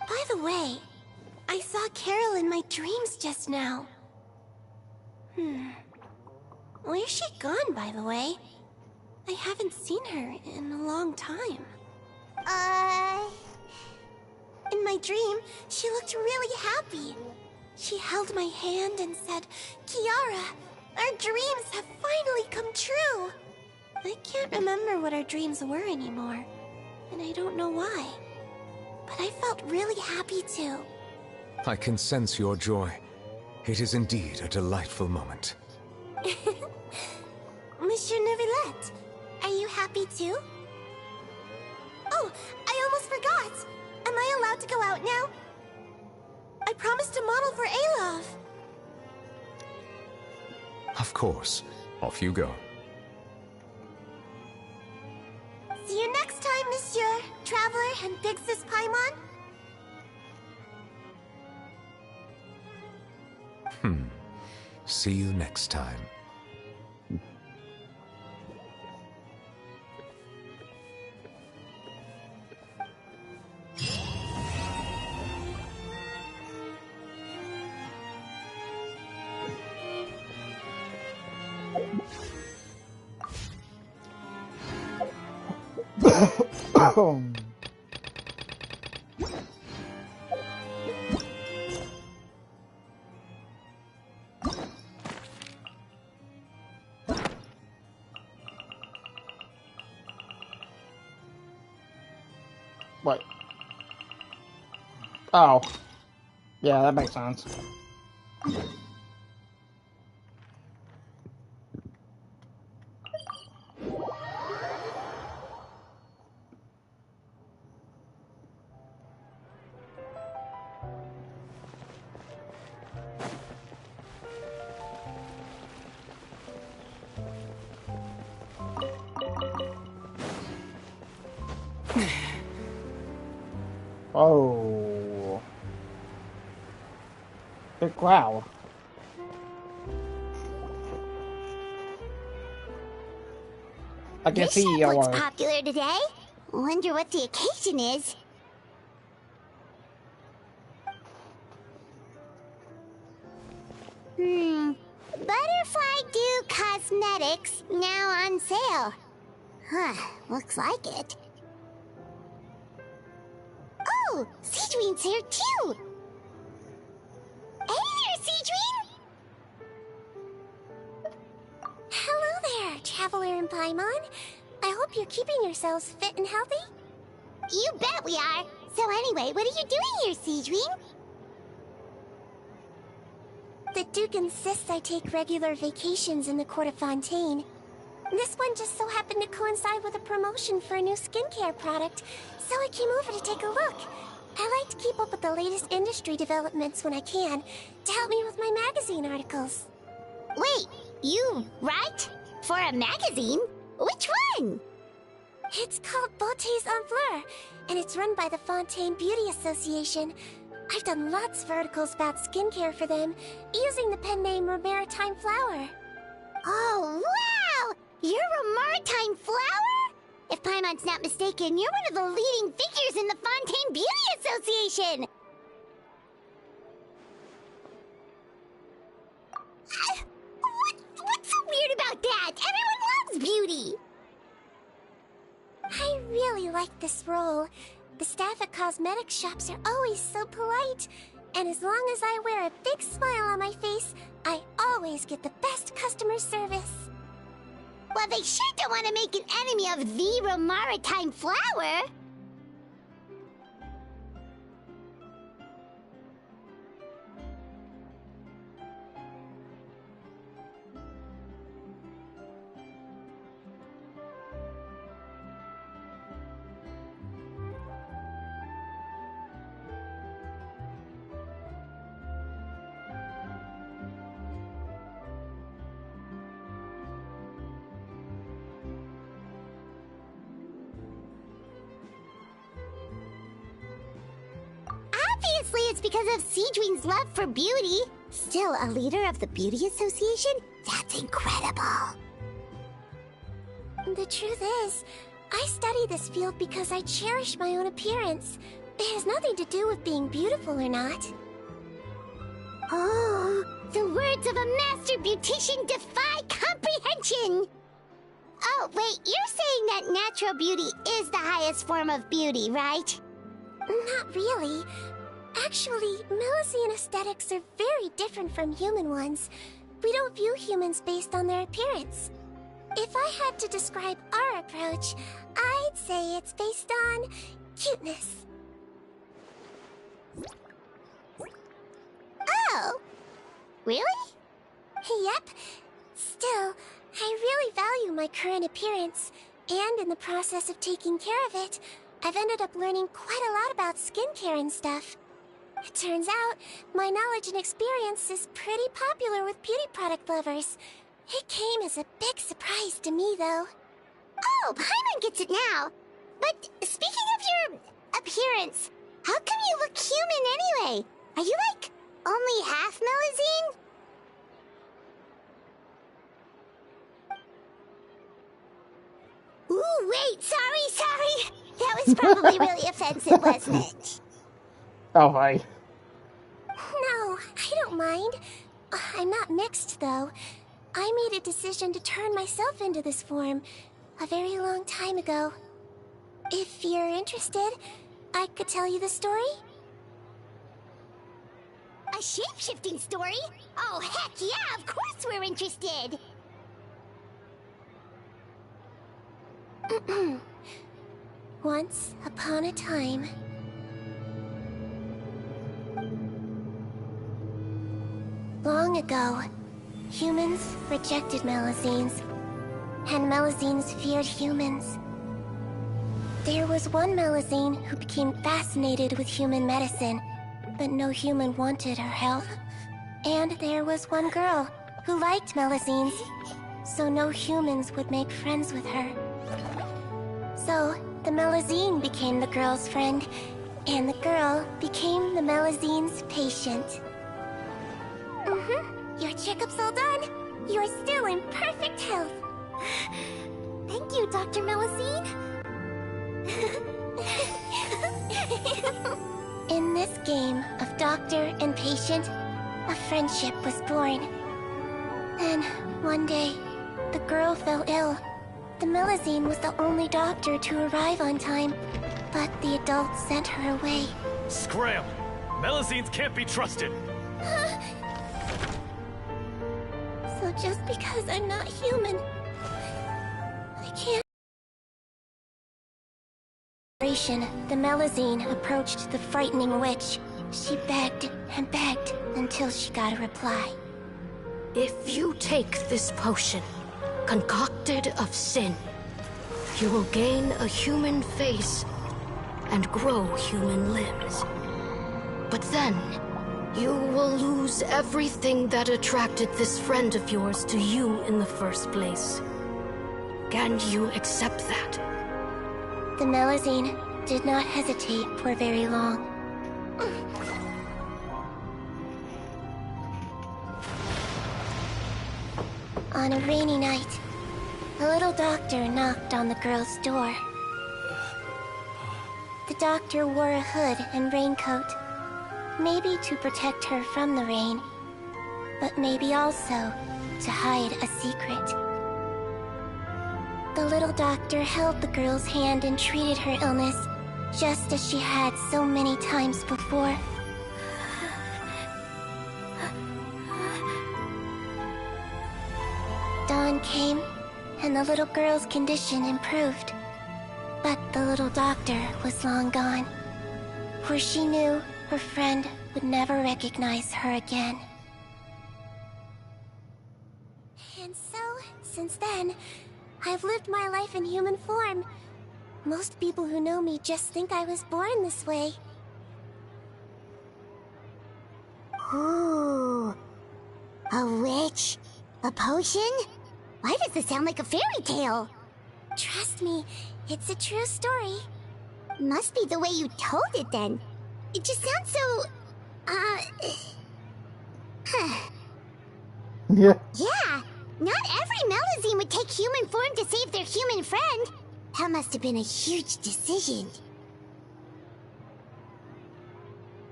By the way, I saw Carol in my dreams just now. Where's she gone, by the way? I haven't seen her in a long time. In my dream, she looked really happy. She held my hand and said, "Kiara, our dreams have finally come true." I can't remember what our dreams were anymore, and I don't know why. But I felt really happy too. I can sense your joy. It is indeed a delightful moment. Monsieur Neuvillette, are you happy too? Oh, I almost forgot. Am I allowed to go out now? I promised to model for Alof. Of course. Off you go. See you next time, Monsieur, Traveler, and Big Sis Paimon. See you next time. What? Oh. Yeah, that makes sense. Oh. Big crowd. I can see This your... looks popular today. Wonder what the occasion is. Butterfly Dew Cosmetics now on sale. Huh, looks like it. Oh, Seedween's here too! Hey there, Seedween! Hello there, Traveler and Paimon. I hope you're keeping yourselves fit and healthy? You bet we are! So anyway, what are you doing here, Seedween? The Duke insists I take regular vacations in the court of Fontaine. This one just so happened to coincide with a promotion for a new skincare product, so I came over to take a look. I like to keep up with the latest industry developments when I can, to help me with my magazine articles. Wait, you write? For a magazine? Which one? It's called Beautés en Fleur, and it's run by the Fontaine Beauty Association. I've done lots of articles about skincare for them, using the pen name Maritime Flower. Oh, wow! You're a Maritime Flower? If Paimon's not mistaken, you're one of the leading figures in the Fontaine Beauty Association! What's so weird about that? Everyone loves beauty! I really like this role. The staff at cosmetic shops are always so polite. And as long as I wear a big smile on my face, I always get the best customer service. Well, they sure don't want to make an enemy of the Romaritime flower. Obviously, it's because of Seedwing's love for beauty. Still, a leader of the Beauty Association? That's incredible. The truth is, I study this field because I cherish my own appearance. It has nothing to do with being beautiful or not. Oh, the words of a master beautician defy comprehension! Oh, wait, you're saying that natural beauty is the highest form of beauty, right? Not really. Actually, Melusine aesthetics are very different from human ones. We don't view humans based on their appearance. If I had to describe our approach, I'd say it's based on cuteness. Oh! Really? Yep. Still, I really value my current appearance, and in the process of taking care of it, I've ended up learning quite a lot about skincare and stuff. It turns out, my knowledge and experience is pretty popular with beauty product lovers. It came as a big surprise to me, though. Oh, Paimon gets it now. But speaking of your appearance, how come you look human anyway? Are you, like, only half Melusine? Ooh, wait, sorry. That was probably really offensive, wasn't it? Oh, hi. No, I don't mind. I'm not mixed, though. I made a decision to turn myself into this form a very long time ago. If you're interested, I could tell you the story. A shape-shifting story? Oh, heck yeah, of course we're interested! Once upon a time... Long ago, humans rejected Melusines, and Melusines feared humans. There was one Melusine who became fascinated with human medicine, but no human wanted her help. And there was one girl who liked Melusines, so no humans would make friends with her. So, the Melusine became the girl's friend, and the girl became the Melusine's patient. Your checkup's all done. You're still in perfect health. Thank you, Dr. Melusine. In this game of doctor and patient, a friendship was born. Then, one day, the girl fell ill. The Melusine was the only doctor to arrive on time, but the adults sent her away. Scram! Melusines can't be trusted! So just because I'm not human, I can't... The Melusine approached the frightening witch. She begged and begged until she got a reply. If you take this potion, concocted of sin, you will gain a human face and grow human limbs. But then, you will lose everything that attracted this friend of yours to you in the first place. Can you accept that? The Melusine did not hesitate for very long. On a rainy night, a little doctor knocked on the girl's door. The doctor wore a hood and raincoat, maybe to protect her from the rain, but maybe also to hide a secret. The little doctor held the girl's hand and treated her illness, just as she had so many times before. Dawn came, and the little girl's condition improved. But the little doctor was long gone, for she knew her friend would never recognize her again. And so, since then, I've lived my life in human form. Most people who know me just think I was born this way. Ooh. A witch? A potion? Why does this sound like a fairy tale? Trust me, it's a true story. Must be the way you told it then. It just sounds so... Yeah. Yeah, not every Melazine would take human form to save their human friend. That must have been a huge decision.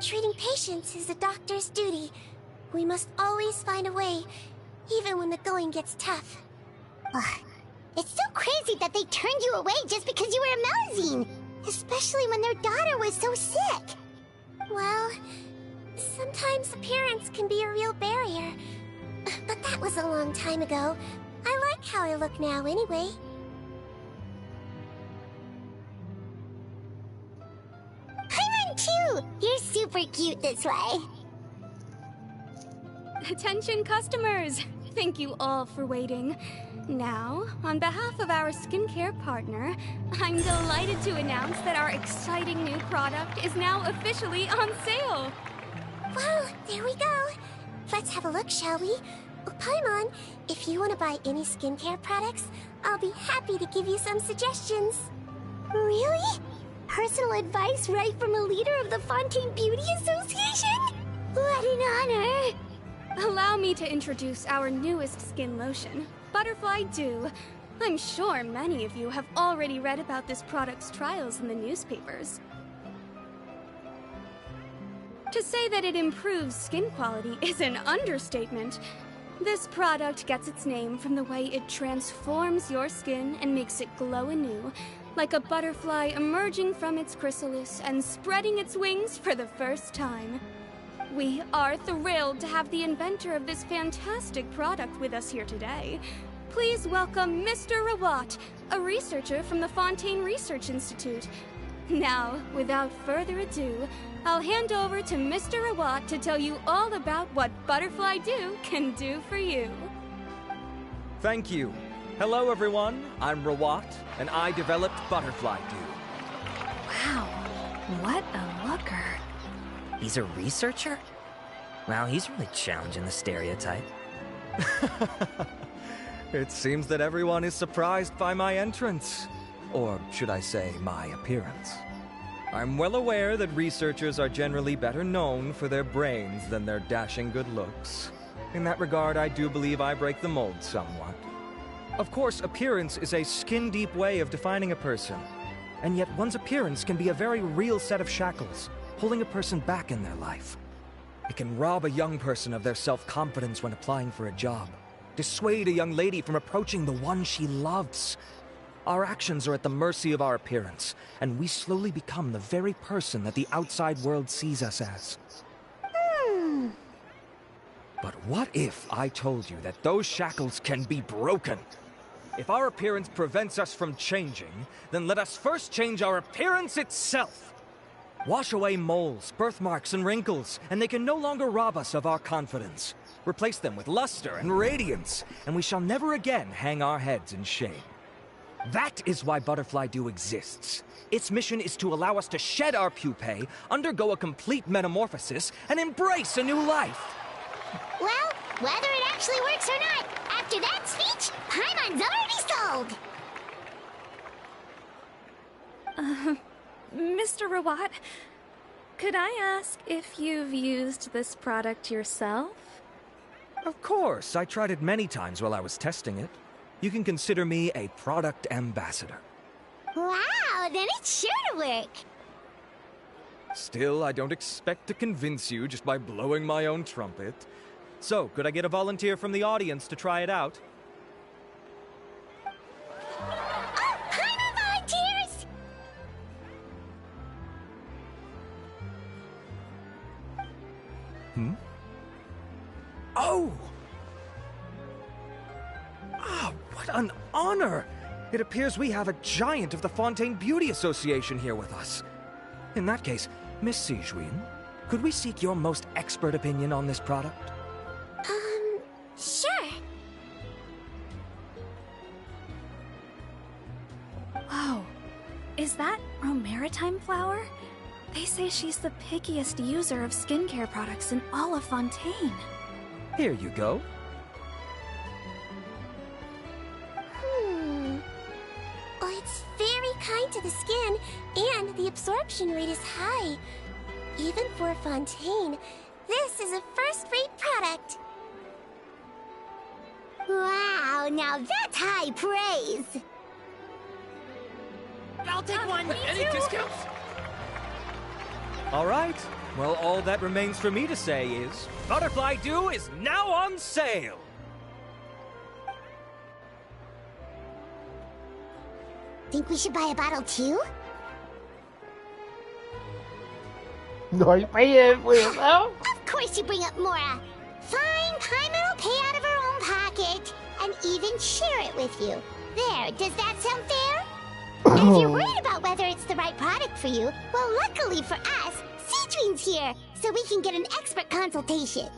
Treating patients is a doctor's duty. We must always find a way, even when the going gets tough. Ugh. It's so crazy that they turned you away just because you were a Melazine, especially when their daughter was so sick. Well, sometimes appearance can be a real barrier, but that was a long time ago. I like how I look now anyway. Paimon too! You're super cute this way. Attention customers! Thank you all for waiting. Now, on behalf of our skincare partner, I'm delighted to announce that our exciting new product is now officially on sale! Well, there we go. Let's have a look, shall we? Paimon, if you want to buy any skincare products, I'll be happy to give you some suggestions. Really? Personal advice right from a leader of the Fontaine Beauty Association? What an honor! Allow me to introduce our newest skin lotion, Butterfly Dew. I'm sure many of you have already read about this product's trials in the newspapers. To say that it improves skin quality is an understatement. This product gets its name from the way it transforms your skin and makes it glow anew, like a butterfly emerging from its chrysalis and spreading its wings for the first time. We are thrilled to have the inventor of this fantastic product with us here today. Please welcome Mr. Rawat, a researcher from the Fontaine Research Institute. Now, without further ado, I'll hand over to Mr. Rawat to tell you all about what Butterfly Dew can do for you. Thank you. Hello, everyone. I'm Rawat, and I developed Butterfly Dew. Wow, what a looker. He's a researcher? Wow, he's really challenging the stereotype. It seems that everyone is surprised by my entrance. Or should I say, my appearance. I'm well aware that researchers are generally better known for their brains than their dashing good looks. In that regard, I do believe I break the mold somewhat. Of course, appearance is a skin-deep way of defining a person. And yet one's appearance can be a very real set of shackles, holding a person back in their life. It can rob a young person of their self-confidence when applying for a job, dissuade a young lady from approaching the one she loves. Our actions are at the mercy of our appearance, and we slowly become the very person that the outside world sees us as. But what if I told you that those shackles can be broken? If our appearance prevents us from changing, then let us first change our appearance itself. Wash away moles, birthmarks, and wrinkles, and they can no longer rob us of our confidence. Replace them with luster and radiance, and we shall never again hang our heads in shame. That is why Butterfly Dew exists. Its mission is to allow us to shed our pupae, undergo a complete metamorphosis, and embrace a new life. Well, whether it actually works or not, after that speech, Paimon's already sold! Mr. Rawat, could I ask if you've used this product yourself? Of course, I tried it many times while I was testing it. You can consider me a product ambassador. Wow, then it's sure to work. Still, I don't expect to convince you just by blowing my own trumpet. So, could I get a volunteer from the audience to try it out? Oh, hi, volunteers! Oh! Ah, what an honor! It appears we have a giant of the Fontaine Beauty Association here with us. In that case, Miss Sijuin, could we seek your most expert opinion on this product? Sure. Whoa. Is that Romaritime flower? They say she's the pickiest user of skincare products in all of Fontaine. Here you go. Well, it's very kind to the skin, and the absorption rate is high. Even for Fontaine, this is a first-rate product. Wow, now that's high praise! I'll take one! Any discounts? All right. Well, all that remains for me to say is, Butterfly Dew is now on sale! Think we should buy a bottle too? No, you pay it for yourself? Of course you bring up Mora. Fine, Paimon will pay out of her own pocket, and even share it with you. There, does that sound fair? And if you're worried about whether it's the right product for you, well, luckily for us, Sijuin's here, so we can get an expert consultation.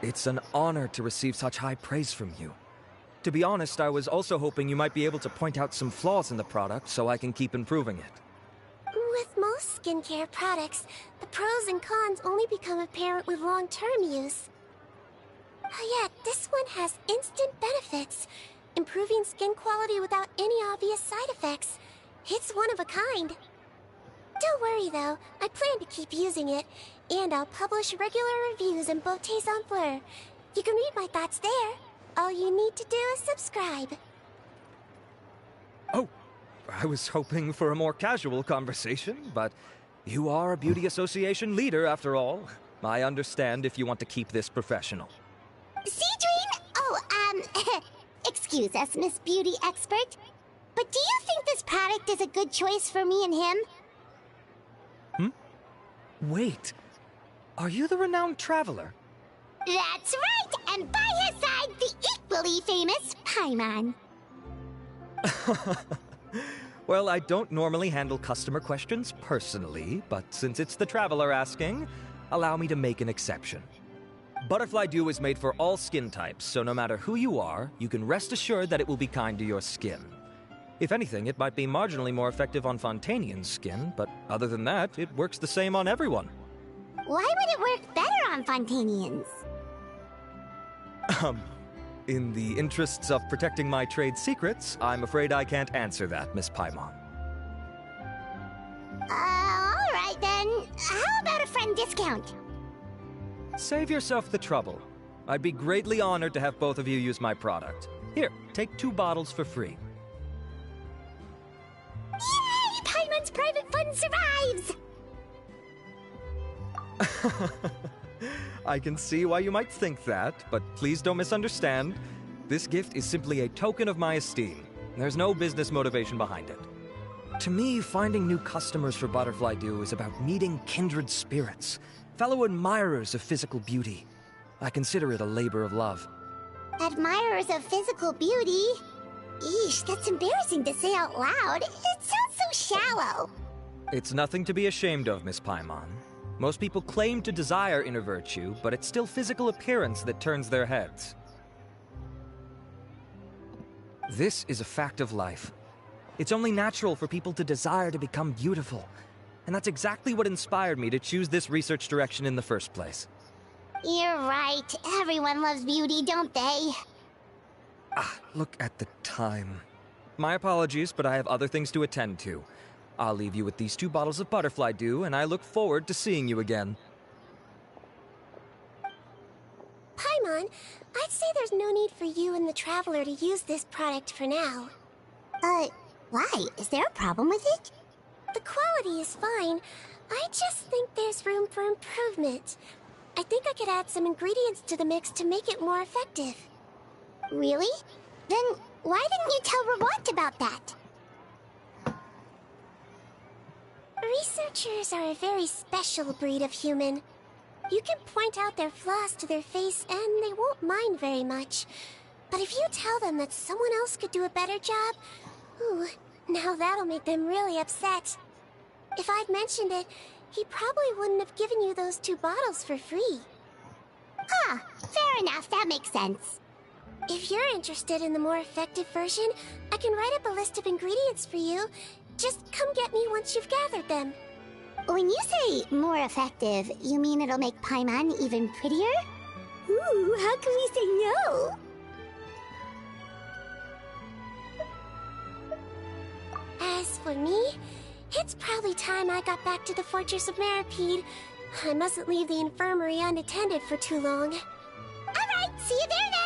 It's an honor to receive such high praise from you. To be honest, I was also hoping you might be able to point out some flaws in the product so I can keep improving it. With most skincare products, the pros and cons only become apparent with long-term use. Yet, this one has instant benefits, improving skin quality without any obvious side effects. It's one of a kind. Don't worry though, I plan to keep using it, and I'll publish regular reviews in Beautés en Fleur. You can read my thoughts there. All you need to do is subscribe. Oh, I was hoping for a more casual conversation, but you are a beauty association leader after all. I understand if you want to keep this professional. Sijuin? Oh, excuse us, Miss Beauty Expert. But do you think this product is a good choice for me and him? Wait, are you the renowned traveler? That's right, and by his side, the equally famous Paimon. Well, I don't normally handle customer questions personally, but since it's the traveler asking, allow me to make an exception. Butterfly Dew is made for all skin types, so no matter who you are, you can rest assured that it will be kind to your skin. If anything, it might be marginally more effective on Fontainian's skin, but other than that, it works the same on everyone. Why would it work better on Fontainians? In the interests of protecting my trade secrets, I'm afraid I can't answer that, Miss Paimon. Alright then. How about a friend discount? Save yourself the trouble. I'd be greatly honored to have both of you use my product. Here, take 2 bottles for free. Yay! Paimon's private fund survives! I can see why you might think that, but please don't misunderstand. This gift is simply a token of my esteem. There's no business motivation behind it. To me, finding new customers for Butterfly Dew is about meeting kindred spirits, fellow admirers of physical beauty. I consider it a labor of love. Admirers of physical beauty? Eesh, that's embarrassing to say out loud. It sounds so shallow. It's nothing to be ashamed of, Miss Paimon. Most people claim to desire inner virtue, but it's still physical appearance that turns their heads. This is a fact of life. It's only natural for people to desire to become beautiful. And that's exactly what inspired me to choose this research direction in the first place. You're right. Everyone loves beauty, don't they? Look at the time. My apologies, but I have other things to attend to. I'll leave you with these 2 bottles of butterfly dew, and I look forward to seeing you again. Paimon, I'd say there's no need for you and the Traveler to use this product for now. Why? Is there a problem with it? The quality is fine. I just think there's room for improvement. I think I could add some ingredients to the mix to make it more effective. Really? Then why didn't you tell Rawat about that? Researchers are a very special breed of human. You can point out their flaws to their face and they won't mind very much. But if you tell them that someone else could do a better job, ooh, now that'll make them really upset. If I'd mentioned it, he probably wouldn't have given you those 2 bottles for free. Fair enough, that makes sense. If you're interested in the more effective version, I can write up a list of ingredients for you. Just come get me once you've gathered them. When you say more effective, you mean it'll make Paimon even prettier? Ooh, how can we say no? As for me, it's probably time I got back to the Fortress of Maripede. I mustn't leave the infirmary unattended for too long. Alright, see you there then!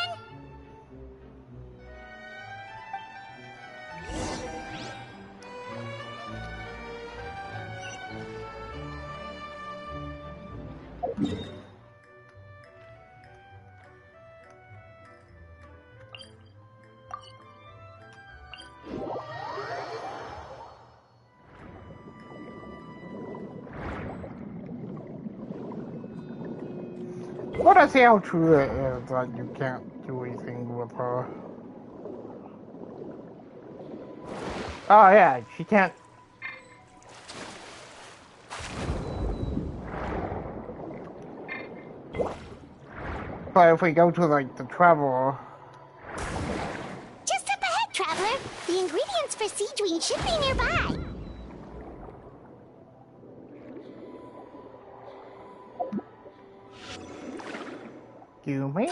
What I say how true it is that you can't do anything with her. Oh yeah, she can't. But if we go to like the Traveler. Just up ahead, Traveler. The ingredients for Siege Wing should be nearby. You me?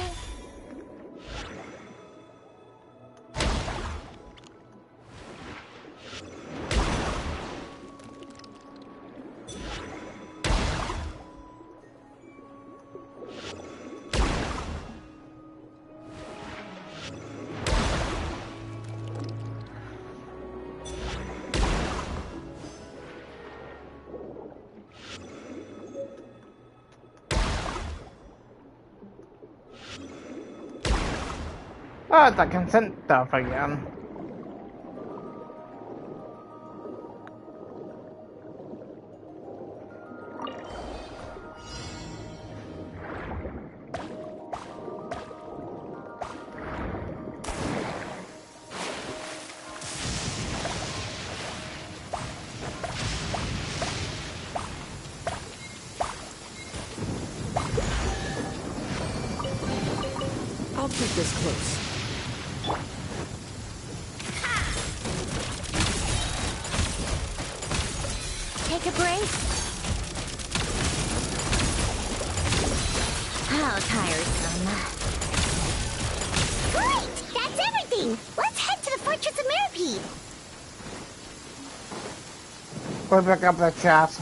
Oh, the consent stuff again. I'll keep this close. Take a break. How tiresome. Great! That's everything! Let's head to the Fortress of Maripede! We'll pick up the chest.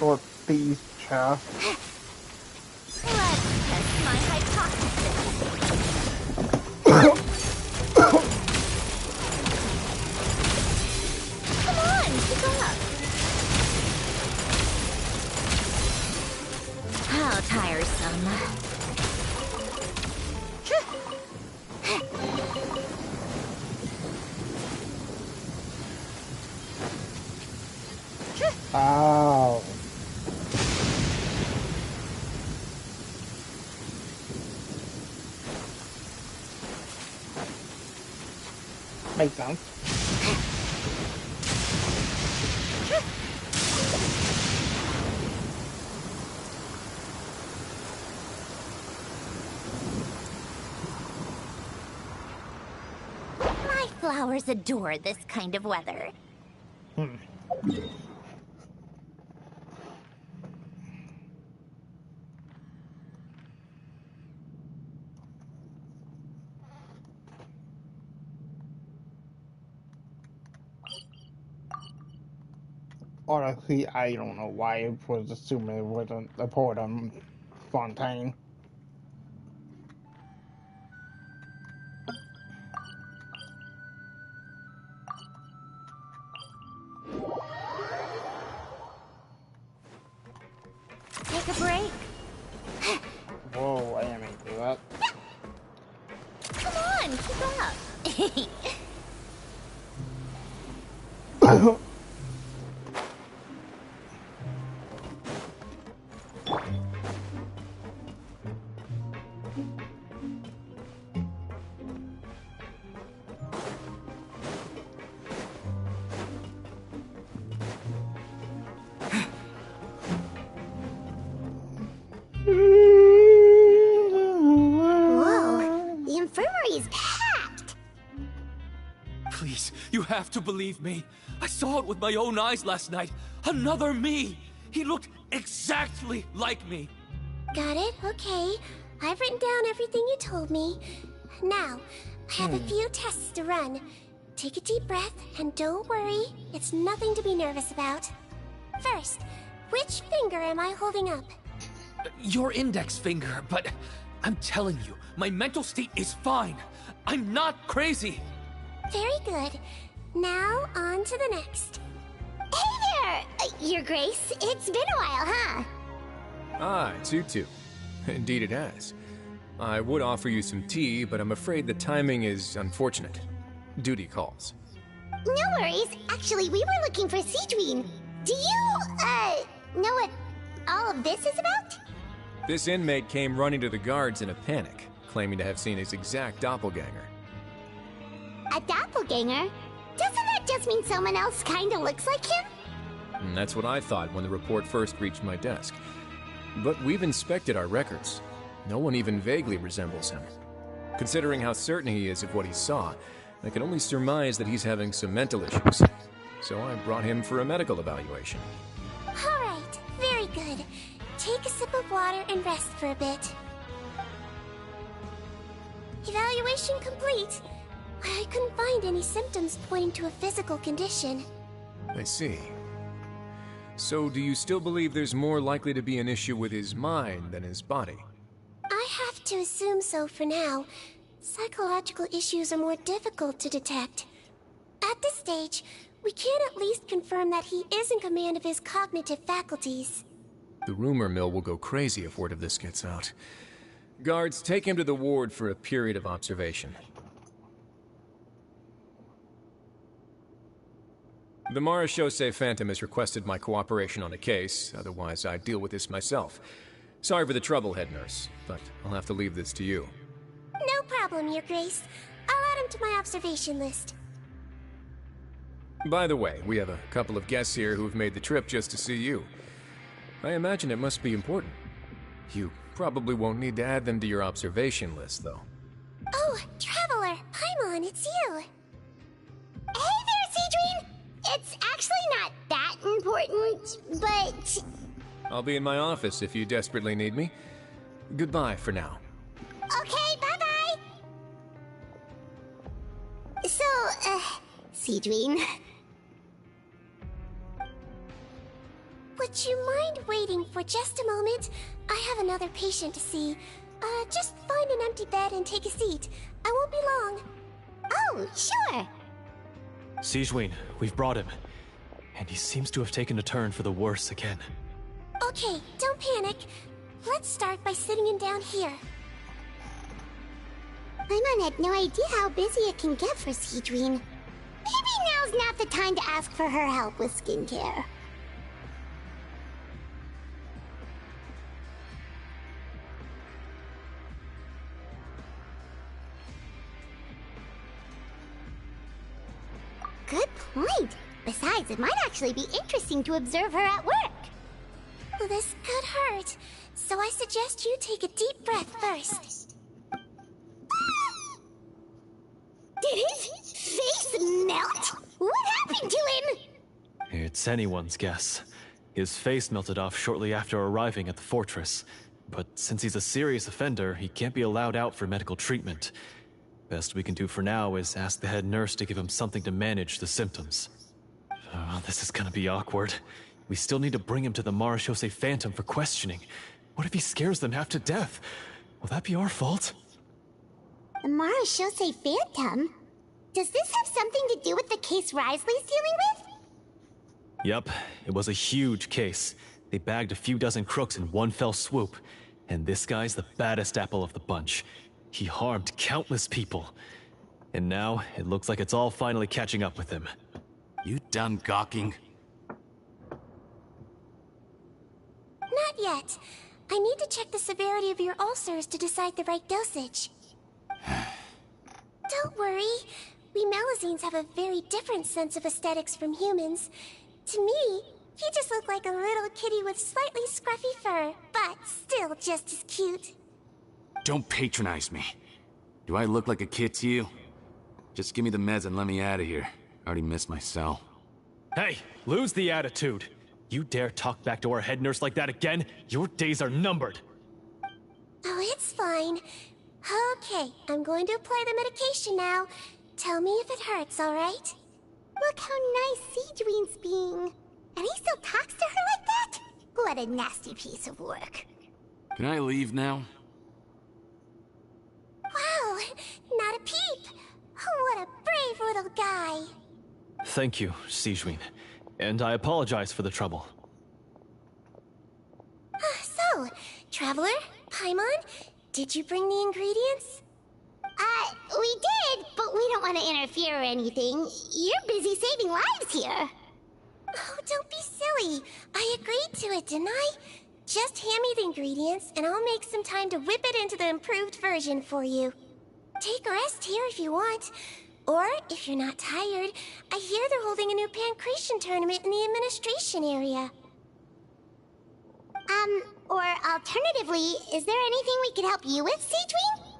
Or these chests. Let's test my hypothesis. Come on, keep up. How tiresome. Oh. Makes sense. Flowers adore this kind of weather. Honestly, I don't know why I was assuming it wasn't a port on Fontaine. Take a break. Whoa, I didn't mean to do that. Come on, keep up. Whoa, the infirmary is packed. Please, you have to believe me. I saw it with my own eyes last night. Another me. He looked exactly like me. Got it, okay. I've written down everything you told me. Now, I have a few tests to run. Take a deep breath, and don't worry, it's nothing to be nervous about. First, which finger am I holding up? Your index finger, but I'm telling you, my mental state is fine. I'm not crazy. Very good. Now, on to the next. Hey there, Your Grace. It's been a while, huh? Ah, it's you two. Indeed it has. I would offer you some tea, but I'm afraid the timing is unfortunate. Duty calls. No worries. Actually, we were looking for Seedween. Do you, know what all of this is about? This inmate came running to the guards in a panic, claiming to have seen his exact doppelganger. A doppelganger? Doesn't that just mean someone else kinda looks like him? And that's what I thought when the report first reached my desk. But we've inspected our records. No one even vaguely resembles him. Considering how certain he is of what he saw, I can only surmise that he's having some mental issues. So I brought him for a medical evaluation. Alright, very good. Take a sip of water and rest for a bit. Evaluation complete. I couldn't find any symptoms pointing to a physical condition. I see. So do you still believe there's more likely to be an issue with his mind than his body? I have to assume so for now. Psychological issues are more difficult to detect. At this stage, we can at least confirm that he is in command of his cognitive faculties. The rumor mill will go crazy if word of this gets out. Guards, take him to the ward for a period of observation. The Marechaussee Phantom has requested my cooperation on a case, otherwise I'd deal with this myself. Sorry for the trouble, head nurse, but I'll have to leave this to you. No problem, Your Grace. I'll add him to my observation list. By the way, we have a couple of guests here who've made the trip just to see you. I imagine it must be important. You probably won't need to add them to your observation list, though. Oh, Traveler! Paimon, it's you! Hey there, Seedween! It's actually not that important, but... I'll be in my office if you desperately need me. Goodbye for now. Okay, bye-bye! So, Seedween... Would you mind waiting for just a moment? I have another patient to see. Just find an empty bed and take a seat. I won't be long. Oh, sure! Sejuin, we've brought him. And he seems to have taken a turn for the worse again. Okay, don't panic. Let's start by sitting him down here. Paimon had no idea how busy it can get for Seedween. Maybe now's not the time to ask for her help with skincare. Good point. Besides, it might actually be interesting to observe her at work. Well, this could hurt, so I suggest you take a deep breath first. Did his face It's anyone's guess. His face melted off shortly after arriving at the fortress. But since he's a serious offender, he can't be allowed out for medical treatment. Best we can do for now is ask the head nurse to give him something to manage the symptoms. Oh, this is gonna be awkward. We still need to bring him to the Marechaussee Phantom for questioning. What if he scares them half to death? Will that be our fault? The Marechaussee Phantom? Does this have something to do with the case Risley's dealing with? Yup, it was a huge case. They bagged a few dozen crooks in one fell swoop. And this guy's the baddest apple of the bunch. He harmed countless people. And now, it looks like it's all finally catching up with him. You done gawking? Not yet. I need to check the severity of your ulcers to decide the right dosage. Don't worry. We Melazines have a very different sense of aesthetics from humans. To me, you just look like a little kitty with slightly scruffy fur, but still just as cute. Don't patronize me. Do I look like a kid to you? Just give me the meds and let me out of here. I already missed my cell. Hey, lose the attitude. You dare talk back to our head nurse like that again? Your days are numbered. Oh, it's fine. Okay, I'm going to apply the medication now. Tell me if it hurts, alright? Look how nice Seedween's being. And he still talks to her like that? What a nasty piece of work. Can I leave now? Wow, not a peep. What a brave little guy. Thank you, Sejuin. And I apologize for the trouble. So, Traveler, Paimon, did you bring the ingredients? We did, but we don't want to interfere or anything. You're busy saving lives here. Oh, don't be silly. I agreed to it, didn't I? Just hand me the ingredients, and I'll make some time to whip it into the improved version for you. Take a rest here if you want. Or, if you're not tired, I hear they're holding a new Pancreation tournament in the administration area. Or alternatively, is there anything we could help you with, Seedween?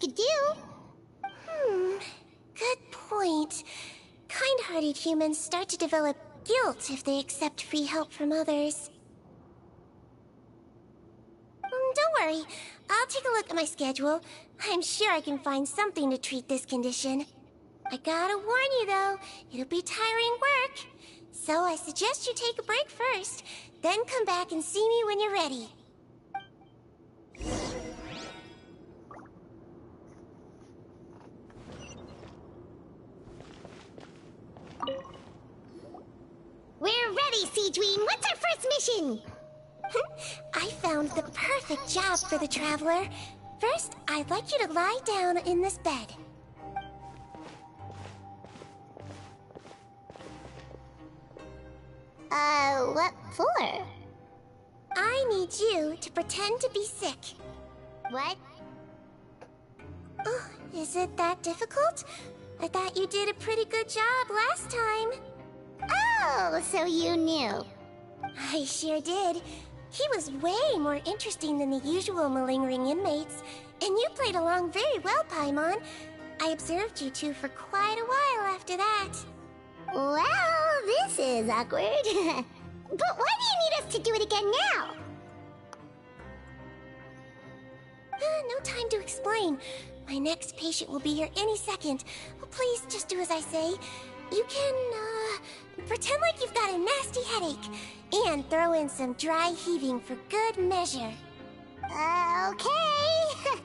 could do. Good point. Kind-hearted humans start to develop guilt if they accept free help from others. Don't worry. I'll take a look at my schedule. I'm sure I can find something to treat this condition. I gotta warn you, though, it'll be tiring work. So I suggest you take a break first, then come back and see me when you're ready. We're ready, Seedween. What's our first mission? I found the perfect job for the Traveler. First, I'd like you to lie down in this bed. What for? I need you to pretend to be sick. What? Oh, is it that difficult? I thought you did a pretty good job last time. Oh, so you knew. I sure did. He was way more interesting than the usual malingering inmates, and you played along very well, Paimon. I observed you two for quite a while after that. Well, this is awkward. But why do you need us to do it again now? No time to explain. My next patient will be here any second. Please just do as I say. You can, pretend like you've got a nasty headache, and throw in some dry heaving for good measure. Okay.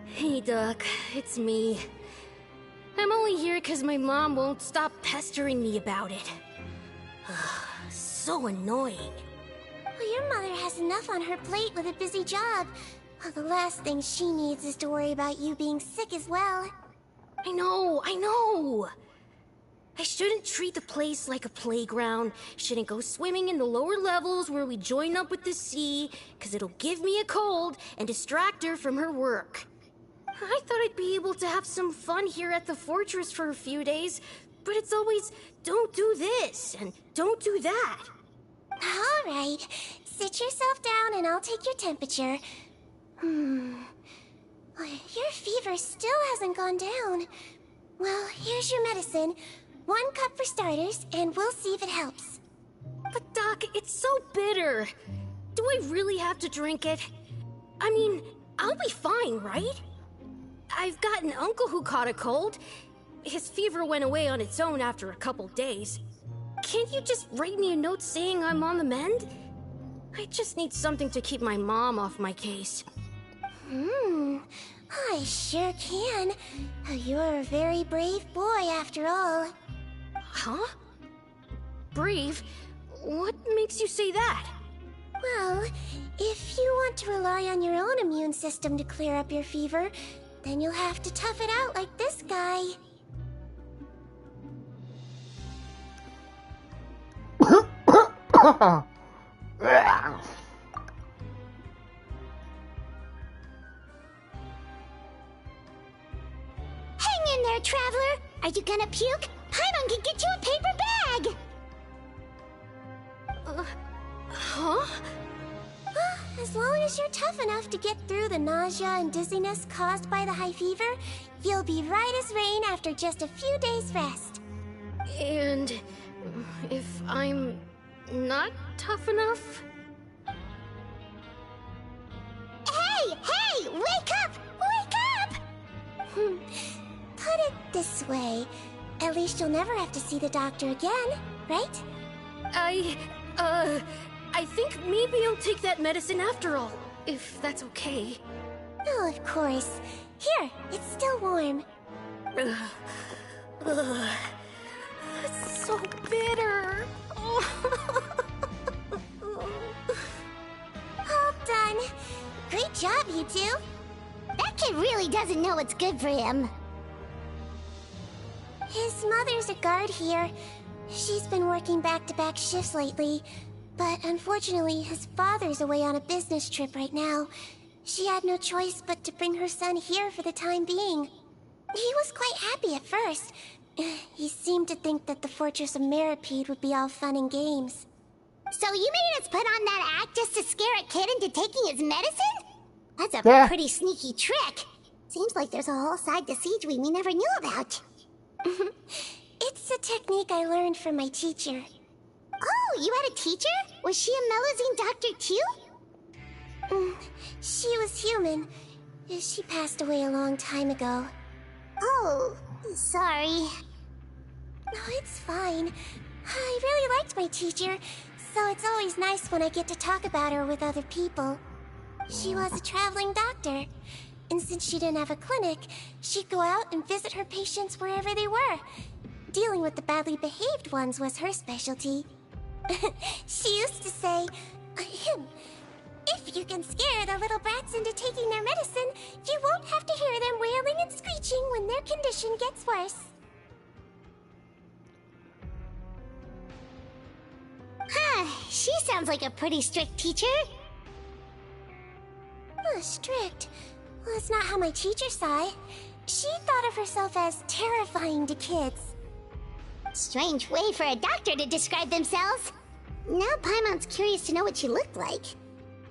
Hey, Doc, it's me. I'm only here because my mom won't stop pestering me about it. So annoying. Well, your mother has enough on her plate with a busy job. Well, the last thing she needs is to worry about you being sick as well. I know! I shouldn't treat the place like a playground, shouldn't go swimming in the lower levels where we join up with the sea, because it'll give me a cold and distract her from her work. I thought I'd be able to have some fun here at the fortress for a few days, but it's always, don't do this, and don't do that. All right, sit yourself down and I'll take your temperature. Your fever still hasn't gone down. Well, here's your medicine. 1 cup for starters, and we'll see if it helps. But Doc, it's so bitter. Do I really have to drink it? I mean, I'll be fine, right? I've got an uncle who caught a cold. His fever went away on its own after a couple days. Can't you just write me a note saying I'm on the mend? I just need something to keep my mom off my case. I sure can. You're a very brave boy after all. Huh? Brave? What makes you say that? Well, if you want to rely on your own immune system to clear up your fever, then you'll have to tough it out like this guy. Hang in there, Traveler! Are you gonna puke? Paimon can get you a paper bag! Huh? As long as you're tough enough to get through the nausea and dizziness caused by the high fever, you'll be right as rain after just a few days' rest. And if I'm not tough enough? Hey! Wake up! Wake up! Put it this way. At least you'll never have to see the doctor again, right? I think maybe I'll take that medicine after all, if that's okay. Oh, of course. Here, it's still warm. It's so bitter. All done. Great job, you two. That kid really doesn't know what's good for him. His mother's a guard here. She's been working back-to-back shifts lately. But unfortunately, his father's away on a business trip right now. She had no choice but to bring her son here for the time being. He was quite happy at first, He seemed to think that the Fortress of Meropide would be all fun and games. So you made us put on that act just to scare a kid into taking his medicine? That's a pretty sneaky trick. Seems like there's a whole side to Siegeween we never knew about. It's a technique I learned from my teacher. Oh, you had a teacher? Was she a Melusine doctor too? She was human. She passed away a long time ago. Oh, sorry. No, it's fine. I really liked my teacher, so it's always nice when I get to talk about her with other people. She was a traveling doctor, and since she didn't have a clinic, she'd go out and visit her patients wherever they were. Dealing with the badly behaved ones was her specialty. She used to say, if you can scare the little brats into taking their medicine, you won't have to hear them wailing and screeching when their condition gets worse. Huh, she sounds like a pretty strict teacher. Strict? Well, that's not how my teacher saw it. She thought of herself as terrifying to kids. Strange way for a doctor to describe themselves. Now Paimon's curious to know what she looked like.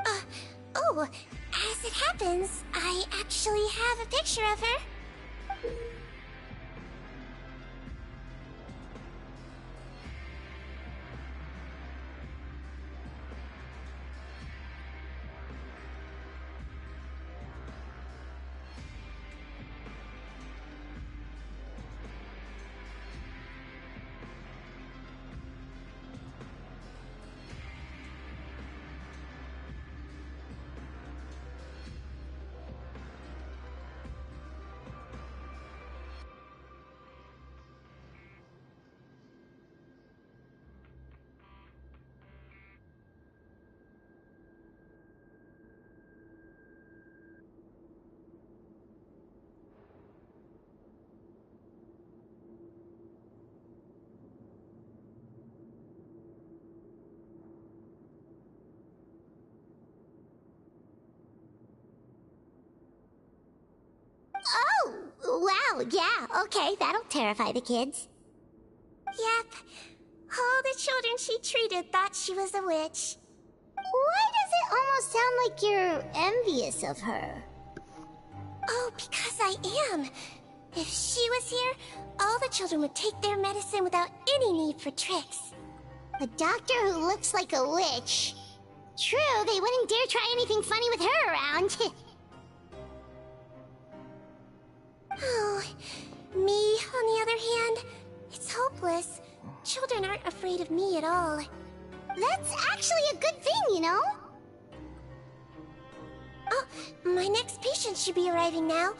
As it happens, I actually have a picture of her. Oh, wow, yeah, okay, that'll terrify the kids. Yep. All the children she treated thought she was a witch. Why does it almost sound like you're envious of her? Oh, because I am. If she was here, all the children would take their medicine without any need for tricks. A doctor who looks like a witch. True, they wouldn't dare try anything funny with her around. Oh, me, on the other hand, it's hopeless. Children aren't afraid of me at all. That's actually a good thing, you know? Oh, my next patient should be arriving now.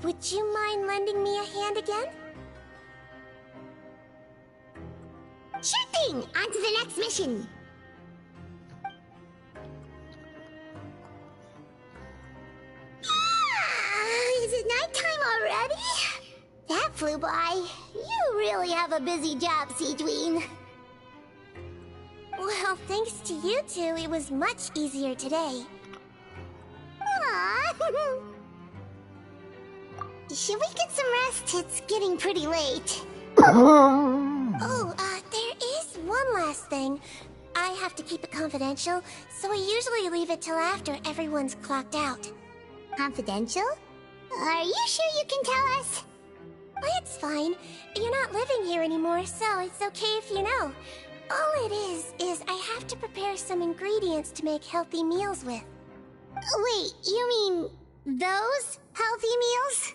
Would you mind lending me a hand again? Sure thing! On to the next mission! Is it nighttime already? That flew by. You really have a busy job, Siegeween. Well, thanks to you two, it was much easier today. Aww. Should we get some rest? It's getting pretty late. There is one last thing. I have to keep it confidential, so I usually leave it till after everyone's clocked out. Confidential? Are you sure you can tell us? It's fine. You're not living here anymore, so it's okay if you know. All it is I have to prepare some ingredients to make healthy meals with. Wait, you mean those healthy meals?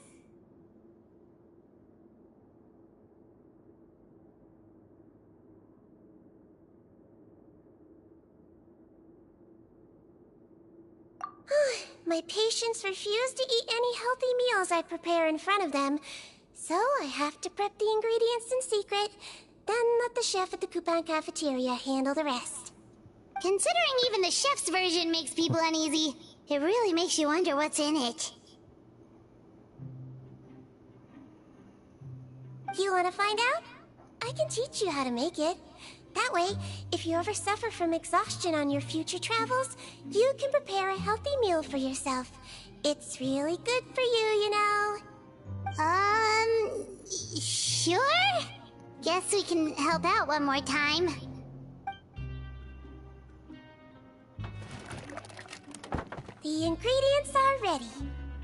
My patients refuse to eat any healthy meals I prepare in front of them, so I have to prep the ingredients in secret, then let the chef at the Coupon cafeteria handle the rest. Considering even the chef's version makes people uneasy, it really makes you wonder what's in it. You want to find out? I can teach you how to make it. That way, if you ever suffer from exhaustion on your future travels, you can prepare a healthy meal for yourself. It's really good for you, you know. sure? Guess we can help out one more time. The ingredients are ready.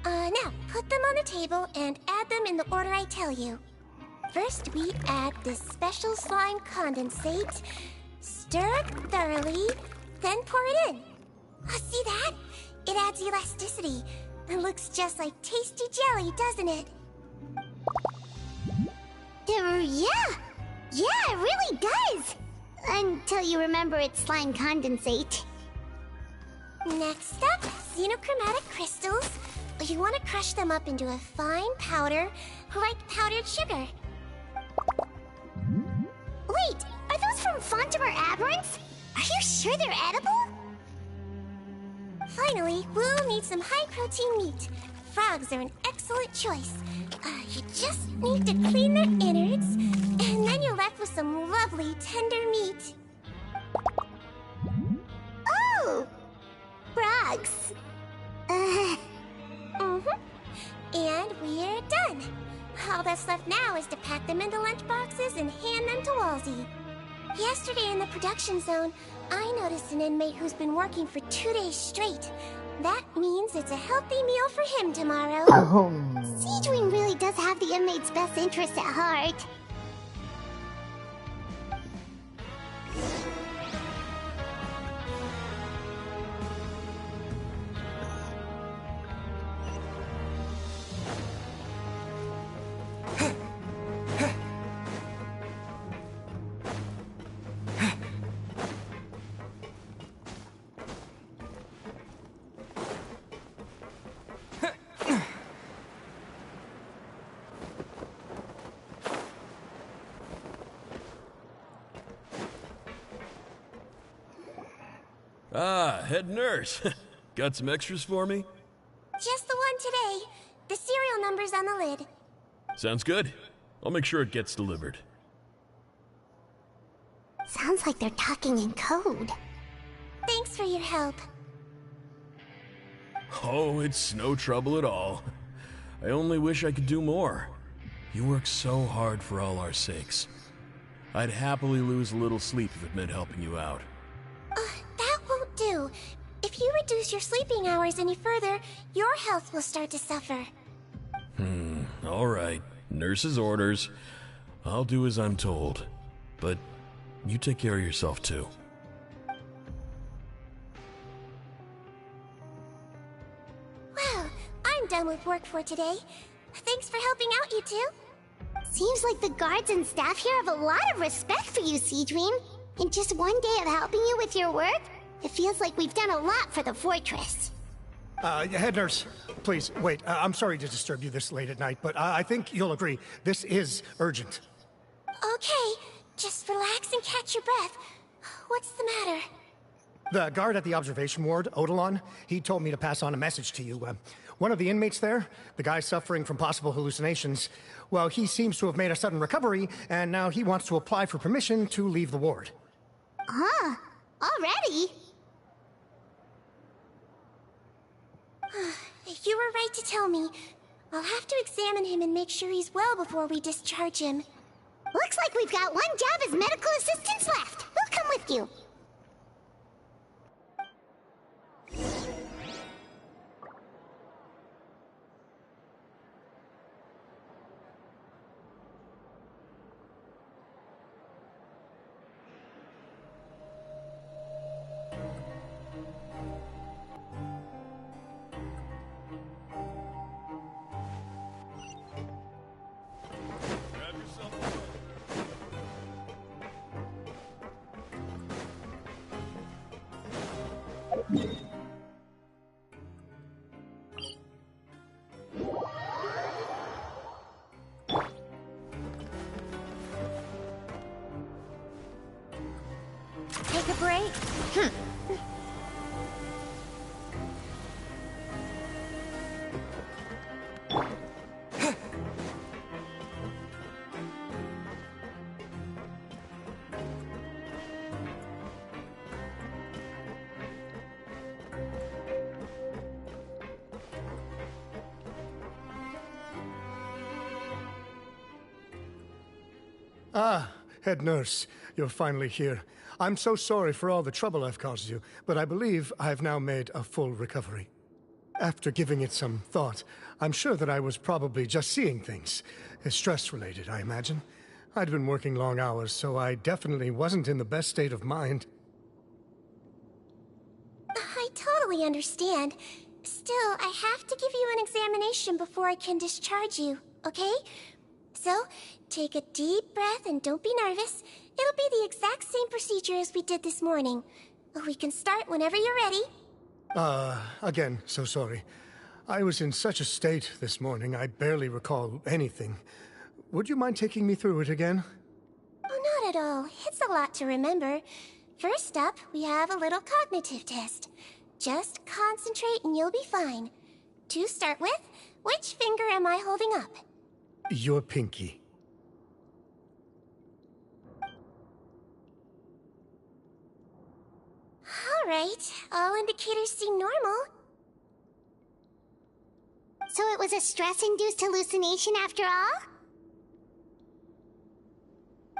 Now, put them on the table and add them in the order I tell you. First, we add this special slime condensate. Stir it thoroughly, then pour it in. See that? It adds elasticity and looks just like tasty jelly, doesn't it? Yeah, it really does. Until you remember it's slime condensate. Next up, xenochromatic crystals. You want to crush them up into a fine powder, like powdered sugar. Wait, are those from Fontimer Aberrants? Are you sure they're edible? Finally, we'll need some high-protein meat. Frogs are an excellent choice. You just need to clean their innards, and then you're left with some lovely, tender meat. Oh! Frogs. And we're done. All that's left now is to pack them into lunchboxes and hand them to Walsey. Yesterday in the production zone, I noticed an inmate who's been working for 2 days straight. That means it's a healthy meal for him tomorrow. Siegewing really does have the inmate's best interest at heart. Ah, head nurse. Got some extras for me? Just the one today. The serial number's on the lid. Sounds good. I'll make sure it gets delivered. Sounds like they're talking in code. Thanks for your help. Oh, it's no trouble at all. I only wish I could do more. You work so hard for all our sakes. I'd happily lose a little sleep if it meant helping you out. That won't do. If you reduce your sleeping hours any further, your health will start to suffer. All right. Nurse's orders. I'll do as I'm told. But you take care of yourself, too. Well, I'm done with work for today. Thanks for helping out, you two. Seems like the guards and staff here have a lot of respect for you, Seedream. In just one day of helping you with your work, it feels like we've done a lot for the fortress. Head nurse, please, wait. I'm sorry to disturb you this late at night, but I think you'll agree, this is urgent. Okay, just relax and catch your breath. What's the matter? The guard at the observation ward, Odilon, he told me to pass on a message to you. One of the inmates there, the guy suffering from possible hallucinations, well, he seems to have made a sudden recovery, and now he wants to apply for permission to leave the ward. Huh? Already? You were right to tell me. I'll have to examine him and make sure he's well before we discharge him. Looks like we've got one job as medical assistants left. We'll come with you. Take a break? Ah, head nurse, you're finally here. I'm so sorry for all the trouble I've caused you, but I believe I've now made a full recovery. After giving it some thought, I'm sure that I was probably just seeing things. Stress-related, I imagine. I'd been working long hours, so I definitely wasn't in the best state of mind. I totally understand. Still, I have to give you an examination before I can discharge you, okay? So, take a deep breath and don't be nervous. It'll be the exact same procedure as we did this morning. We can start whenever you're ready. Again, so sorry. I was in such a state this morning, I barely recall anything. Would you mind taking me through it again? Oh, not at all. It's a lot to remember. First up, we have a little cognitive test. Just concentrate and you'll be fine. To start with, which finger am I holding up? Your pinky. Alright, all indicators seem normal. So it was a stress-induced hallucination after all?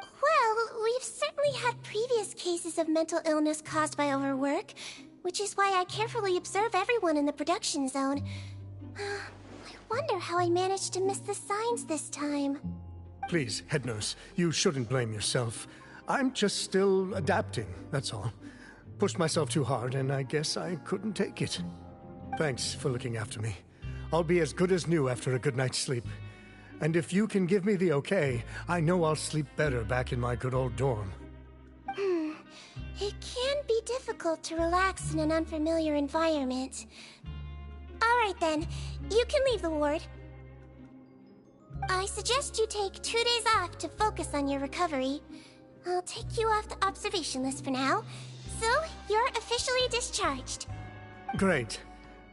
Well, we've certainly had previous cases of mental illness caused by overwork, which is why I carefully observe everyone in the production zone. I wonder how I managed to miss the signs this time. Please, head nurse, you shouldn't blame yourself. I'm just still adapting, that's all. Pushed myself too hard, and I guess I couldn't take it. Thanks for looking after me. I'll be as good as new after a good night's sleep. And if you can give me the okay, I know I'll sleep better back in my good old dorm. It can be difficult to relax in an unfamiliar environment. Alright then, you can leave the ward. I suggest you take 2 days off to focus on your recovery. I'll take you off the observation list for now, so you're officially discharged. Great.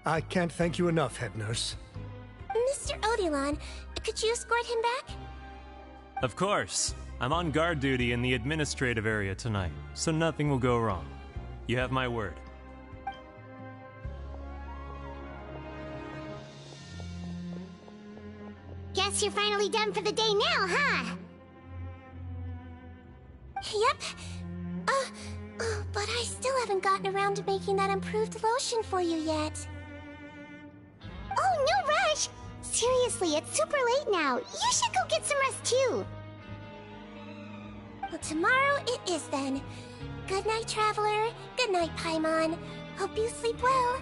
I can't thank you enough, head nurse. Mr. Odilon, could you escort him back? Of course. I'm on guard duty in the administrative area tonight, so nothing will go wrong. You have my word. Guess you're finally done for the day now, huh? Yep. But I still haven't gotten around to making that improved lotion for you yet. Oh, no rush! Seriously, it's super late now. You should go get some rest too. Well, tomorrow it is then. Good night, Traveler. Good night, Paimon. Hope you sleep well.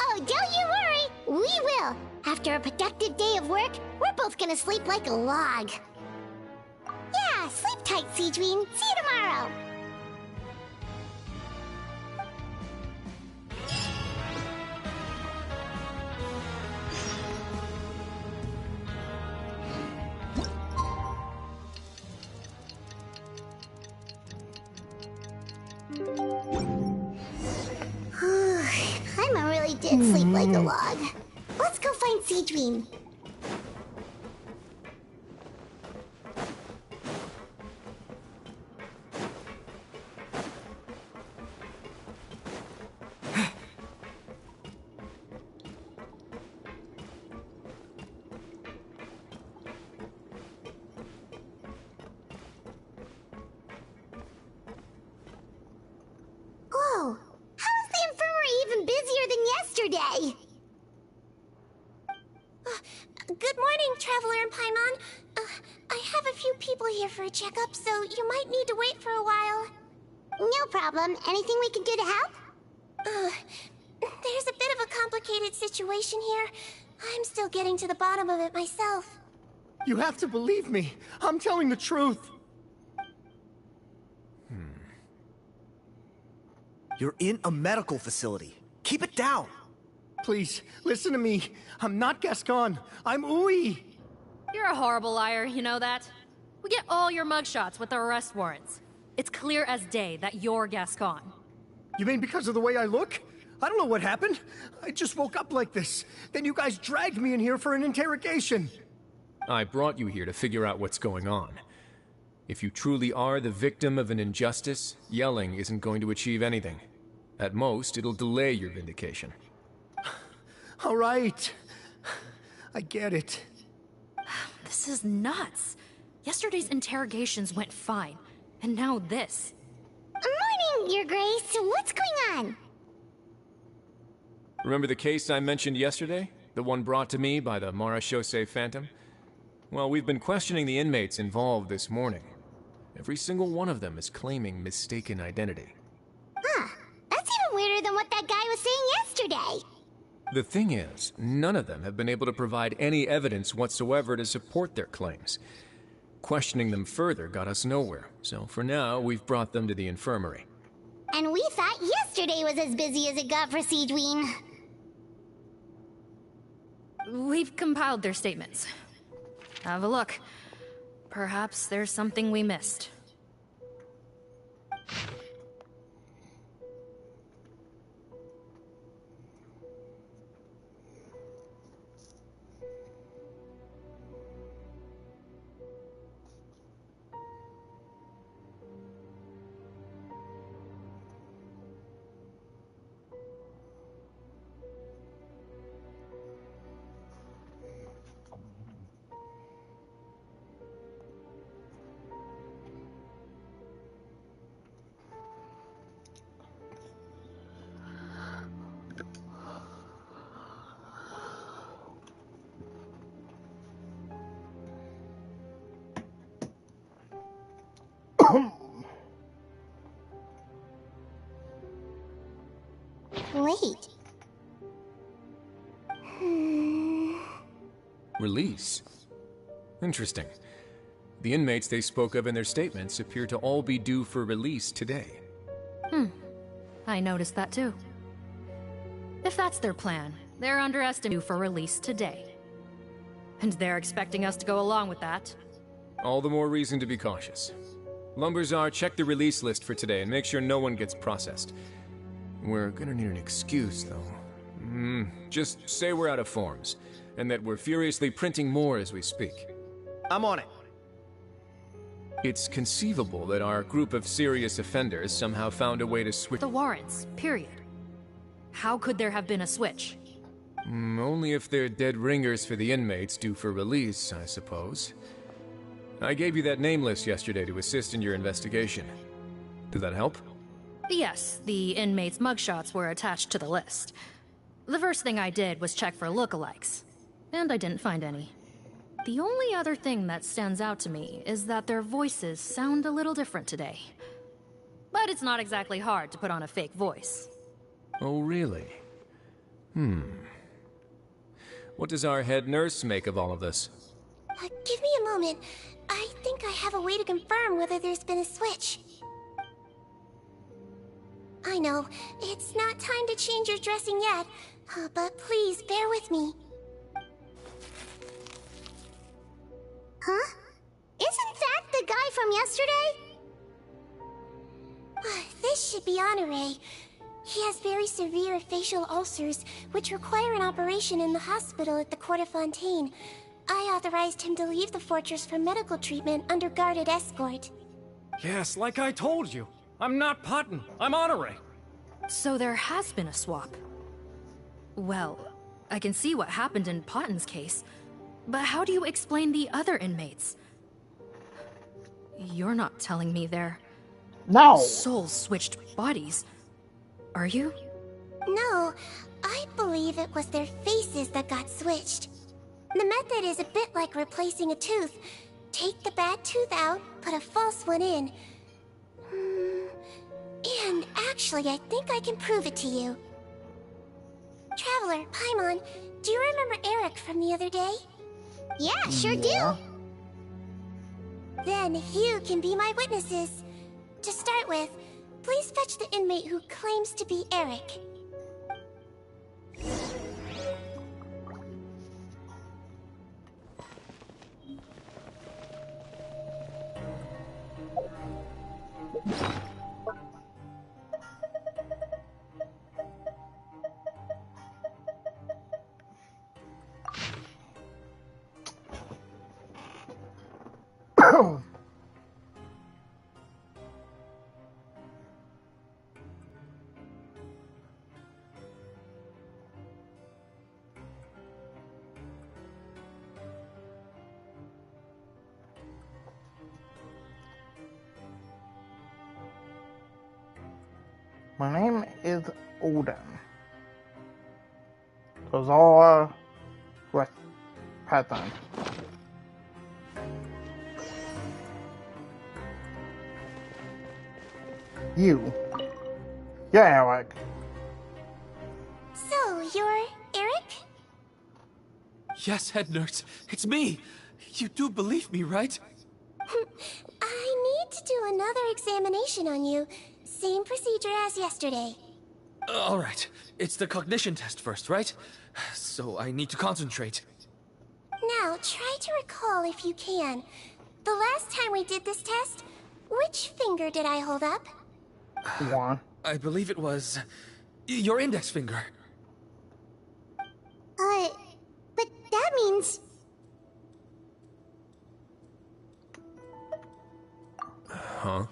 Oh, don't you worry! We will! After a productive day of work, we're both gonna sleep like a log. Yeah, sleep tight, Seedream. See you tomorrow! Paimon really did sleep like a log. Let's go find Seedream. Whoa! How is the infirmary even busier than yesterday? Good morning, Traveler and Paimon. I have a few people here for a checkup, so you might need to wait for a while. No problem. Anything we can do to help? There's a bit of a complicated situation here. I'm still getting to the bottom of it myself. You have to believe me. I'm telling the truth. You're in a medical facility. Keep it down. Please, listen to me. I'm not Gascon. I'm Uwe. You're a horrible liar, you know that? We get all your mugshots with the arrest warrants. It's clear as day that you're Gascon. You mean because of the way I look? I don't know what happened. I just woke up like this. Then you guys dragged me in here for an interrogation. I brought you here to figure out what's going on. If you truly are the victim of an injustice, yelling isn't going to achieve anything. At most, it'll delay your vindication. All right. I get it. This is nuts. Yesterday's interrogations went fine, and now this. Morning, Your Grace. What's going on? Remember the case I mentioned yesterday? The one brought to me by the Marechaussee Phantom? Well, we've been questioning the inmates involved this morning. Every single one of them is claiming mistaken identity. Huh. That's even weirder than what that guy was saying yesterday. The thing is, none of them have been able to provide any evidence whatsoever to support their claims. Questioning them further got us nowhere, so for now, we've brought them to the infirmary. And we thought yesterday was as busy as it got for Siegeween. We've compiled their statements. Have a look. Perhaps there's something we missed. Wait. Release? Interesting. The inmates they spoke of in their statements appear to all be due for release today. I noticed that too. If that's their plan, they're underestimating you for release today. And they're expecting us to go along with that. All the more reason to be cautious. Lumberzar, check the release list for today and make sure no one gets processed. We're gonna need an excuse, though. Just say we're out of forms, and that we're furiously printing more as we speak. I'm on it. It's conceivable that our group of serious offenders somehow found a way to switch... The warrants, period. How could there have been a switch? Only if they're dead ringers for the inmates due for release, I suppose. I gave you that name list yesterday to assist in your investigation. Did that help? Yes, the inmates' mugshots were attached to the list. The first thing I did was check for lookalikes, and I didn't find any. The only other thing that stands out to me is that their voices sound a little different today. But it's not exactly hard to put on a fake voice. Oh, really? What does our head nurse make of all of this? Give me a moment. I think I have a way to confirm whether there's been a switch. I know, it's not time to change your dressing yet, but please bear with me. Huh? Isn't that the guy from yesterday? This should be Honore. He has very severe facial ulcers, which require an operation in the hospital at the Court of Fontaine. I authorized him to leave the fortress for medical treatment under guarded escort. Yes, like I told you. I'm not Potton. I'm Honore. So there has been a swap. Well, I can see what happened in Potton's case, but how do you explain the other inmates? You're not telling me their souls switched bodies, are you? No, I believe it was their faces that got switched. The method is a bit like replacing a tooth. Take the bad tooth out, put a false one in. And actually, I think I can prove it to you. Traveler, Paimon, do you remember Eric from the other day? Yeah, sure do. Then you can be my witnesses. To start with, please fetch the inmate who claims to be Eric. My name is Odin. Zora with pattern. You. Yeah, Eric. So, you're Eric? Yes, head nurse. It's me. You do believe me, right? I need to do another examination on you. Same procedure as yesterday. All right. It's the cognition test first, right? So I need to concentrate. Now, try to recall if you can. The last time we did this test, which finger did I hold up? One. I believe it was your index finger. But that means... Huh?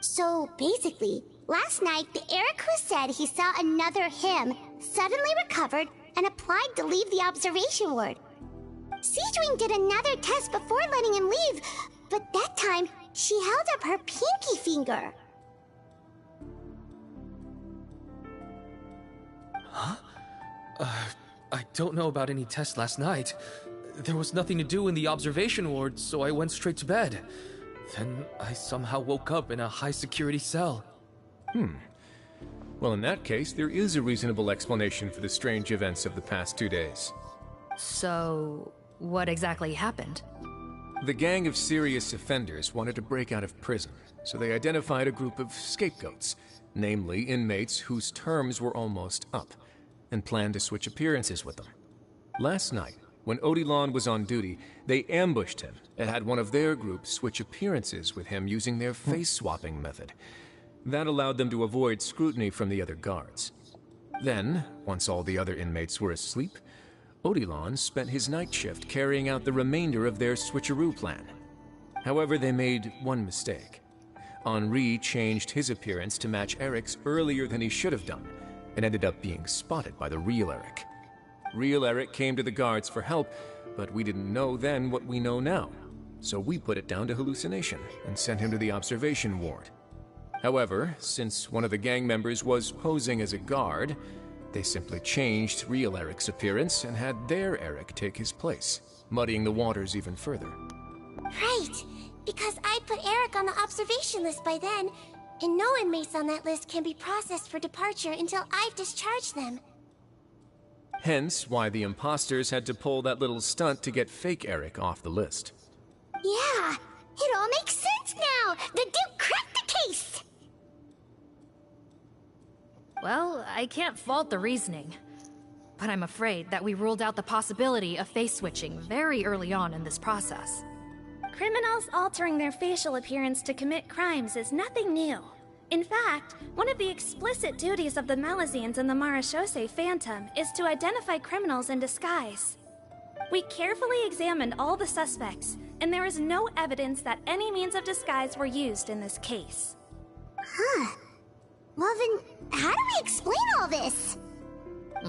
So, basically, last night, the Eric who said he saw another him suddenly recovered and applied to leave the observation ward. Seadwing did another test before letting him leave, but that time, she held up her pinky finger. Huh? I don't know about any test last night. There was nothing to do in the observation ward, so I went straight to bed. Then I somehow woke up in a high-security cell. Well, in that case, there is a reasonable explanation for the strange events of the past 2 days. So, what exactly happened? The gang of serious offenders wanted to break out of prison, so they identified a group of scapegoats, namely inmates whose terms were almost up, and planned to switch appearances with them. Last night, when Odilon was on duty, they ambushed him and had one of their group switch appearances with him using their face-swapping method. That allowed them to avoid scrutiny from the other guards. Then, once all the other inmates were asleep, Odilon spent his night shift carrying out the remainder of their switcheroo plan. However, they made one mistake. Henri changed his appearance to match Eric's earlier than he should have done, and ended up being spotted by the real Eric. Real Eric came to the guards for help, but we didn't know then what we know now. So we put it down to hallucination and sent him to the observation ward. However, since one of the gang members was posing as a guard, they simply changed real Eric's appearance and had their Eric take his place, muddying the waters even further. Right, because I put Eric on the observation list by then, and no inmates on that list can be processed for departure until I've discharged them. Hence why the imposters had to pull that little stunt to get fake Eric off the list. Yeah, it all makes sense now! The Duke cracked the case! Well, I can't fault the reasoning. But I'm afraid that we ruled out the possibility of face switching very early on in this process. Criminals altering their facial appearance to commit crimes is nothing new. In fact, one of the explicit duties of the Malazines in the Marechaussee Phantom is to identify criminals in disguise. We carefully examined all the suspects, and there is no evidence that any means of disguise were used in this case. Huh. Well then, how do we explain all this?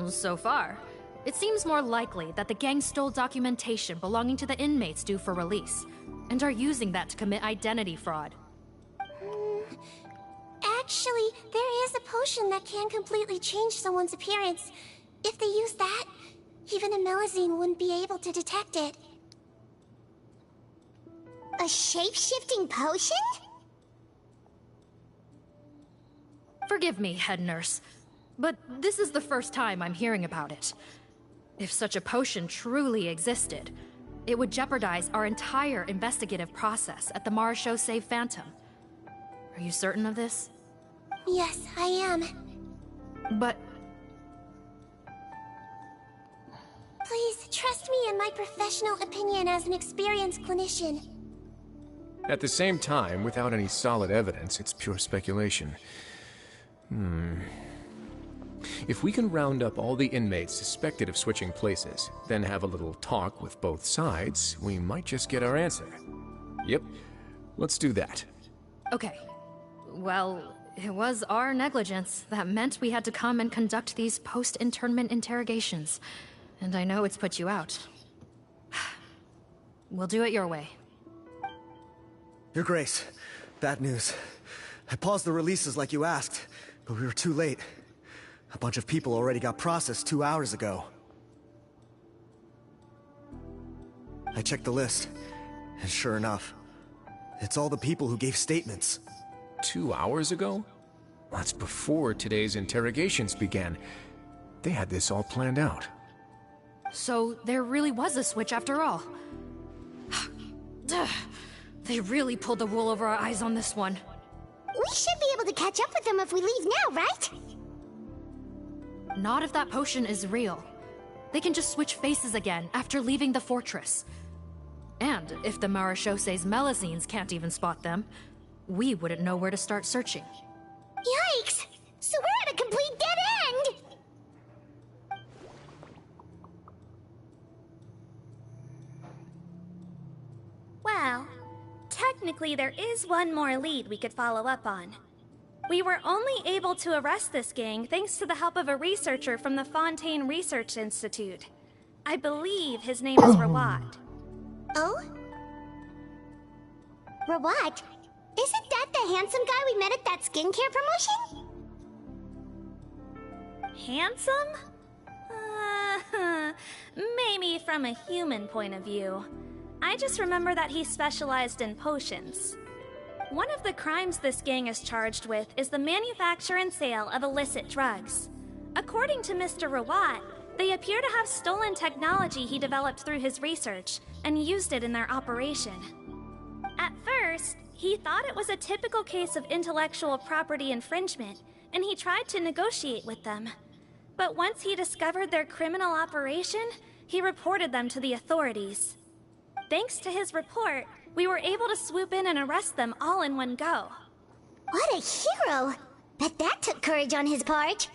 So far, it seems more likely that the gang stole documentation belonging to the inmates due for release, and are using that to commit identity fraud. Actually, there is a potion that can completely change someone's appearance. If they use that, even a Malazine wouldn't be able to detect it. A shape-shifting potion? Forgive me, head nurse, but this is the first time I'm hearing about it. If such a potion truly existed, it would jeopardize our entire investigative process at the Marechaussee Phantom. Are you certain of this? Yes, I am. But... Please, trust me in my professional opinion as an experienced clinician. At the same time, without any solid evidence, it's pure speculation. If we can round up all the inmates suspected of switching places, then have a little talk with both sides, we might just get our answer. Yep, let's do that. Okay. Well, it was our negligence that meant we had to come and conduct these post-internment interrogations. And I know it's put you out. We'll do it your way. Your Grace, bad news. I paused the releases like you asked, but we were too late. A bunch of people already got processed 2 hours ago. I checked the list, and sure enough, it's all the people who gave statements. 2 hours ago? That's before today's interrogations began. They had this all planned out. So there really was a switch after all. They really pulled the wool over our eyes on this one. We should be able to catch up with them if we leave now, right? Not if that potion is real. They can just switch faces again after leaving the fortress. And if the Marechaussées Melusines can't even spot them, we wouldn't know where to start searching. Yikes! So we're at a complete dead end! Well, technically there is one more lead we could follow up on. We were only able to arrest this gang thanks to the help of a researcher from the Fontaine Research Institute. I believe his name is Rawat. Oh? Rawat? Isn't that the handsome guy we met at that skincare promotion? Handsome? Maybe from a human point of view. I just remember that he specialized in potions. One of the crimes this gang is charged with is the manufacture and sale of illicit drugs. According to Mr. Rawat, they appear to have stolen technology he developed through his research and used it in their operation. At first, he thought it was a typical case of intellectual property infringement, and he tried to negotiate with them. But once he discovered their criminal operation, he reported them to the authorities. Thanks to his report, we were able to swoop in and arrest them all in one go. What a hero! Bet that took courage on his part.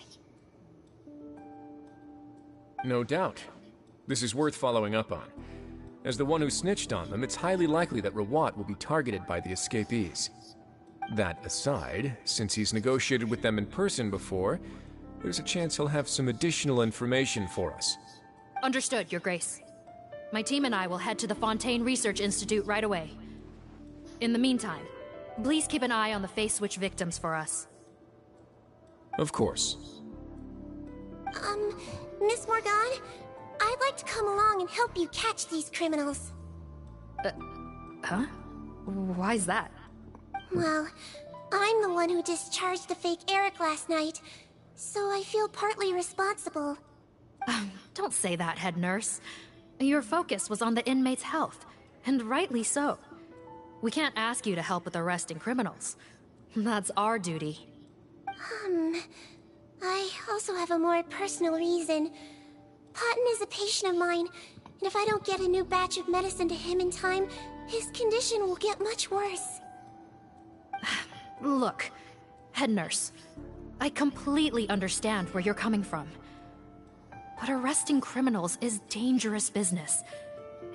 No doubt. This is worth following up on. As the one who snitched on them, it's highly likely that Rawat will be targeted by the escapees. That aside, since he's negotiated with them in person before, there's a chance he'll have some additional information for us. Understood, Your Grace. My team and I will head to the Fontaine Research Institute right away. In the meantime, please keep an eye on the face switch victims for us. Of course. Miss Morgan, I'd like to come along and help you catch these criminals. Huh? Why's that? Well, I'm the one who discharged the fake Eric last night, so I feel partly responsible. Don't say that, head nurse. Your focus was on the inmates' health, and rightly so. We can't ask you to help with arresting criminals. That's our duty. I also have a more personal reason. Patton is a patient of mine, and if I don't get a new batch of medicine to him in time, his condition will get much worse. Look, head nurse, I completely understand where you're coming from. But arresting criminals is dangerous business.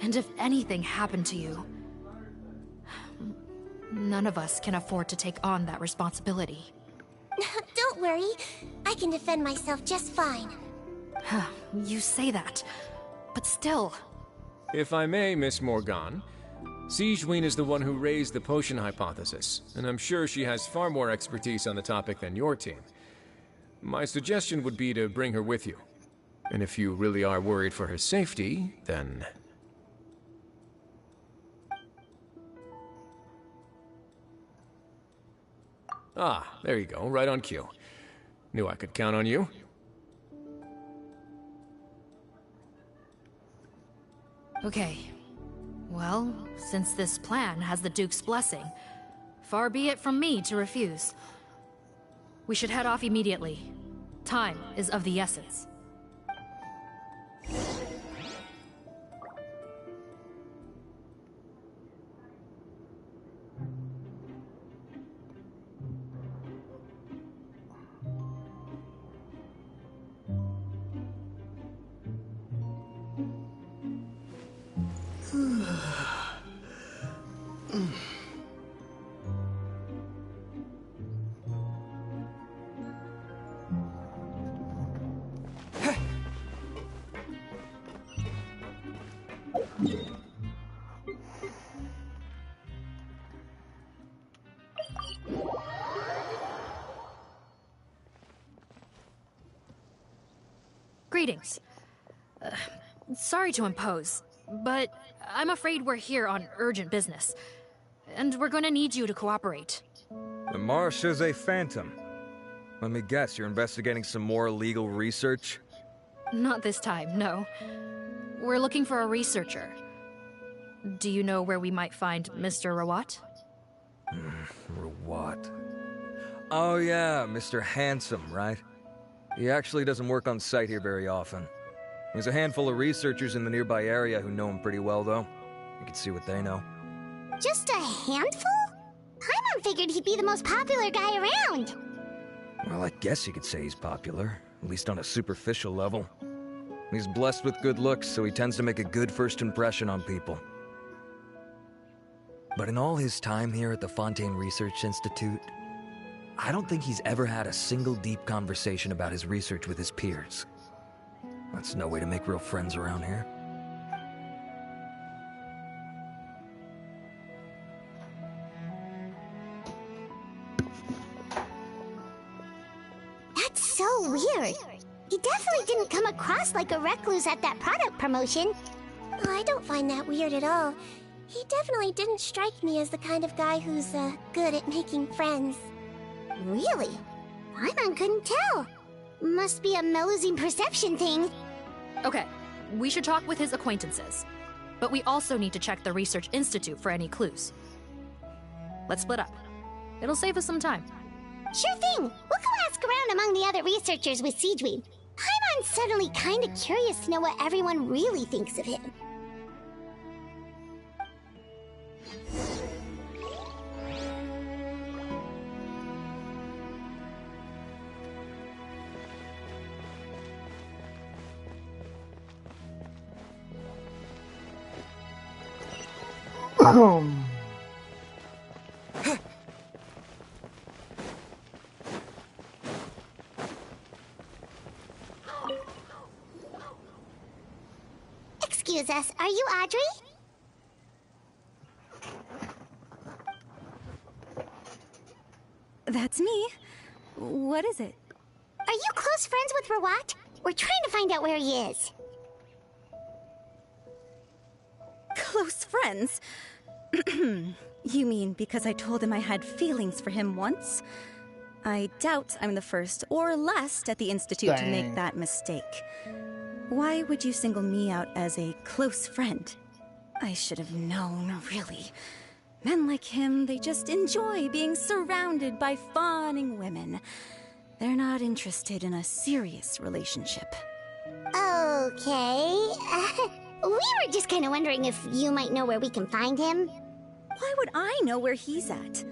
And if anything happened to you, none of us can afford to take on that responsibility. Don't worry, I can defend myself just fine. You say that, but still. If I may, Miss Morgan, Sigewinne is the one who raised the potion hypothesis, and I'm sure she has far more expertise on the topic than your team. My suggestion would be to bring her with you. And if you really are worried for her safety, then... Ah, there you go, right on cue. Knew I could count on you. Okay. Well, since this plan has the Duke's blessing, far be it from me to refuse. We should head off immediately. Time is of the essence. questions. Sorry to impose, but I'm afraid we're here on urgent business. And we're gonna need you to cooperate. The Marechaussee Phantom. Let me guess, you're investigating some more illegal research? Not this time, no. We're looking for a researcher. Do you know where we might find Mr. Rawat? Rawat. Oh yeah, Mr. Handsome, right? He actually doesn't work on site here very often. There's a handful of researchers in the nearby area who know him pretty well, though. You can see what they know. Just a handful? Paimon figured he'd be the most popular guy around. Well, I guess you could say he's popular, at least on a superficial level. He's blessed with good looks, so he tends to make a good first impression on people. But in all his time here at the Fontaine Research Institute, I don't think he's ever had a single deep conversation about his research with his peers. That's no way to make real friends around here. That's so weird. He definitely didn't come across like a recluse at that product promotion. Oh, I don't find that weird at all. He definitely didn't strike me as the kind of guy who's, good at making friends. Really? Paimon couldn't tell. Must be a Melusine perception thing. Okay, we should talk with his acquaintances. But we also need to check the Research Institute for any clues. Let's split up. It'll save us some time. Sure thing. We'll go ask around among the other researchers with Siegeween. Paimon's suddenly kinda curious to know what everyone really thinks of him. Excuse us, are you Audrey? That's me. What is it? Are you close friends with Rawat? We're trying to find out where he is. Close friends? You mean because I told him I had feelings for him once? I doubt I'm the first or last at the Institute to make that mistake. Why would you single me out as a close friend? I should have known, really. Men like him, they just enjoy being surrounded by fawning women. They're not interested in a serious relationship. Okay. We were just kind of wondering if you might know where we can find him. Why would I know where he's at?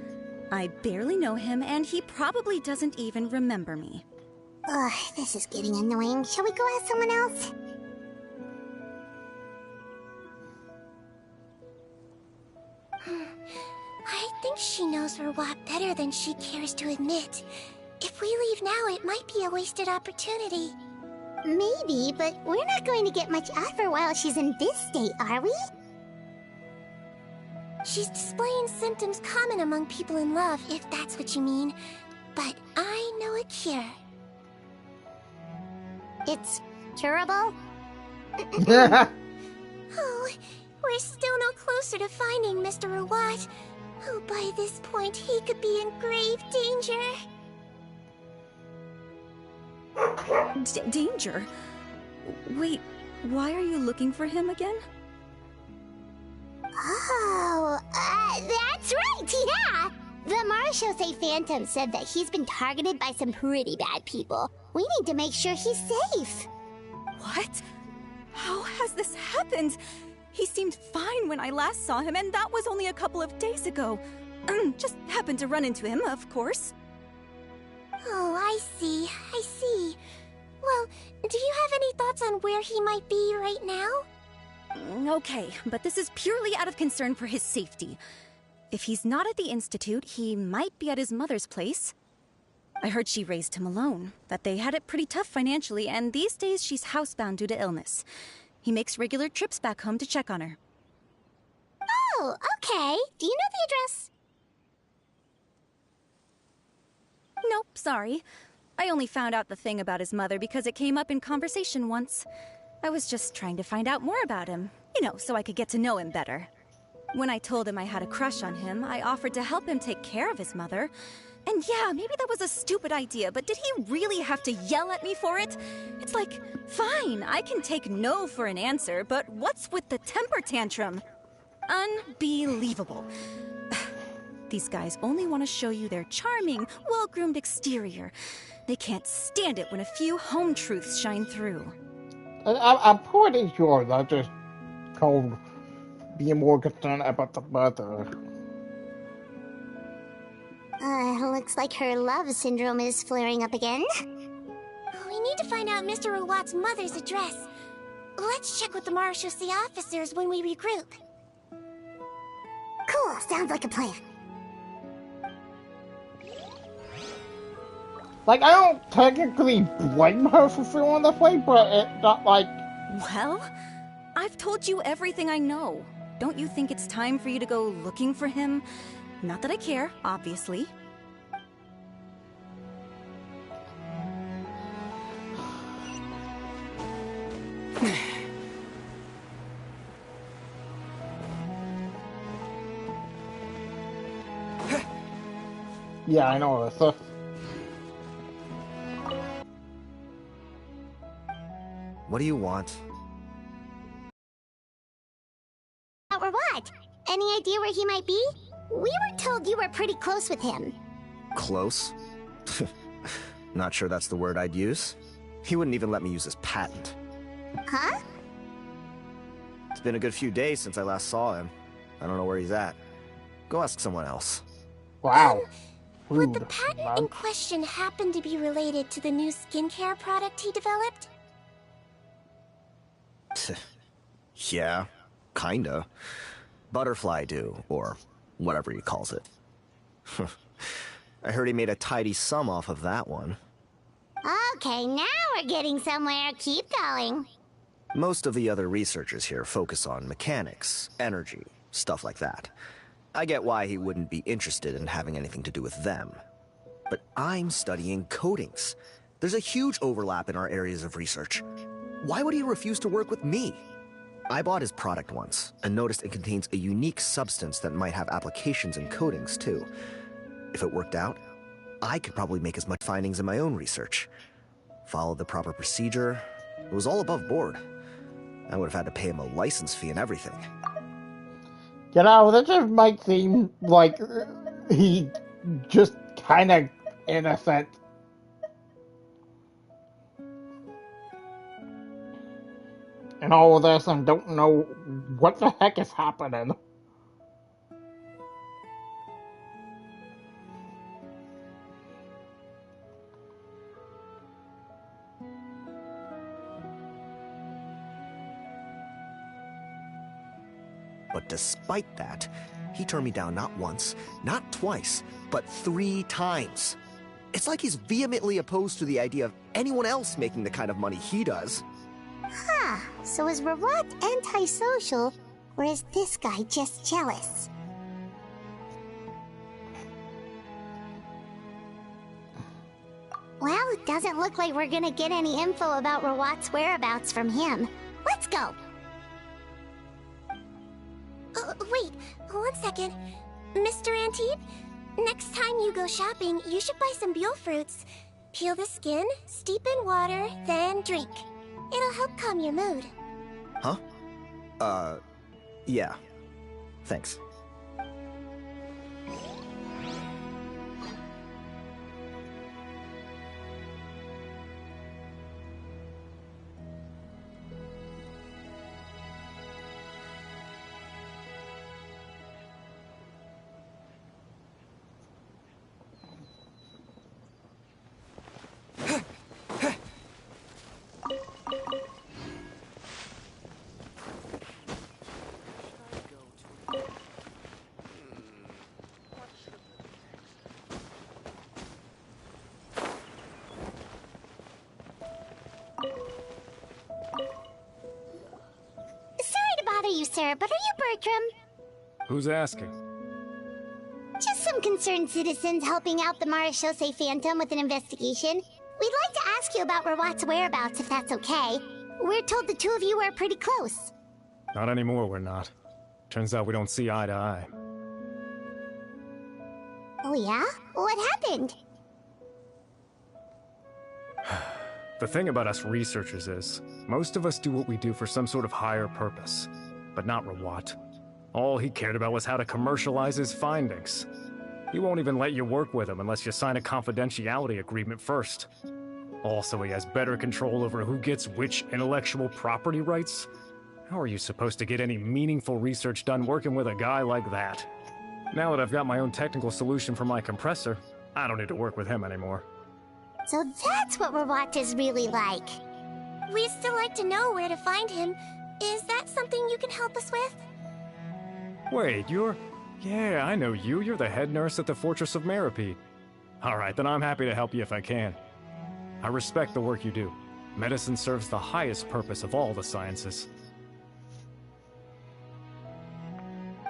I barely know him, and he probably doesn't even remember me. Ugh, this is getting annoying. Shall we go ask someone else? I think she knows Rawat better than she cares to admit. If we leave now, it might be a wasted opportunity. Maybe, but we're not going to get much out of her while she's in this state, are we? She's displaying symptoms common among people in love, if that's what you mean. But I know a cure. It's curable? Oh, we're still no closer to finding Mr. Rawat. Oh, by this point, he could be in grave danger. Danger? Wait, why are you looking for him again? Oh, that's right, yeah! The Marechaussee Phantom said that he's been targeted by some pretty bad people. We need to make sure he's safe. What? How has this happened? He seemed fine when I last saw him, and that was only a couple of days ago. Just happened to run into him, of course. Oh, I see. Well, do you have any thoughts on where he might be right now? Okay, but this is purely out of concern for his safety. If he's not at the Institute, he might be at his mother's place. I heard she raised him alone, that they had it pretty tough financially, and these days she's housebound due to illness. He makes regular trips back home to check on her. Oh, okay. Do you know the address? Nope, sorry. I only found out the thing about his mother because it came up in conversation once. I was just trying to find out more about him, you know, so I could get to know him better. When I told him I had a crush on him, I offered to help him take care of his mother. And yeah, maybe that was a stupid idea, but did he really have to yell at me for it? It's like, fine, I can take no for an answer, but what's with the temper tantrum? Unbelievable. These guys only want to show you their charming, well-groomed exterior. They can't stand it when a few home truths shine through. I'm pretty sure that's just called being more concerned about the mother. Looks like her love syndrome is flaring up again. We need to find out Mr. Rawat's mother's address. Let's check with the Marechaussee officers when we regroup. Cool, sounds like a plan. Like, I don't technically blame her for feeling that way, but it's not like... Well, I've told you everything I know. Don't you think it's time for you to go looking for him? Not that I care, obviously. Yeah, I know, Alyssa. What do you want? Or what? Any idea where he might be? We were told you were pretty close with him. Close? Not sure that's the word I'd use. He wouldn't even let me use his patent. Huh? It's been a good few days since I last saw him. I don't know where he's at. Go ask someone else. Wow. Would the patent in question happen to be related to the new skincare product he developed? Yeah, kinda. Butterfly dew, or whatever he calls it. I heard he made a tidy sum off of that one. Okay, now we're getting somewhere. Keep going. Most of the other researchers here focus on mechanics, energy, stuff like that. I get why he wouldn't be interested in having anything to do with them. But I'm studying coatings. There's a huge overlap in our areas of research. Why would he refuse to work with me? I bought his product once, and noticed it contains a unique substance that might have applications in coatings, too. If it worked out, I could probably make as much findings in my own research. Follow the proper procedure. It was all above board. I would have had to pay him a license fee and everything. You know, that just might seem like he just kind of innocent. And all of this and don't know what the heck is happening. But despite that, he turned me down not once, not twice, but 3 times. It's like he's vehemently opposed to the idea of anyone else making the kind of money he does. Huh, so is Rawat antisocial, or is this guy just jealous? Well, it doesn't look like we're gonna get any info about Rawat's whereabouts from him. Let's go! Wait, 1 second. Mr. Antib, next time you go shopping, you should buy some Buell fruits. Peel the skin, steep in water, then drink. It'll help calm your mood. Huh? Yeah. Thanks. You, sir, but are you Bertram? Who's asking? Just some concerned citizens helping out the Marechaussee Phantom with an investigation. We'd like to ask you about Rawat's whereabouts, if that's okay. We're told the two of you are pretty close. Not anymore, we're not. Turns out we don't see eye to eye. Oh yeah? What happened? The thing about us researchers is, most of us do what we do for some sort of higher purpose. But not Rawat. All he cared about was how to commercialize his findings. He won't even let you work with him unless you sign a confidentiality agreement first. Also, he has better control over who gets which intellectual property rights. How are you supposed to get any meaningful research done working with a guy like that? Now that I've got my own technical solution for my compressor, I don't need to work with him anymore. So that's what Rawat is really like. We'd still like to know where to find him. Is that something you can help us with? Wait, you're... Yeah, I know you. You're the head nurse at the Fortress of Meropide. Alright, then I'm happy to help you if I can. I respect the work you do. Medicine serves the highest purpose of all the sciences.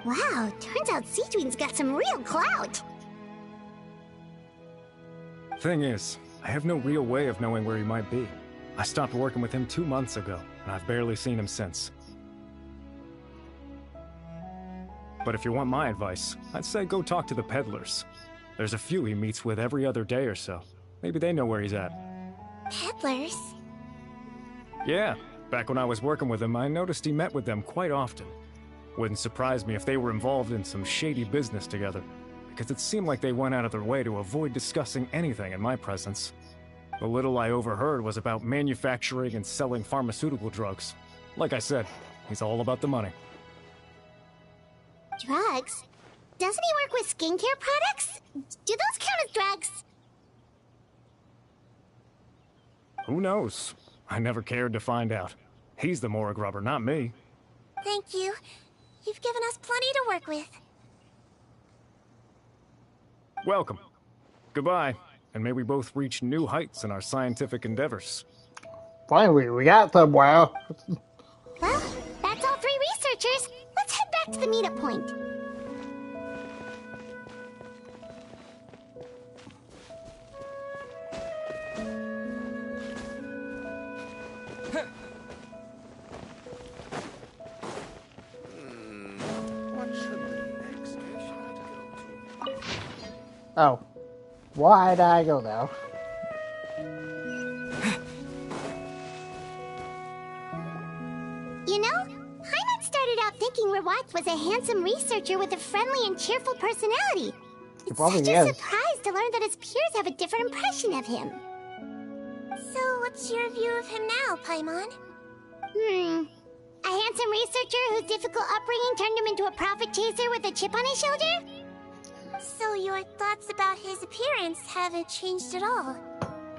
Wow, turns out Seedween's got some real clout. Thing is, I have no real way of knowing where he might be. I stopped working with him 2 months ago, and I've barely seen him since. But if you want my advice, I'd say go talk to the peddlers. There's a few he meets with every other day or so. Maybe they know where he's at. Peddlers? Yeah, back when I was working with him, I noticed he met with them quite often. Wouldn't surprise me if they were involved in some shady business together, because it seemed like they went out of their way to avoid discussing anything in my presence. The little I overheard was about manufacturing and selling pharmaceutical drugs. Like I said, he's all about the money. Drugs? Doesn't he work with skincare products? Do those count as drugs? Who knows? I never cared to find out. He's the Morag rubber, not me. Thank you. You've given us plenty to work with. Welcome. Goodbye, and may we both reach new heights in our scientific endeavors. Finally, we got somewhere. Well, that's all three researchers. Let's head back to the meetup point. Oh. Why'd I go now? You know, Paimon started out thinking Rawat was a handsome researcher with a friendly and cheerful personality. It's such a surprise to learn that his peers have a different impression of him. So, what's your view of him now, Paimon? A handsome researcher whose difficult upbringing turned him into a profit chaser with a chip on his shoulder? So your thoughts about his appearance haven't changed at all?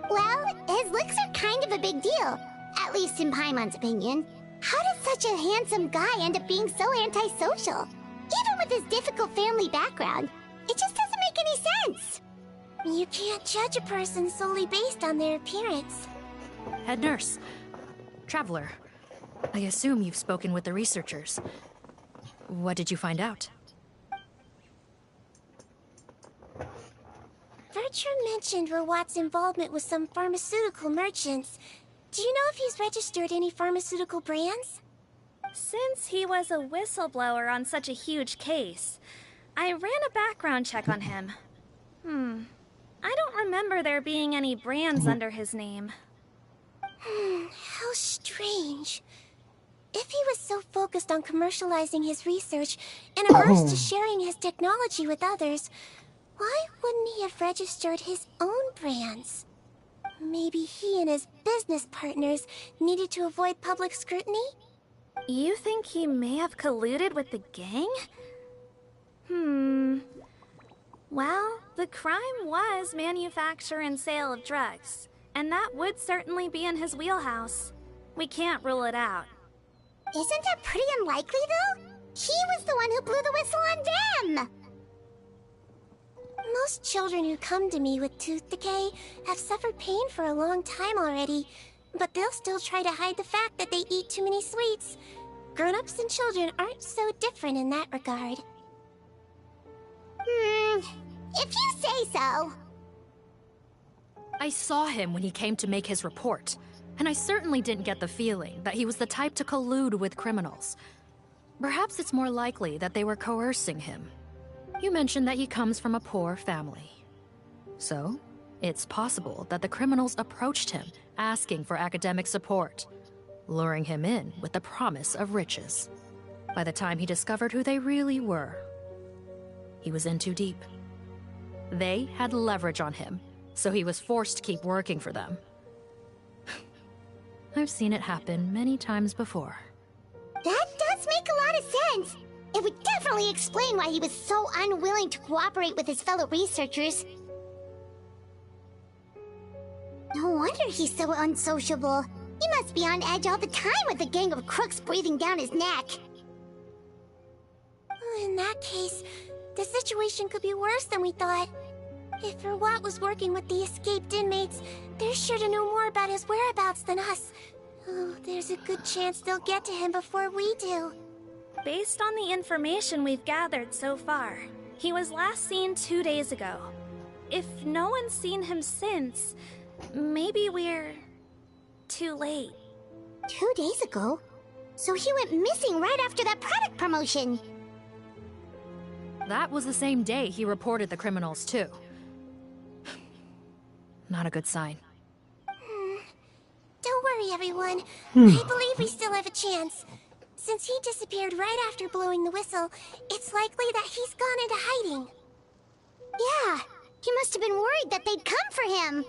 Well, his looks are kind of a big deal, at least in Paimon's opinion. How does such a handsome guy end up being so antisocial? Even with his difficult family background, it just doesn't make any sense. You can't judge a person solely based on their appearance. Head nurse. Traveler. I assume you've spoken with the researchers. What did you find out? Vertram mentioned Rawat's involvement with some pharmaceutical merchants. Do you know if he's registered any pharmaceutical brands? Since he was a whistleblower on such a huge case, I ran a background check on him. I don't remember there being any brands under his name. How strange. If he was so focused on commercializing his research and averse to sharing his technology with others, why wouldn't he have registered his own brands? Maybe he and his business partners needed to avoid public scrutiny? You think he may have colluded with the gang? Well, the crime was manufacture and sale of drugs, and that would certainly be in his wheelhouse. We can't rule it out. Isn't that pretty unlikely, though? He was the one who blew the whistle on them! Most children who come to me with tooth decay have suffered pain for a long time already, but they'll still try to hide the fact that they eat too many sweets. Grown-ups and children aren't so different in that regard. If you say so. I saw him when he came to make his report, and I certainly didn't get the feeling that he was the type to collude with criminals. Perhaps it's more likely that they were coercing him. You mentioned that he comes from a poor family. So, it's possible that the criminals approached him, asking for academic support, luring him in with the promise of riches. By the time he discovered who they really were, he was in too deep. They had leverage on him, so he was forced to keep working for them. I've seen it happen many times before. That does make a lot of sense. It would definitely explain why he was so unwilling to cooperate with his fellow researchers. No wonder he's so unsociable. He must be on edge all the time with a gang of crooks breathing down his neck. In that case, the situation could be worse than we thought. If Rawat was working with the escaped inmates, they're sure to know more about his whereabouts than us. Oh, there's a good chance they'll get to him before we do. Based on the information we've gathered so far, he was last seen 2 days ago. If no one's seen him since, maybe we're too late. 2 days ago? So he went missing right after that product promotion. That was the same day he reported the criminals, too. Not a good sign. Don't worry, everyone. I believe we still have a chance. Since he disappeared right after blowing the whistle, it's likely that he's gone into hiding. Yeah, he must have been worried that they'd come for him.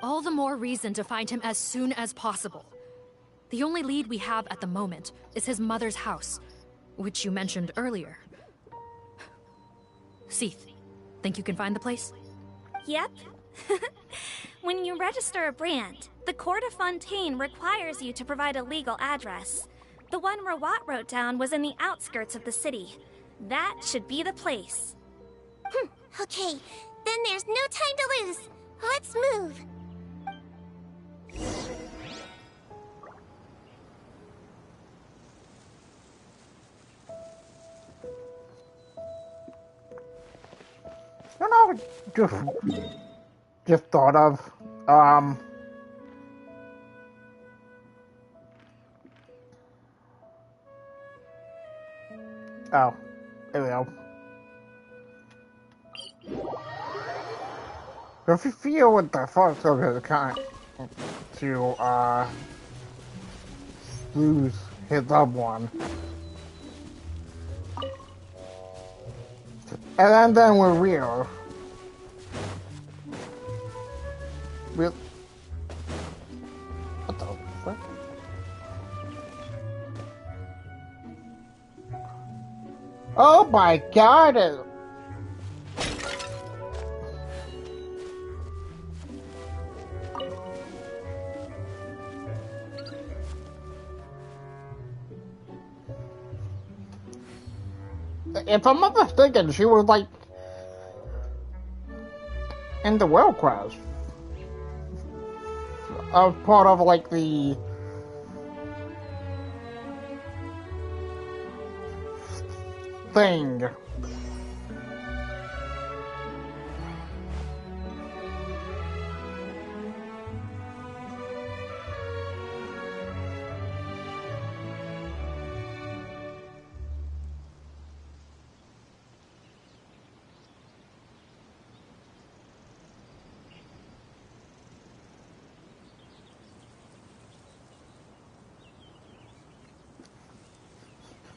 All the more reason to find him as soon as possible. The only lead we have at the moment is his mother's house, which you mentioned earlier. Seath, think you can find the place? Yep. When you register a brand, the Court of Fontaine requires you to provide a legal address. The one Rawat wrote down was in the outskirts of the city. That should be the place. Okay, then there's no time to lose. Let's move. You know, just thought of, oh, there we go. If you feel with the first of the kind to, lose his loved one. And then we're real. What the fuck? Oh my god! If I'm not mistaken, she was like in the World Crash. Part of like the thing.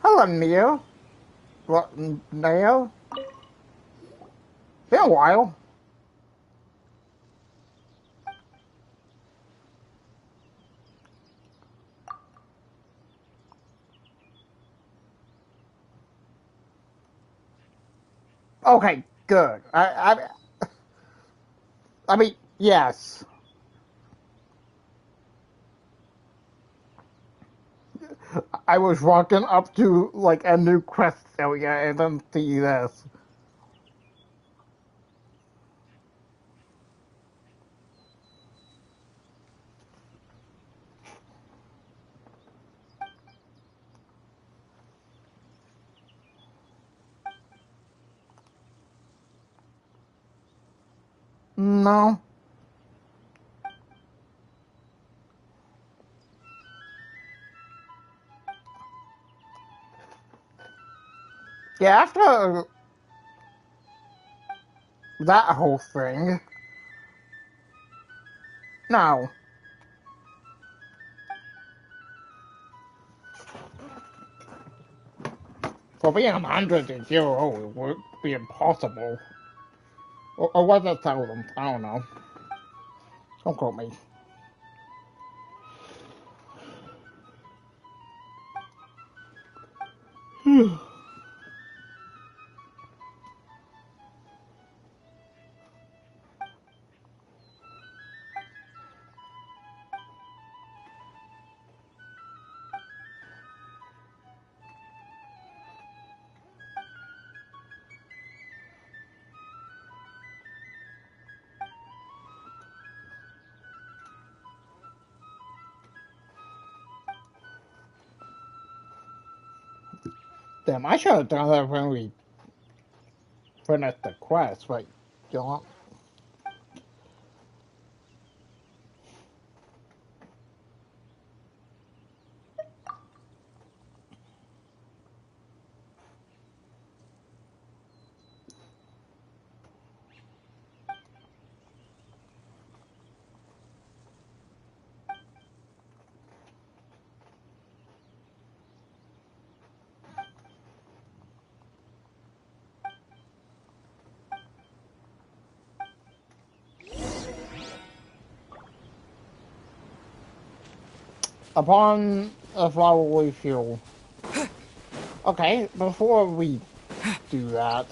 Hello, Neo. What, Neo? Been a while. Okay, good. I mean, yes. I was walking up to like a new quest area and then see this. No. Yeah, after that whole thing, no. For being 100 years old, it would be impossible. Or was it 1,000? I don't know. Don't quote me. Damn, I should have done that when we finished the quest, but you know. Upon a flowery fuel. Okay, before we do that,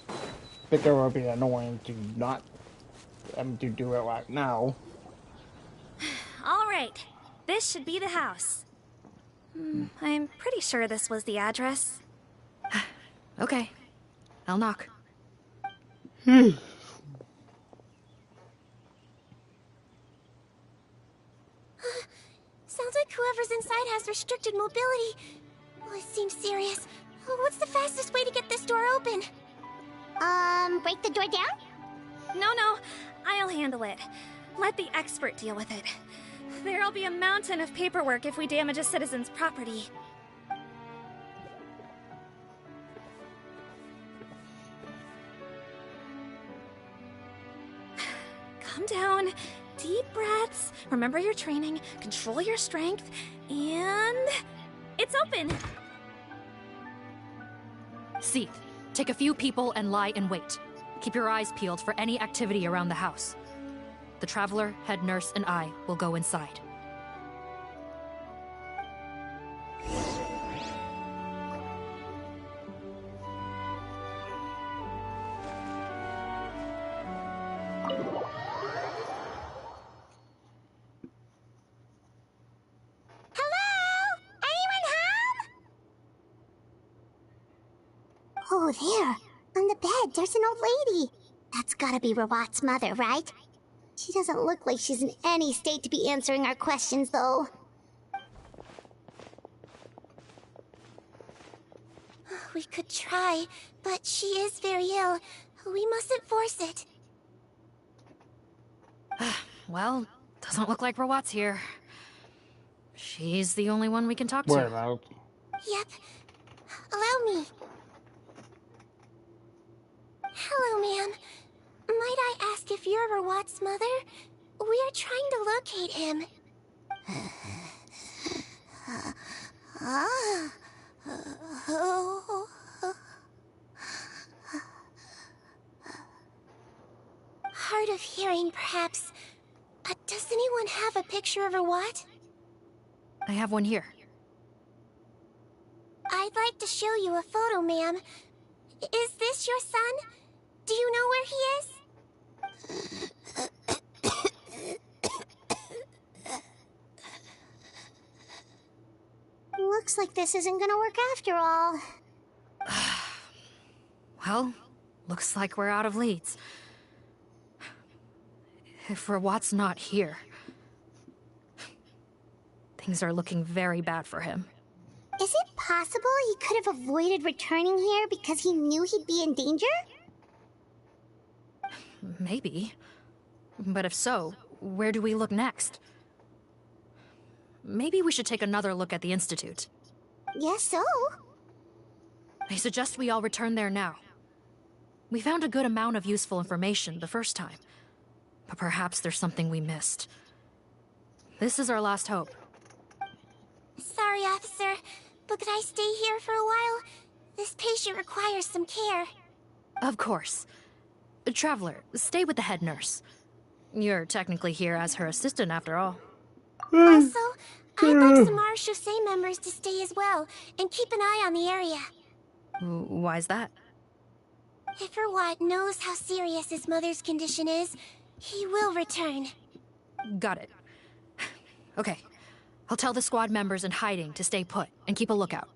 I think it would be annoying to not to do it right now. All right, this should be the house. I'm pretty sure this was the address. Okay, I'll knock. Sounds like whoever's inside has restricted mobility. Oh, it seems serious. What's the fastest way to get this door open? Break the door down? No, I'll handle it. Let the expert deal with it. There'll be a mountain of paperwork if we damage a citizen's property. Calm down. Deep breaths. Remember your training. Control your strength. And... it's open! Seath, take a few people and lie in wait. Keep your eyes peeled for any activity around the house. The Traveler, head nurse, and I will go inside. Oh, there. On the bed, there's an old lady. That's gotta be Rawat's mother, right? She doesn't look like she's in any state to be answering our questions, though. We could try, but she is very ill. We mustn't force it. Well, doesn't look like Rawat's here. She's the only one we can talk to. Wait out. Yep. Allow me. Hello, ma'am. Might I ask if you're Rawat's mother? We are trying to locate him. Hard of hearing, perhaps. Does anyone have a picture of Rawat? I have one here. I'd like to show you a photo, ma'am. Is this your son? Do you know where he is? Looks like this isn't gonna work after all. Well, looks like we're out of leads. If Rawat's not here, things are looking very bad for him. Is it possible he could have avoided returning here because he knew he'd be in danger? Maybe. But if so, where do we look next? Maybe we should take another look at the Institute. Yes, so? I suggest we all return there now. We found a good amount of useful information the first time, but perhaps there's something we missed. This is our last hope. Sorry, officer, but could I stay here for a while? This patient requires some care. Of course. Traveler, stay with the head nurse. You're technically here as her assistant after all. Also, I'd like some Marechaussee members to stay as well, and keep an eye on the area. Why's that? If Erwat knows how serious his mother's condition is, he will return. Got it. Okay. I'll tell the squad members in hiding to stay put and keep a lookout.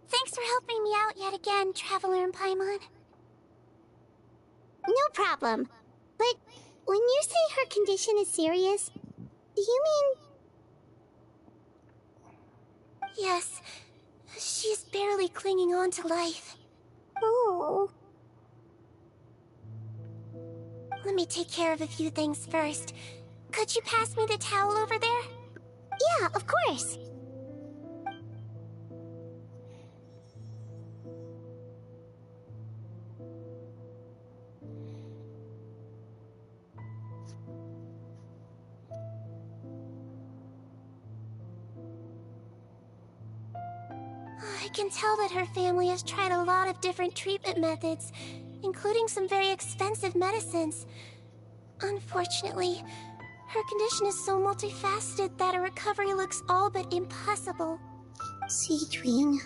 Thanks for helping me out yet again, Traveler and Paimon. No problem. But when you say her condition is serious, do you mean... Yes. She's barely clinging on to life. Oh. Let me take care of a few things first. Could you pass me the towel over there? Yeah, of course. I can tell that her family has tried a lot of different treatment methods, including some very expensive medicines. Unfortunately, her condition is so multifaceted that a recovery looks all but impossible. Seedwing.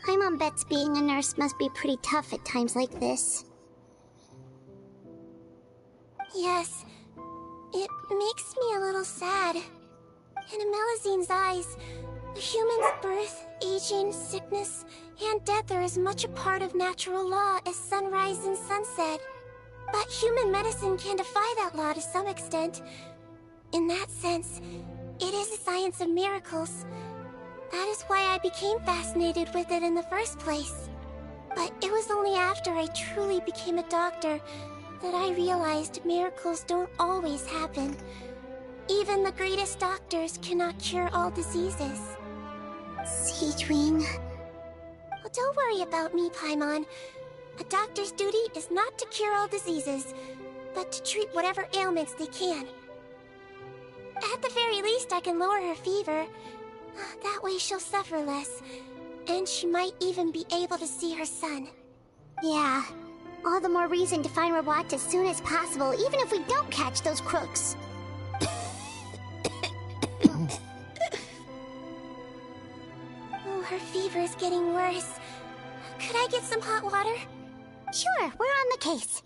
Paimon bets being a nurse must be pretty tough at times like this. Yes, it makes me a little sad. In Amelizine's eyes, a human's birth, aging, sickness, and death are as much a part of natural law as sunrise and sunset. But human medicine can defy that law to some extent. In that sense, it is a science of miracles. That is why I became fascinated with it in the first place. But it was only after I truly became a doctor that I realized miracles don't always happen. Even the greatest doctors cannot cure all diseases. Seedwing. Well, don't worry about me, Paimon. A doctor's duty is not to cure all diseases, but to treat whatever ailments they can. At the very least, I can lower her fever. That way she'll suffer less, and she might even be able to see her son. Yeah, all the more reason to find Rawat as soon as possible, even if we don't catch those crooks. Oh, her fever is getting worse. Could I get some hot water? Sure, we're on the case.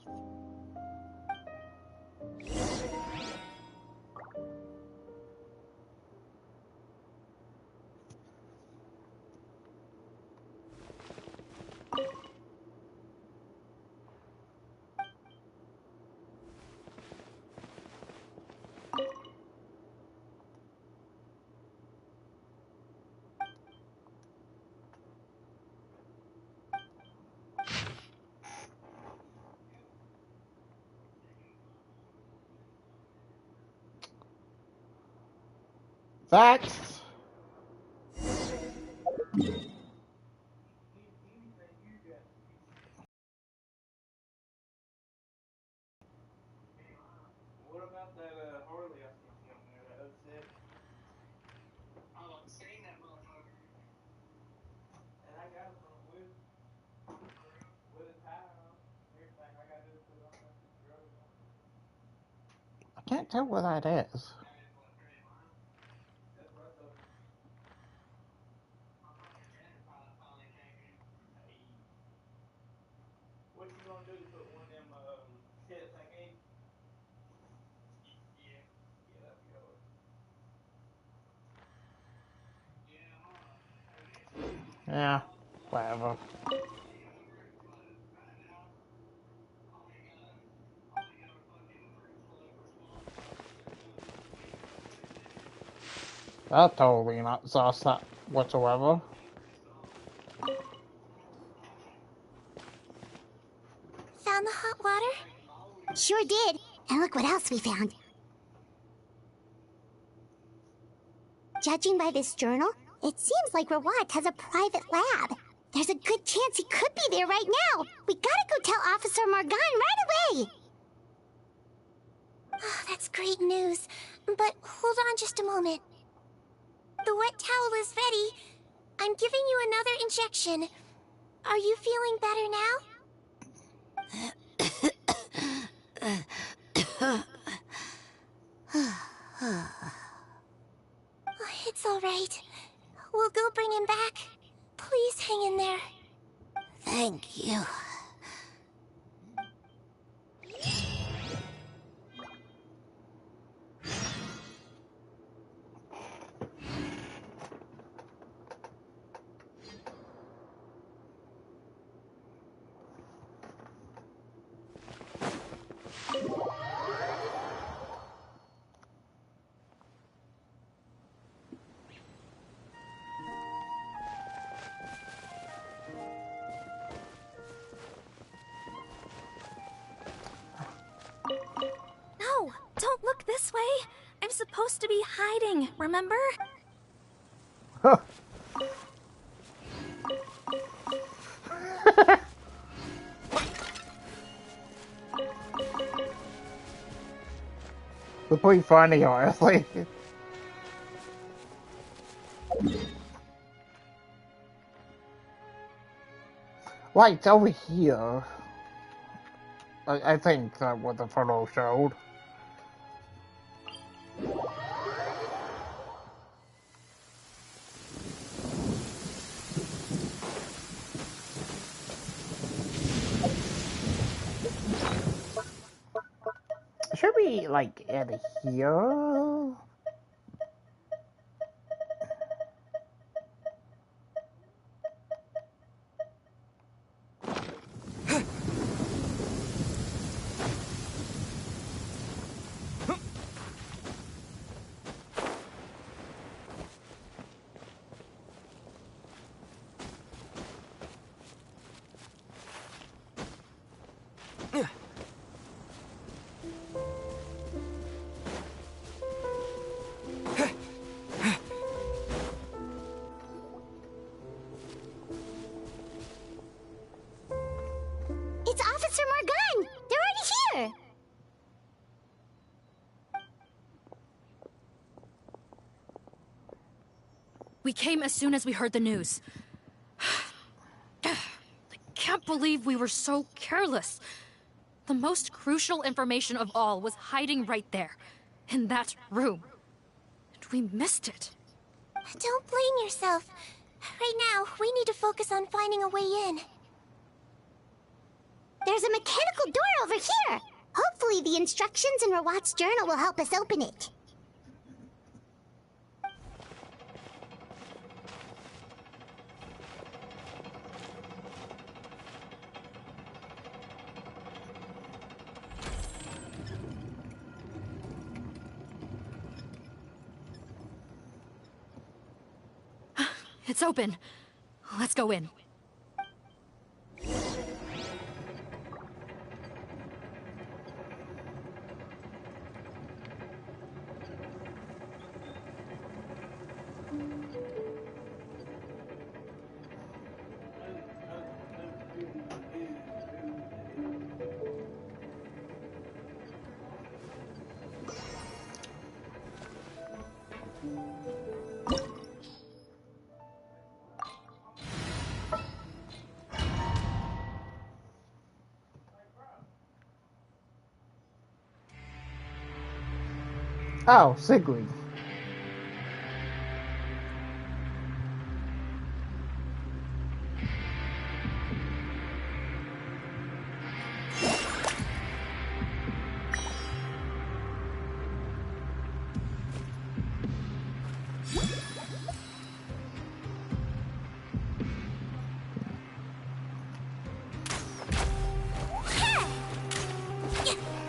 Facts. I can't tell what that is. Yeah, whatever. That's totally not sauce that whatsoever. Found the hot water? Sure did. And look what else we found. Judging by this journal, it seems like Rawat has a private lab. There's a good chance he could be there right now. We gotta go tell Officer Morgan right away. Oh, that's great news. But hold on just a moment. The wet towel is ready. I'm giving you another injection. Are you feeling better now? It's all right. We'll go bring him back. Please hang in there. Thank you. No, don't look this way. I'm supposed to be hiding, remember? It's pretty funny, honestly. Right, it's over here. I think that what the photo showed. It should be like at here. It's Officer Morgan! They're already here! We came as soon as we heard the news. I can't believe we were so careless. The most crucial information of all was hiding right there, in that room. And we missed it. Don't blame yourself. Right now, we need to focus on finding a way in. There's a mechanical door over here! Hopefully the instructions in Rawat's journal will help us open it. It's open. Let's go in. Oh, Sigrid.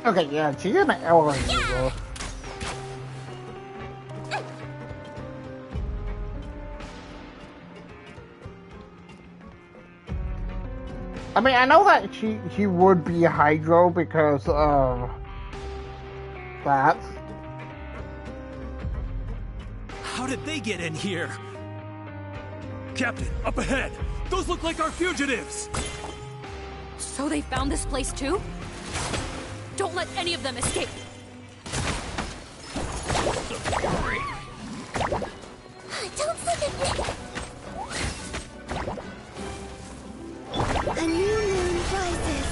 Okay, yeah, she's in the elevator. I mean, I know that she would be Hydro because of that. How did they get in here? Captain, up ahead! Those look like our fugitives! So they found this place too? Don't let any of them escape! Don't look at me! A new moon rises.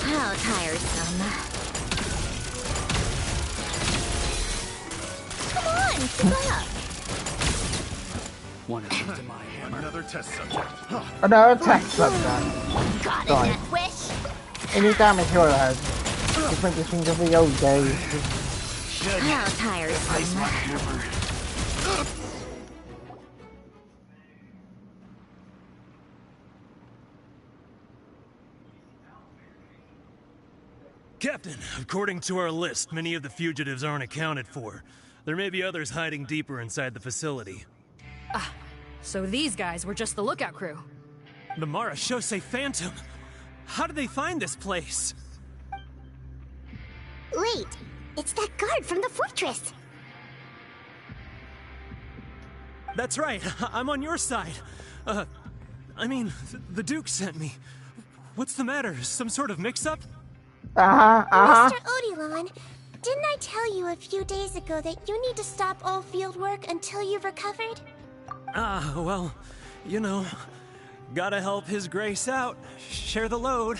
How tiresome. Come on, keep up. One of these to my hammer. Another test subject. Another test subject. Got Sorry. it, Wish. Anytime I hear that, just make me think of the old days. How tiresome. Captain, according to our list, many of the fugitives aren't accounted for. There may be others hiding deeper inside the facility. Ah, so these guys were just the lookout crew. The Marashose Phantom! How did they find this place? Wait, it's that guard from the fortress. That's right, I'm on your side. I mean, the Duke sent me. What's the matter? Some sort of mix-up? Mr. Odilon, didn't I tell you a few days ago that you need to stop all field work until you've recovered? Well, you know, gotta help His Grace out. Share the load.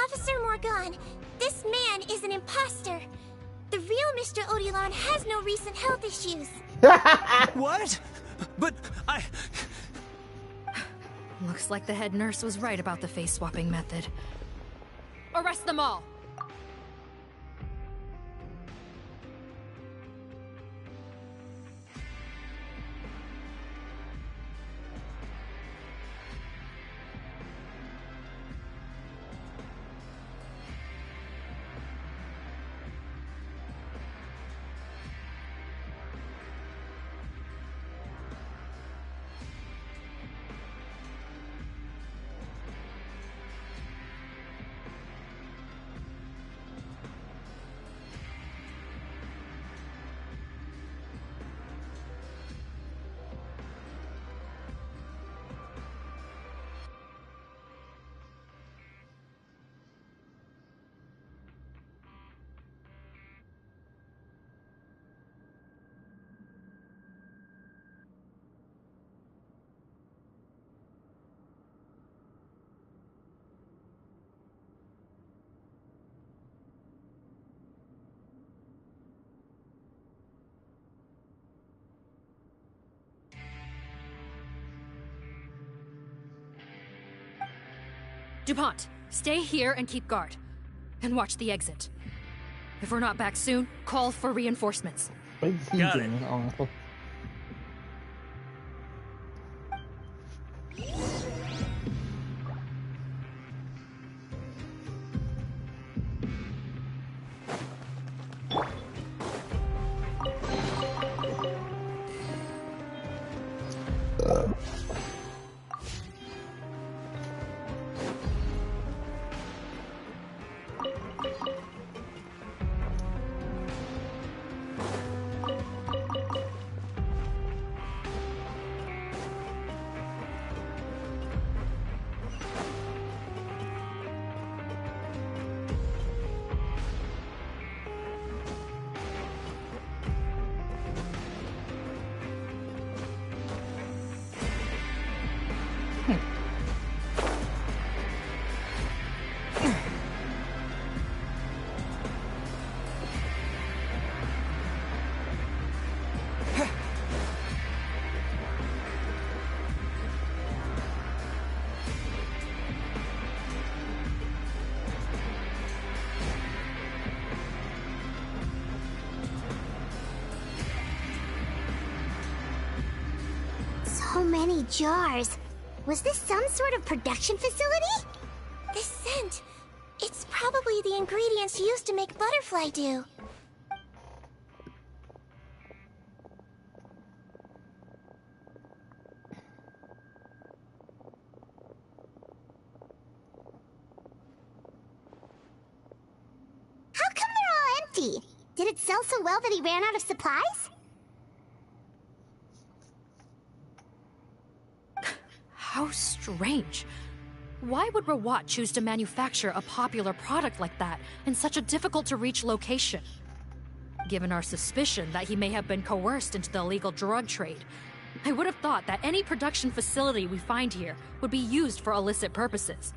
Officer Morgan, this man is an imposter. The real Mr. Odilon has no recent health issues. What? But I... Looks like the head nurse was right about the face-swapping method. Arrest them all! DuPont, stay here and keep guard. And watch the exit. If we're not back soon, call for reinforcements. Got it. So many jars. Was this some sort of production facility? This scent, it's probably the ingredients used to make butterfly dew. empty. Did it sell so well that he ran out of supplies? How strange. Why would Rawat choose to manufacture a popular product like that in such a difficult-to-reach location? Given our suspicion that he may have been coerced into the illegal drug trade, I would have thought that any production facility we find here would be used for illicit purposes.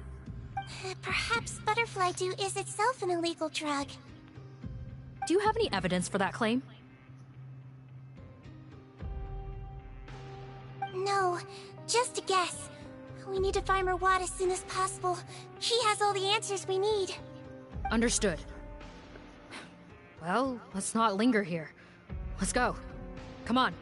Perhaps butterfly dew is itself an illegal drug. Do you have any evidence for that claim? No, just a guess. We need to find Rawat as soon as possible. He has all the answers we need. Understood. Well, let's not linger here. Let's go. Come on.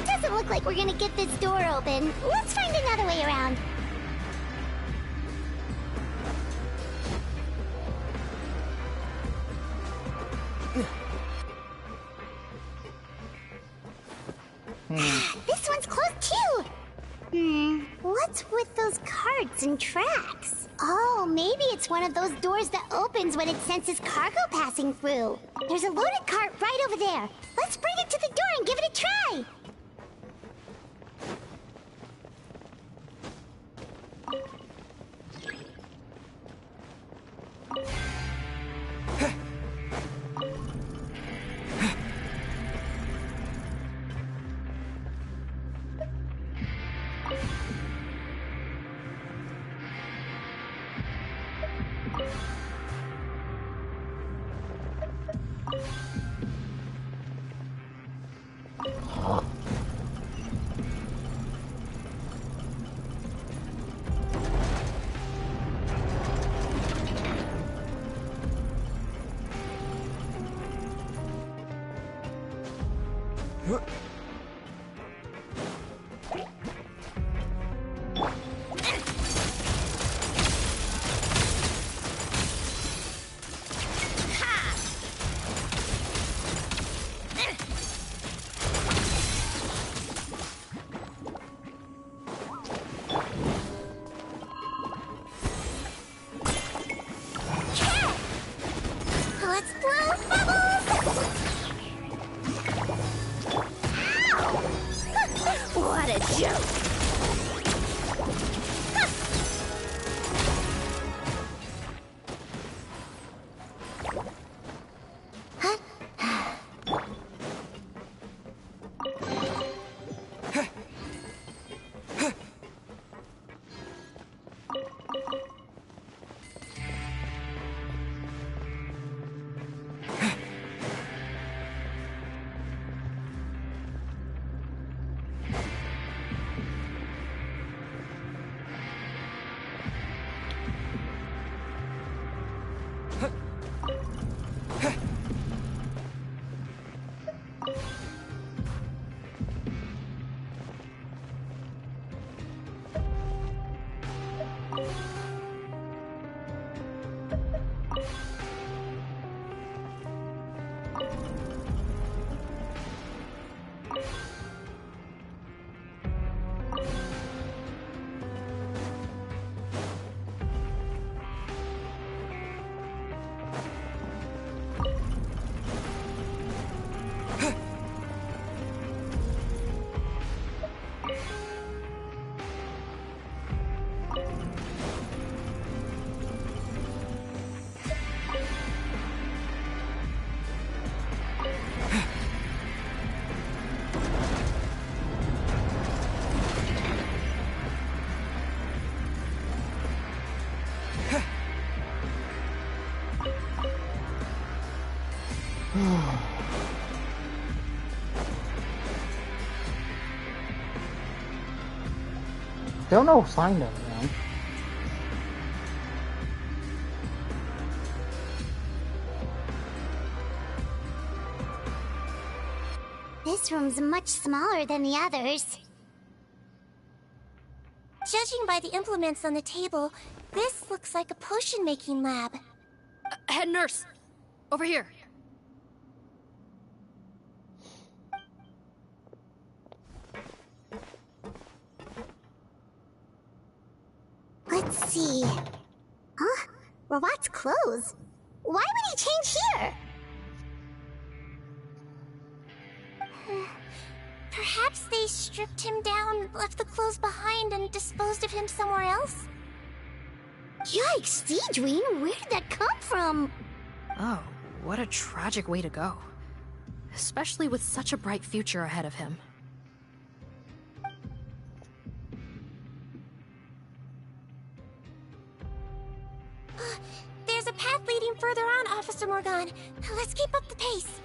Doesn't look like we're gonna get this door open. Let's find another way around. This one's closed too! What's with those carts and tracks? Oh, maybe it's one of those doors that opens when it senses cargo passing through. There's a loaded cart right over there. Let's bring it to the door and give it a try! Let's blow bubbles! Ow! What a joke! Still no sign of them. This room's much smaller than the others. Judging by the implements on the table, this looks like a potion-making lab. Head nurse! Over here. Let's see. Huh? Robot's clothes? Why would he change here? Perhaps they stripped him down, left the clothes behind, and disposed of him somewhere else? Yikes, Deedween, where did that come from? Oh, what a tragic way to go. Especially with such a bright future ahead of him. There's a path leading further on, Officer Morgan. Let's keep up the pace.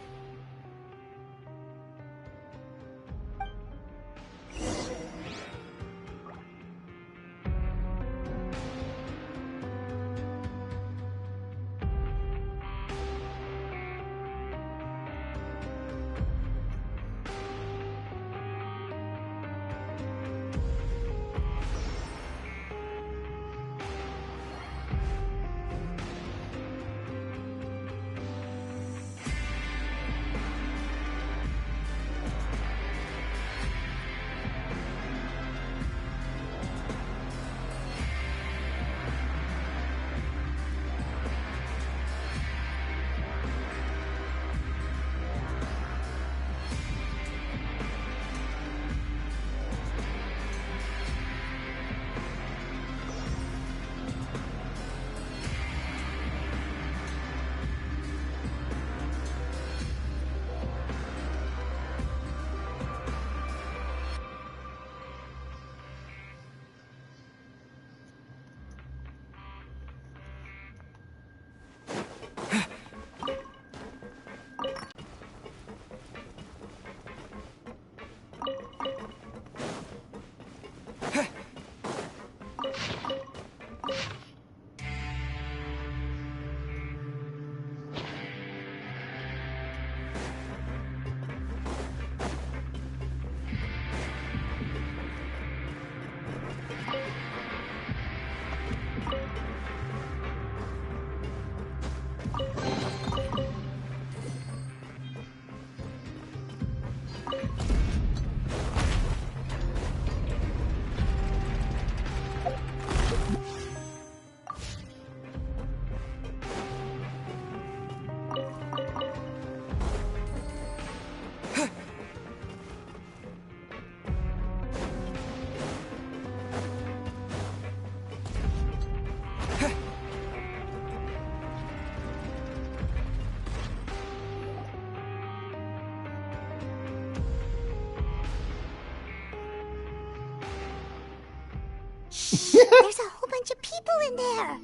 There's a whole bunch of people in there.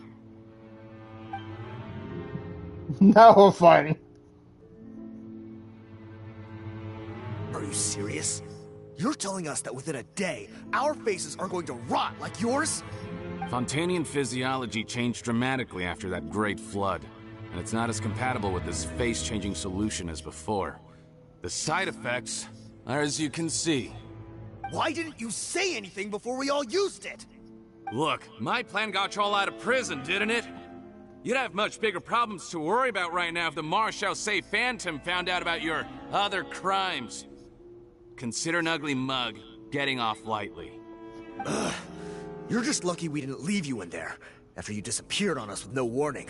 That was funny. Are you serious? You're telling us that within a day, our faces are going to rot like yours? Fontanian physiology changed dramatically after that great flood, and it's not as compatible with this face-changing solution as before. The side effects are as you can see. Why didn't you say anything before we all used it? Look, my plan got you all out of prison, didn't it? You'd have much bigger problems to worry about right now if the Marshal Say Phantom found out about your other crimes. Consider an ugly mug getting off lightly. Ugh. You're just lucky we didn't leave you in there, after you disappeared on us with no warning.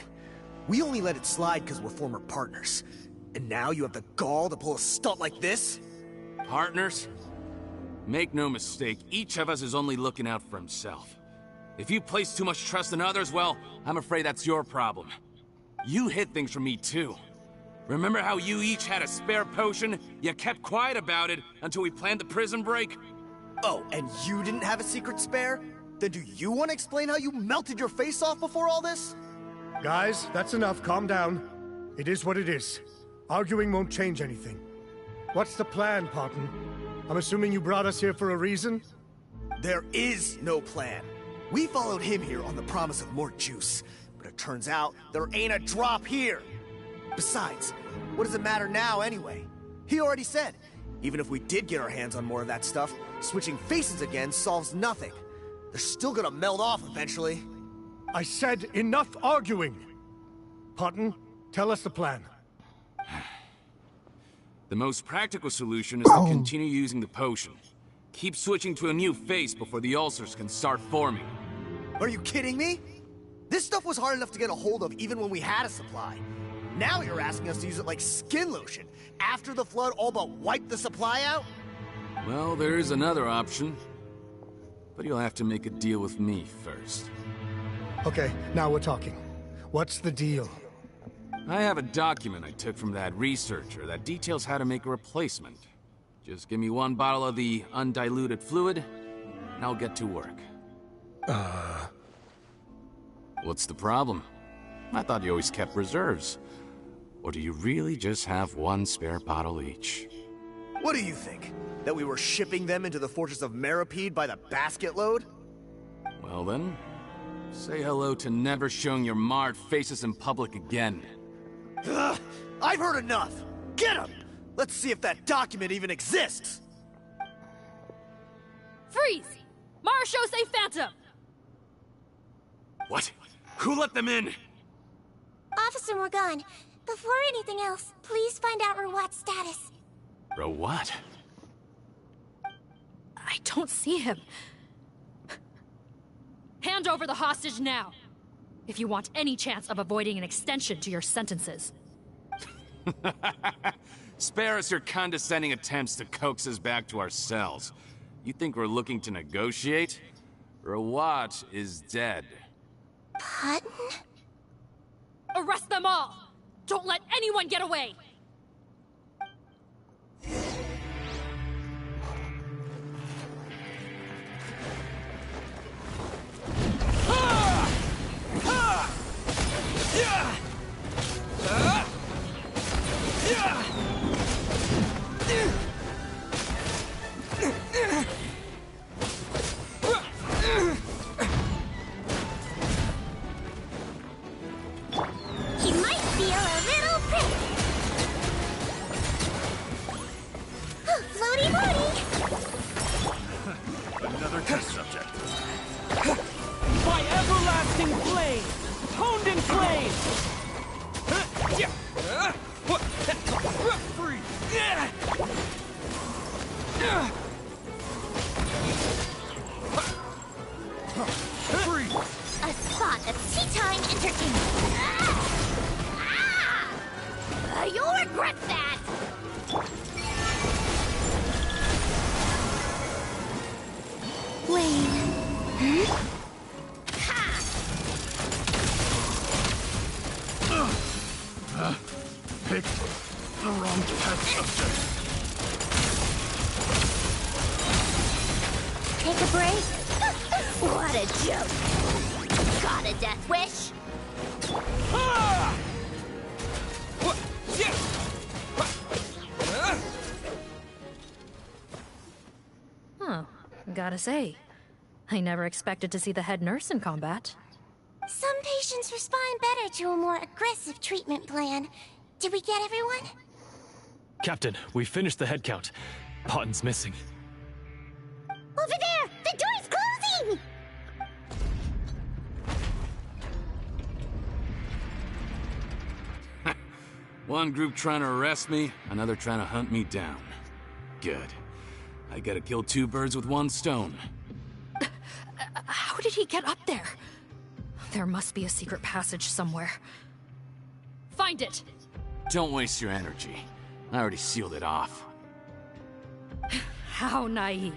We only let it slide because we're former partners. And now you have the gall to pull a stunt like this? Partners? Make no mistake, each of us is only looking out for himself. If you place too much trust in others, well, I'm afraid that's your problem. You hid things from me too. Remember how you each had a spare potion? You kept quiet about it until we planned the prison break? Oh, and you didn't have a secret spare? Then do you want to explain how you melted your face off before all this? Guys, that's enough. Calm down. It is what it is. Arguing won't change anything. What's the plan, Parton? I'm assuming you brought us here for a reason? There is no plan. We followed him here on the promise of more juice, but it turns out there ain't a drop here. Besides, what does it matter now anyway? He already said, even if we did get our hands on more of that stuff, switching faces again solves nothing. They're still gonna meld off eventually. I said enough arguing! Potton, tell us the plan. The most practical solution is to continue using the potion. Keep switching to a new face before the ulcers can start forming. Are you kidding me? This stuff was hard enough to get a hold of even when we had a supply. Now you're asking us to use it like skin lotion, after the flood all but wiped the supply out? Well, there is another option. But you'll have to make a deal with me first. Okay, now we're talking. What's the deal? I have a document I took from that researcher that details how to make a replacement. Just give me one bottle of the undiluted fluid, and I'll get to work. What's the problem? I thought you always kept reserves. Or do you really just have one spare bottle each? What do you think? That we were shipping them into the fortress of Meripede by the basket load? Well then, say hello to never showing your marred faces in public again. Ugh, I've heard enough! Get him! Let's see if that document even exists! Freeze! Marechaussee Phantom! What? Who let them in? Officer Morgan, before anything else, please find out Rawat's status. Rawat? I don't see him. Hand over the hostage now, if you want any chance of avoiding an extension to your sentences. Spare us your condescending attempts to coax us back to our cells. You think we're looking to negotiate? Rawat is dead. Potton? Arrest them all! Don't let anyone get away! He might feel a little prick. Floaty floaty. Another test subject. By everlasting flame! Honed in flame! A spot of tea time entertainment. You'll regret that! Wayne. Picked the wrong test subject. Take a break? What a joke! Got a death wish? Huh. Gotta say, I never expected to see the head nurse in combat. Some patients respond better to a more aggressive treatment plan. Did we get everyone? Captain, we finished the head count. Potton's missing. Over there! The door's closing! One group trying to arrest me, another trying to hunt me down. Good. I gotta kill two birds with one stone. How did he get up there? There must be a secret passage somewhere. Find it! Don't waste your energy. I already sealed it off. How naive.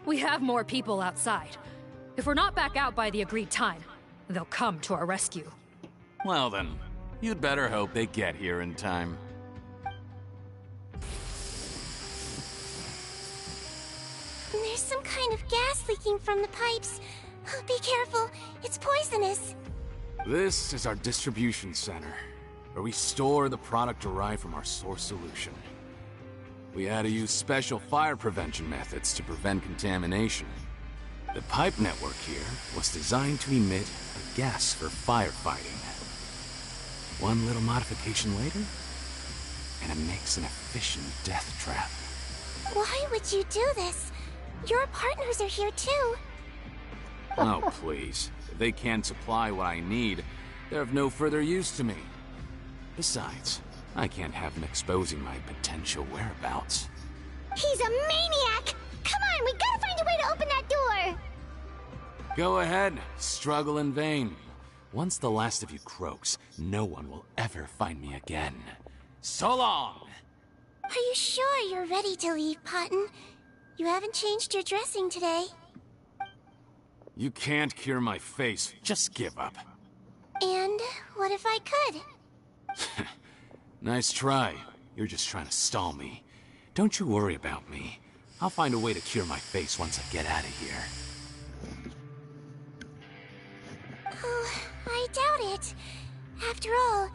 We have more people outside. If we're not back out by the agreed time, they'll come to our rescue. Well then, you'd better hope they get here in time. There's some kind of gas leaking from the pipes. Be careful, it's poisonous. This is our distribution center, where we store the product derived from our source solution. We had to use special fire prevention methods to prevent contamination. The pipe network here was designed to emit a gas for firefighting. One little modification later, and it makes an efficient death trap. Why would you do this? Your partners are here too. Oh, please. If they can't supply what I need, they're of no further use to me. Besides, I can't have them exposing my potential whereabouts. He's a maniac! Come on, we gotta find a way to open that door! Go ahead, struggle in vain. Once the last of you croaks, no one will ever find me again. So long! Are you sure you're ready to leave, Potton? You haven't changed your dressing today. You can't cure my face, just give up. And what if I could? Nice try. You're just trying to stall me. Don't you worry about me. I'll find a way to cure my face once I get out of here. Oh, I doubt it. After all,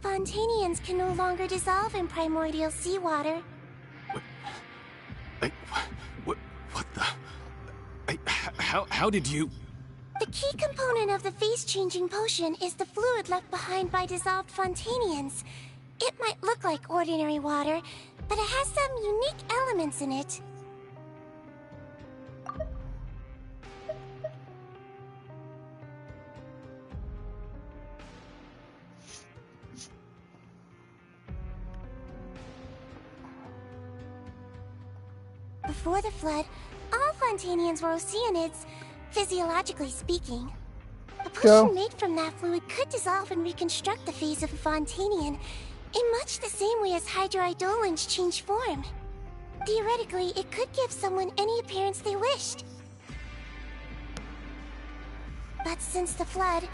Fontanians can no longer dissolve in primordial seawater. What the... How did you... The key component of the face-changing potion is the fluid left behind by dissolved Fontanians. It might look like ordinary water, but it has some unique elements in it. Before the flood, all Fontanians were oceanids, physiologically speaking. A potion made from that fluid could dissolve and reconstruct the face of a Fontanian in much the same way as hydroidolins change form. Theoretically, it could give someone any appearance they wished. But since the flood,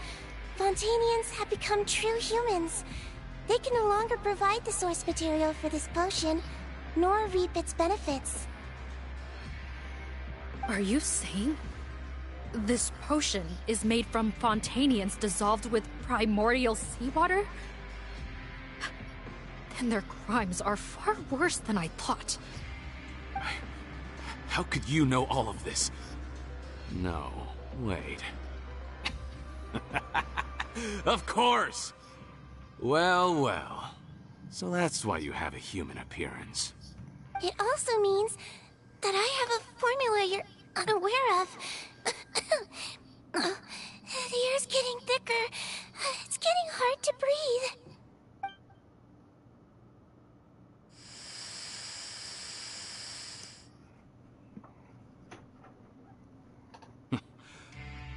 Fontanians have become true humans. They can no longer provide the source material for this potion, nor reap its benefits. Are you saying this potion is made from Fontanians dissolved with primordial seawater? Then their crimes are far worse than I thought. How could you know all of this? No, wait. Of course! Well, well. So that's why you have a human appearance. It also means that I have a formula you're unaware of. The air's getting thicker. It's getting hard to breathe.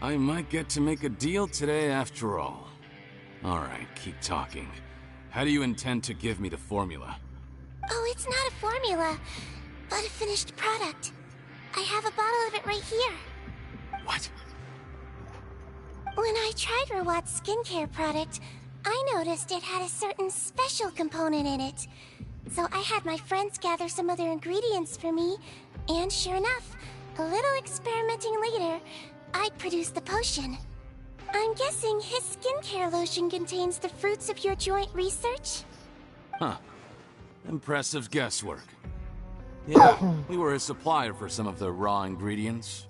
I might get to make a deal today after all. Alright, keep talking. How do you intend to give me the formula? Oh, it's not a formula, but a finished product. I have a bottle of it right here. What? When I tried Rawat's skincare product, I noticed it had a certain special component in it. So I had my friends gather some other ingredients for me, and sure enough, a little experimenting later, I'd produced the potion. I'm guessing his skincare lotion contains the fruits of your joint research? Huh. Impressive guesswork. Yeah, we were a supplier for some of the raw ingredients.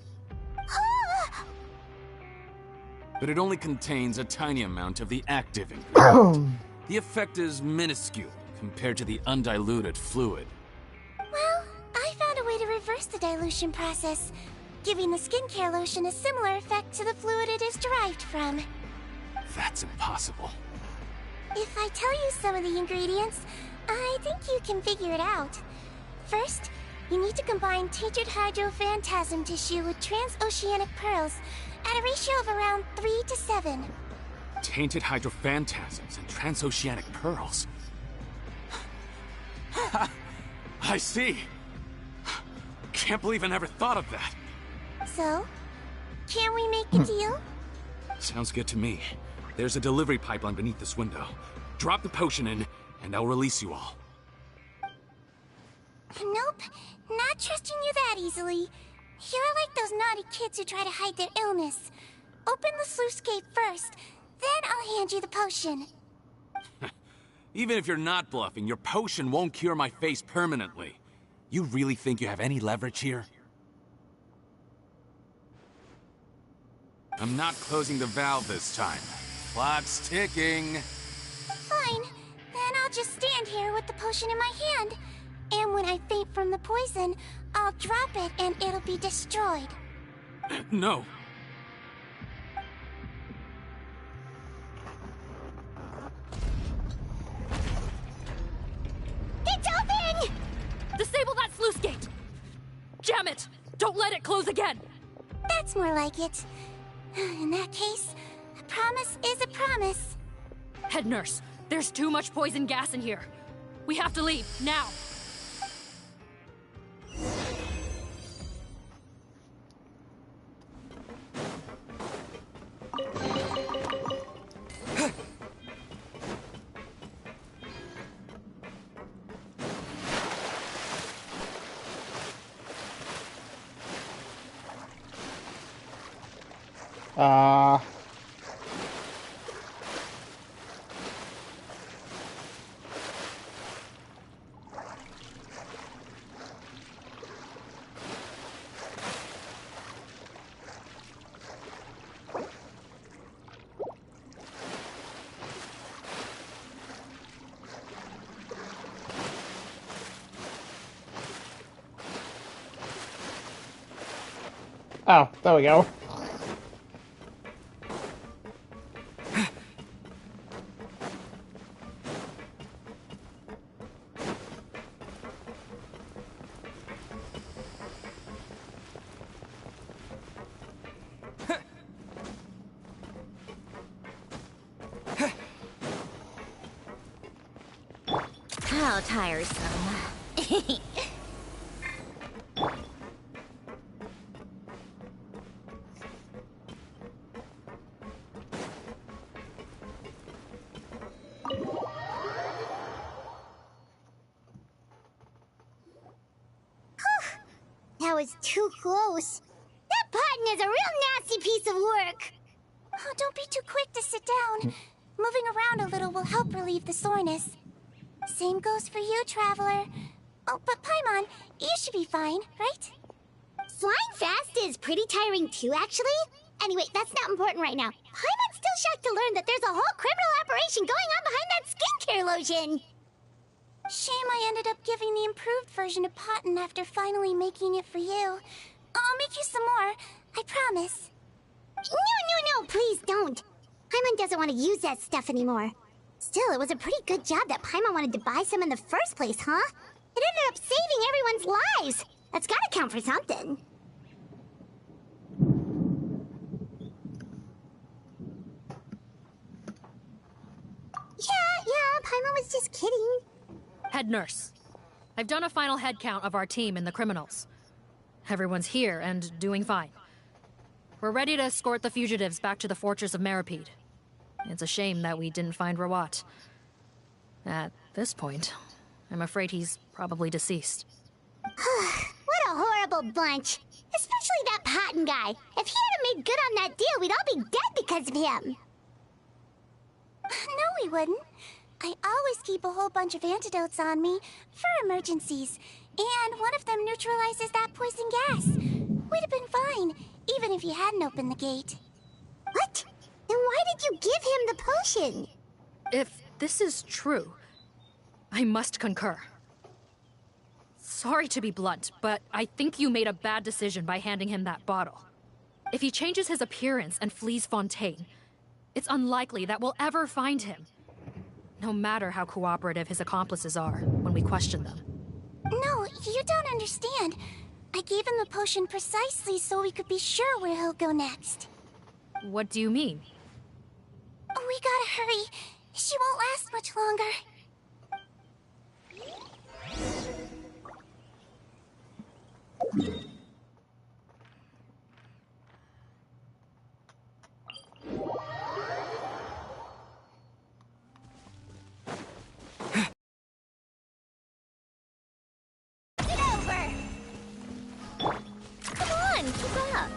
But it only contains a tiny amount of the active ingredient. The effect is minuscule compared to the undiluted fluid. Well, I found a way to reverse the dilution process, giving the skincare lotion a similar effect to the fluid it is derived from. That's impossible. If I tell you some of the ingredients, I think you can figure it out. First, you need to combine tainted hydrophantasm tissue with transoceanic pearls at a ratio of around 3 to 7. Tainted hydrophantasms and transoceanic pearls. I see. Can't believe I never thought of that. So, can we make a deal? Sounds good to me. There's a delivery pipeline beneath this window. Drop the potion in, and I'll release you all. Nope, not trusting you that easily. You're like those naughty kids who try to hide their illness. Open the sluice gate first, then I'll hand you the potion. Even if you're not bluffing, your potion won't cure my face permanently. You really think you have any leverage here? I'm not closing the valve this time. Clock's ticking. Fine. Then I'll just stand here with the potion in my hand. And when I faint from the poison, I'll drop it and it'll be destroyed. No. It's open! Disable that sluice gate! Jam it! Don't let it close again! That's more like it. In that case, a promise is a promise. Head nurse, there's too much poison gas in here. We have to leave, now! Oh, there we go. How tiresome. That was too close. That button is a real nasty piece of work. Oh, don't be too quick to sit down. Moving around a little will help relieve the soreness. Same goes for you, Traveler. Oh, but Paimon, you should be fine, right? Flying fast is pretty tiring too, actually. Anyway, that's not important right now. Paimon's still shocked to learn that there's a whole criminal operation going on behind that skincare lotion. Shame I ended up giving the improved version to Potten after finally making it for you. I'll make you some more, I promise. No, please don't. Paimon doesn't want to use that stuff anymore. Still, it was a pretty good job that Paimon wanted to buy some in the first place, huh? It ended up saving everyone's lives. That's gotta count for something. Yeah, Paimon was just kidding. Head nurse, I've done a final head count of our team and the criminals. Everyone's here and doing fine. We're ready to escort the fugitives back to the fortress of Meripede. It's a shame that we didn't find Rawat. At this point, I'm afraid he's probably deceased. What a horrible bunch. Especially that Potten guy. If he hadn't made good on that deal, we'd all be dead because of him. No, we wouldn't. I always keep a whole bunch of antidotes on me for emergencies. And one of them neutralizes that poison gas. We'd have been fine, even if you hadn't opened the gate. What? Then why did you give him the potion? If this is true, I must concur. Sorry to be blunt, but I think you made a bad decision by handing him that bottle. If he changes his appearance and flees Fontaine, it's unlikely that we'll ever find him. No matter how cooperative his accomplices are when we question them. No, you don't understand. I gave him the potion precisely so we could be sure where he'll go next. What do you mean? We gotta hurry. She won't last much longer. Get over! Come on, keep up.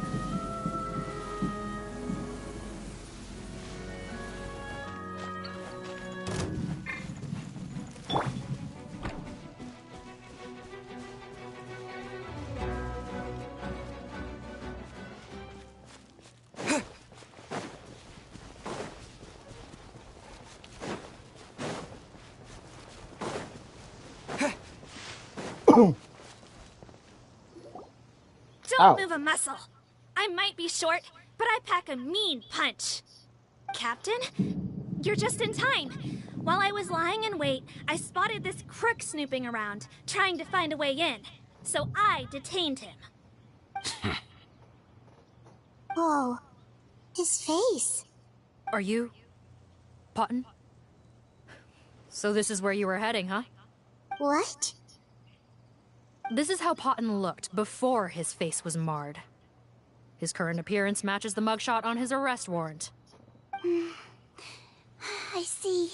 Don't move a muscle. I might be short, but I pack a mean punch. Captain, you're just in time. While I was lying in wait, I spotted this crook snooping around, trying to find a way in. So I detained him. Oh, his face. Are you... Potton? So this is where you were heading, huh? What? This is how Potton looked before his face was marred. His current appearance matches the mugshot on his arrest warrant. I see.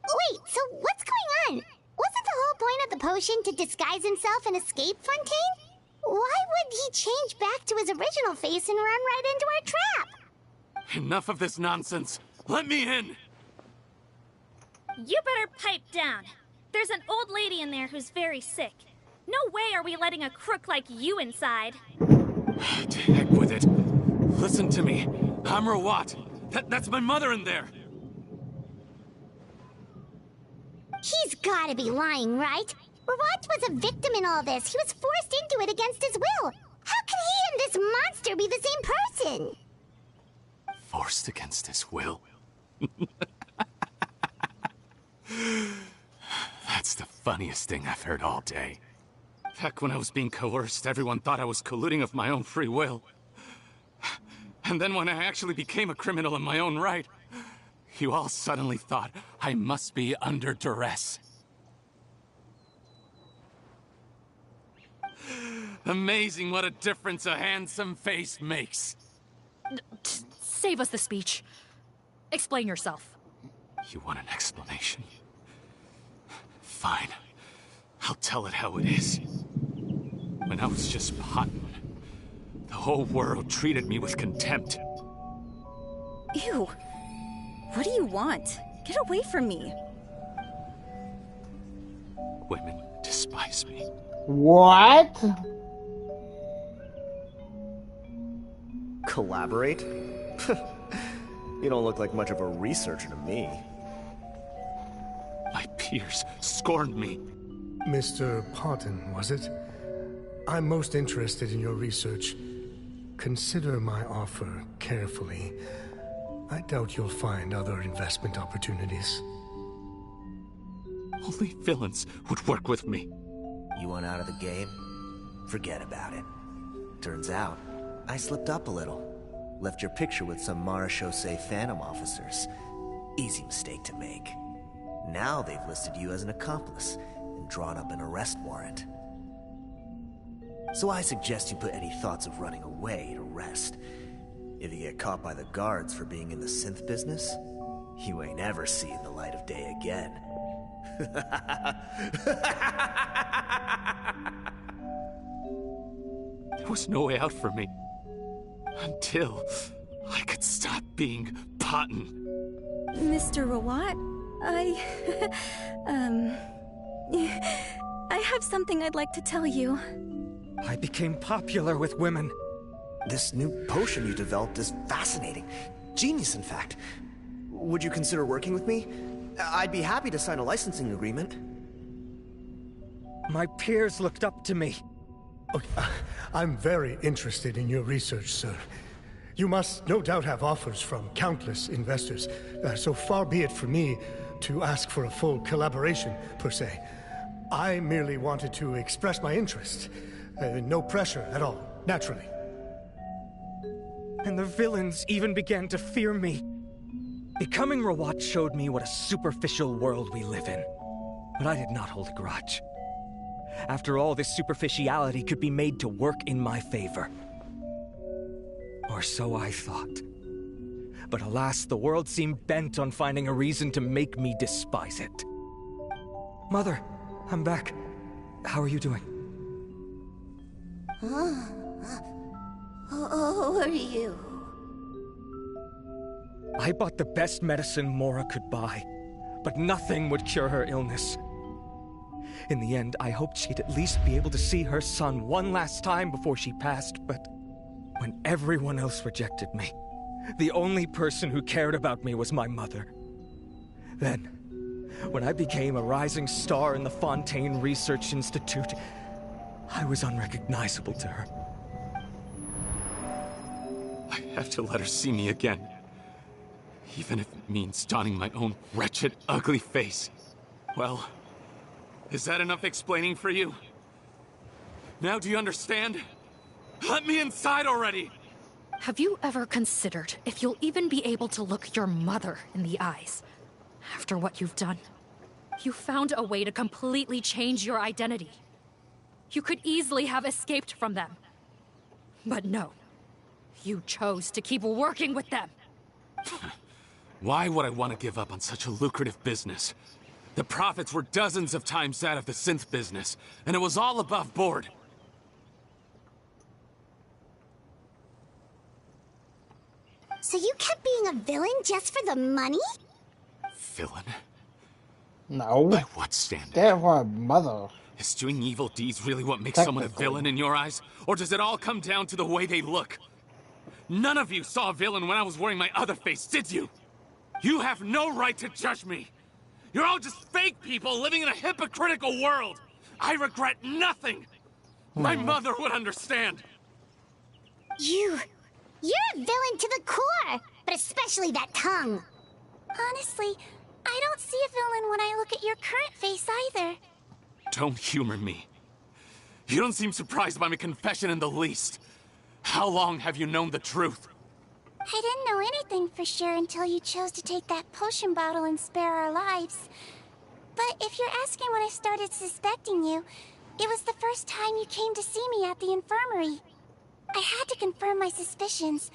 Wait, so what's going on? Wasn't the whole point of the potion to disguise himself and escape Fontaine? Why would he change back to his original face and run right into our trap? Enough of this nonsense. Let me in. You better pipe down. There's an old lady in there who's very sick. No way are we letting a crook like you inside. To heck with it. Listen to me. I'm Rawat. That's my mother in there. He's gotta be lying, right? Rawat was a victim in all this. He was forced into it against his will. How can he and this monster be the same person? Forced against his will? That's the funniest thing I've heard all day. Back when I was being coerced, everyone thought I was colluding of my own free will. And then when I actually became a criminal in my own right, you all suddenly thought I must be under duress. Amazing what a difference a handsome face makes. Save us the speech. Explain yourself. You want an explanation? Fine. I'll tell it how it is. When I was just Potton, the whole world treated me with contempt. Ew. What do you want? Get away from me. Women despise me. What? Collaborate? You don't look like much of a researcher to me. My peers scorned me. Mr. Potton, was it? I'm most interested in your research. Consider my offer carefully. I doubt you'll find other investment opportunities. Only villains would work with me. You want out of the game? Forget about it. Turns out, I slipped up a little. Left your picture with some Marechaussee Phantom officers. Easy mistake to make. Now they've listed you as an accomplice and drawn up an arrest warrant. So I suggest you put any thoughts of running away to rest. If you get caught by the guards for being in the synth business, you ain't ever seeing the light of day again. There was no way out for me. Until I could stop being Potton. Mr. Rawat, I have something I'd like to tell you. I became popular with women. This new potion you developed is fascinating. Genius, in fact. Would you consider working with me? I'd be happy to sign a licensing agreement. My peers looked up to me. Okay, I'm very interested in your research, sir. You must no doubt have offers from countless investors. So far be it for me to ask for a full collaboration, per se. I merely wanted to express my interest. No pressure at all, naturally. And the villains even began to fear me. Becoming Rawat showed me what a superficial world we live in. But I did not hold a grudge. After all, this superficiality could be made to work in my favor. Or so I thought. But alas, the world seemed bent on finding a reason to make me despise it. Mother, I'm back. How are you doing? Who are you? I bought the best medicine Mora could buy, but nothing would cure her illness. In the end, I hoped she'd at least be able to see her son one last time before she passed, but when everyone else rejected me, the only person who cared about me was my mother. Then, when I became a rising star in the Fontaine Research Institute, I was unrecognizable to her. I have to let her see me again. Even if it means donning my own wretched, ugly face. Well, is that enough explaining for you? Now do you understand? Let me inside already! Have you ever considered if you'll even be able to look your mother in the eyes after what you've done? You found a way to completely change your identity. You could easily have escaped from them. But no. You chose to keep working with them. Why would I want to give up on such a lucrative business? The profits were dozens of times that of the synth business, and it was all above board. So you kept being a villain just for the money? Villain? No. By what standard? They're her mother. Is doing evil deeds really what makes someone a villain in your eyes? Or does it all come down to the way they look? None of you saw a villain when I was wearing my other face, did you? You have no right to judge me! You're all just fake people living in a hypocritical world! I regret nothing! My mother would understand! You're a villain to the core! But especially that tongue! Honestly, I don't see a villain when I look at your current face either. Don't humor me. You don't seem surprised by my confession in the least. How long have you known the truth? I didn't know anything for sure until you chose to take that potion bottle and spare our lives. But if you're asking when I started suspecting you, it was the first time you came to see me at the infirmary. I had to confirm my suspicions.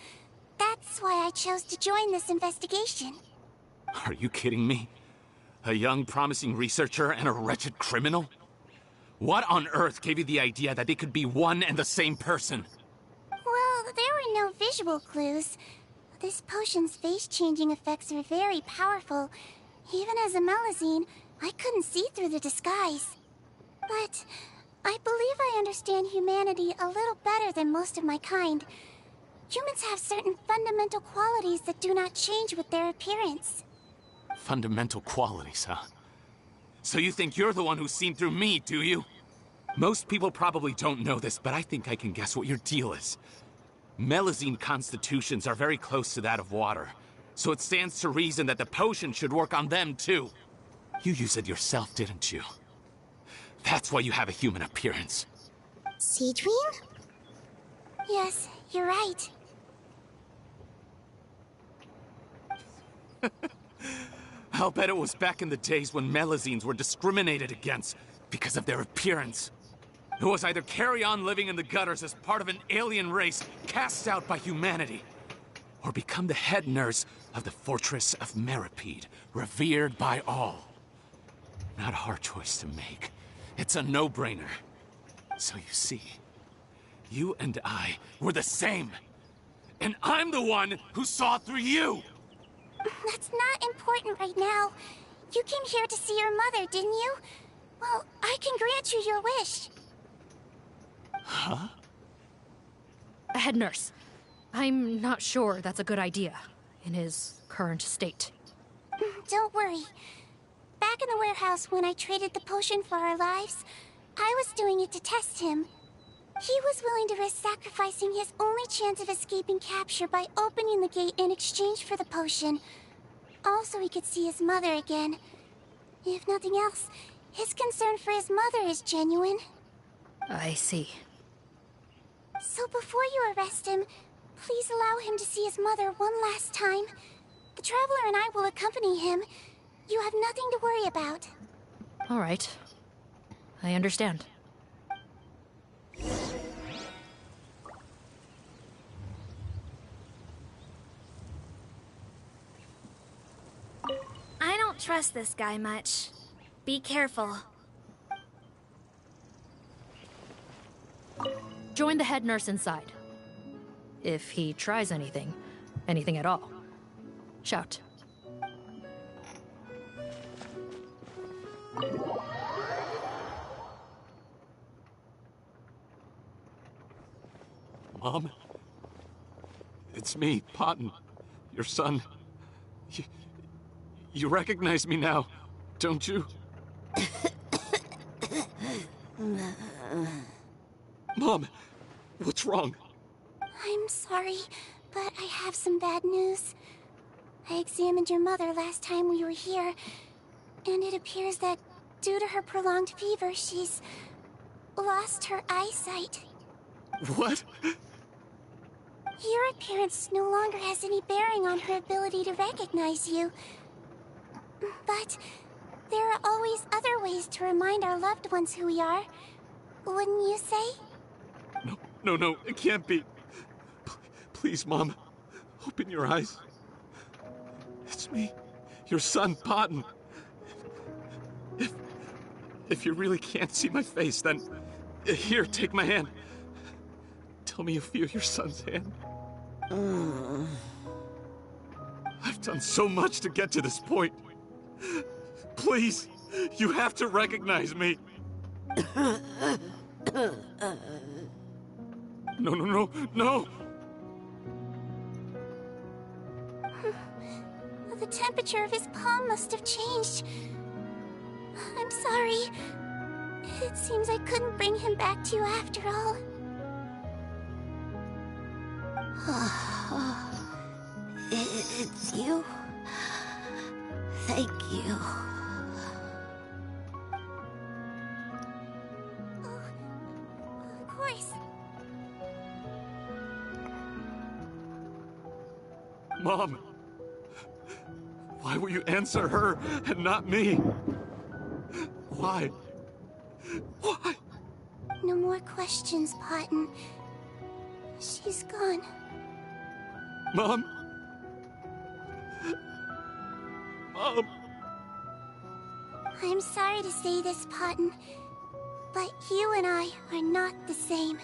That's why I chose to join this investigation. Are you kidding me? A young, promising researcher and a wretched criminal? What on earth gave you the idea that they could be one and the same person? Well, there were no visual clues. This potion's face-changing effects are very powerful. Even as a Melazine, I couldn't see through the disguise. But I believe I understand humanity a little better than most of my kind. Humans have certain fundamental qualities that do not change with their appearance. Fundamental qualities, huh? So you think you're the one who's seen through me, do you? Most people probably don't know this, but I think I can guess what your deal is. Melazine constitutions are very close to that of water, so it stands to reason that the potion should work on them, too. You use it yourself, didn't you? That's why you have a human appearance. Seedream? Yes, you're right. I'll bet it was back in the days when Melazines were discriminated against because of their appearance. It was either carry on living in the gutters as part of an alien race cast out by humanity, or become the head nurse of the fortress of Meripede, revered by all. Not a hard choice to make. It's a no-brainer. So you see, you and I were the same. And I'm the one who saw through you! That's not important right now. You came here to see your mother, didn't you? Well, I can grant you your wish. Huh? Head nurse, I'm not sure that's a good idea in his current state. Don't worry. Back in the warehouse when I traded the potion for our lives, I was doing it to test him. He was willing to risk sacrificing his only chance of escaping capture by opening the gate in exchange for the potion. Also, he could see his mother again. If nothing else, his concern for his mother is genuine. I see. So before you arrest him, please allow him to see his mother one last time. The Traveler and I will accompany him. You have nothing to worry about. All right. I understand. I don't trust this guy much. Be careful. Join the head nurse inside. If he tries anything at all, shout. Mom? It's me, Potton, your son. You recognize me now, don't you? Mom, what's wrong? I'm sorry, but I have some bad news. I examined your mother last time we were here, and it appears that due to her prolonged fever, she's lost her eyesight. What? Your appearance no longer has any bearing on her ability to recognize you. But there are always other ways to remind our loved ones who we are. Wouldn't you say? No, it can't be. Please, Mom, open your eyes. It's me, your son, Potton. If you really can't see my face, then here, take my hand. Tell me you feel your son's hand. I've done so much to get to this point. Please, you have to recognize me. No. The temperature of his palm must have changed. I'm sorry. It seems I couldn't bring him back to you after all. It's you. Thank you. Of course. Mom, why will you answer her and not me? Why? No more questions, Potton. She's gone. Mom? I'm sorry to say this, Potton, but you and I are not the same.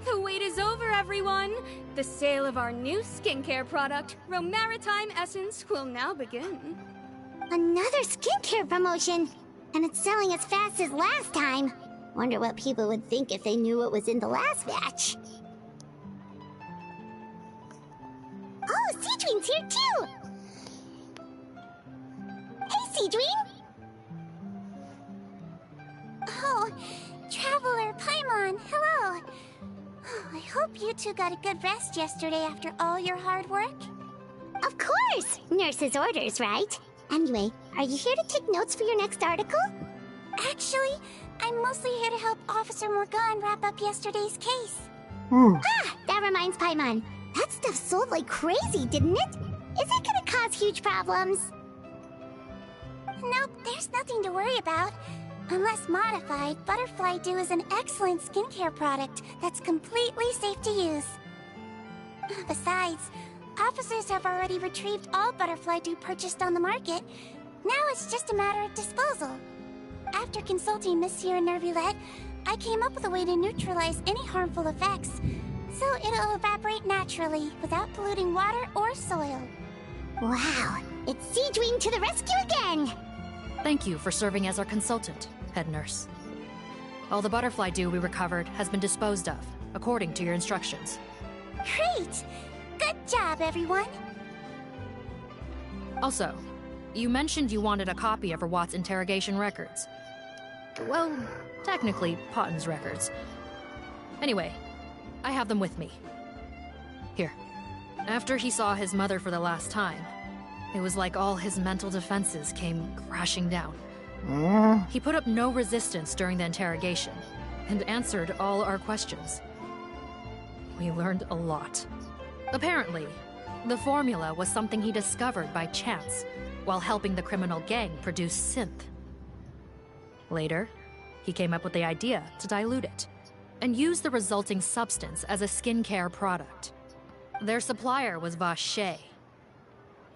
The wait is over, everyone! The sale of our new skincare product, Romaritime Essence, will now begin. Another skincare promotion! And it's selling as fast as last time. Wonder what people would think if they knew what was in the last batch. Oh, Seedween's here too! Hey, Seedween! Oh, Traveler Paimon, hello! I hope you two got a good rest yesterday after all your hard work. Of course! Nurse's orders, right? Anyway, are you here to take notes for your next article? Actually, I'm mostly here to help Officer Morgan wrap up yesterday's case. That reminds Paimon. That stuff sold like crazy, didn't it? Is it gonna cause huge problems? Nope, there's nothing to worry about. Unless modified, Butterfly Dew is an excellent skincare product that's completely safe to use. Besides, officers have already retrieved all Butterfly Dew purchased on the market. Now it's just a matter of disposal. After consulting Monsieur Nervulette, I came up with a way to neutralize any harmful effects, so it'll evaporate naturally without polluting water or soil. Wow, it's Seedween to the rescue again! Thank you for serving as our consultant, head nurse. All the butterfly dew we recovered has been disposed of, according to your instructions. Great! Good job, everyone! Also, you mentioned you wanted a copy of Rawat's interrogation records. Well, technically, Potton's records. Anyway, I have them with me. Here. After he saw his mother for the last time, it was like all his mental defenses came crashing down. He put up no resistance during the interrogation, and answered all our questions. We learned a lot. Apparently, the formula was something he discovered by chance, while helping the criminal gang produce synth. Later, he came up with the idea to dilute it, and use the resulting substance as a skincare product. Their supplier was Vache.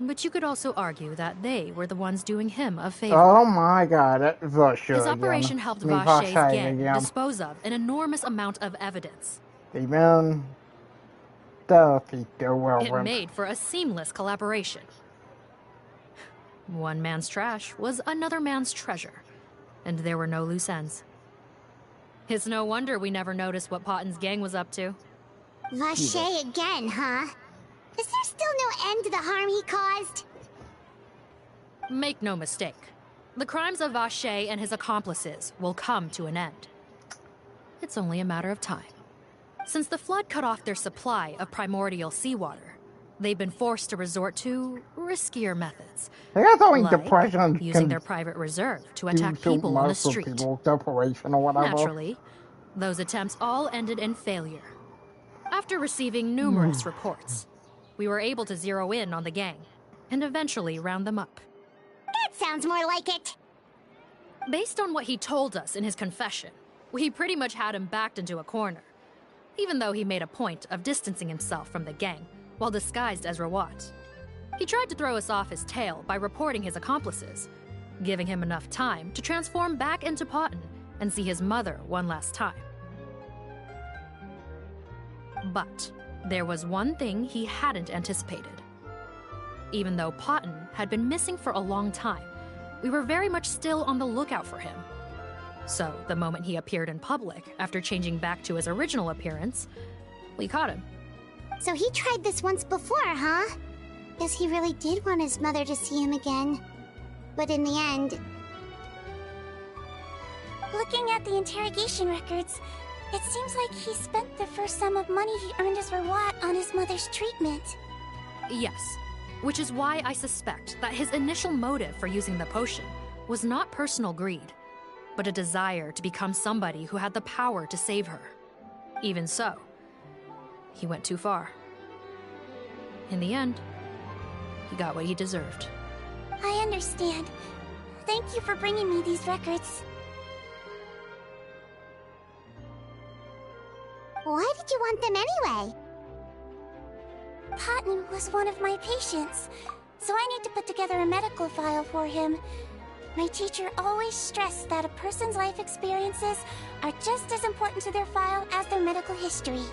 But you could also argue that they were the ones doing him a favor. Oh my god, that's Vache His again. operation helped Me Vache's Vache gang again. dispose of an enormous amount of evidence. Even dirty It well. made for a seamless collaboration. One man's trash was another man's treasure, and there were no loose ends. It's no wonder we never noticed what Potten's gang was up to. Vache again, huh? Is there still no end to the harm he caused? Make no mistake. The crimes of Vache and his accomplices will come to an end. It's only a matter of time. Since the flood cut off their supply of primordial seawater, they've been forced to resort to riskier methods. Like depression using their private reserve to attack people on the street. Depression or whatever. Naturally, those attempts all ended in failure. After receiving numerous reports, we were able to zero in on the gang and eventually round them up. That sounds more like it. Based on what he told us in his confession, we pretty much had him backed into a corner, even though he made a point of distancing himself from the gang while disguised as Rawat. He tried to throw us off his tail by reporting his accomplices, giving him enough time to transform back into Potten and see his mother one last time. But there was one thing he hadn't anticipated. Even though Potten had been missing for a long time, we were very much still on the lookout for him. So, the moment he appeared in public after changing back to his original appearance, we caught him. So he tried this once before, huh? Guess he really did want his mother to see him again. But in the end... Looking at the interrogation records, it seems like he spent the first sum of money he earned as Rawat on his mother's treatment. Yes, which is why I suspect that his initial motive for using the potion was not personal greed, but a desire to become somebody who had the power to save her. Even so, he went too far. In the end, he got what he deserved. I understand. Thank you for bringing me these records. Why did you want them anyway? Potten was one of my patients, so I need to put together a medical file for him. My teacher always stressed that a person's life experiences are just as important to their file as their medical history.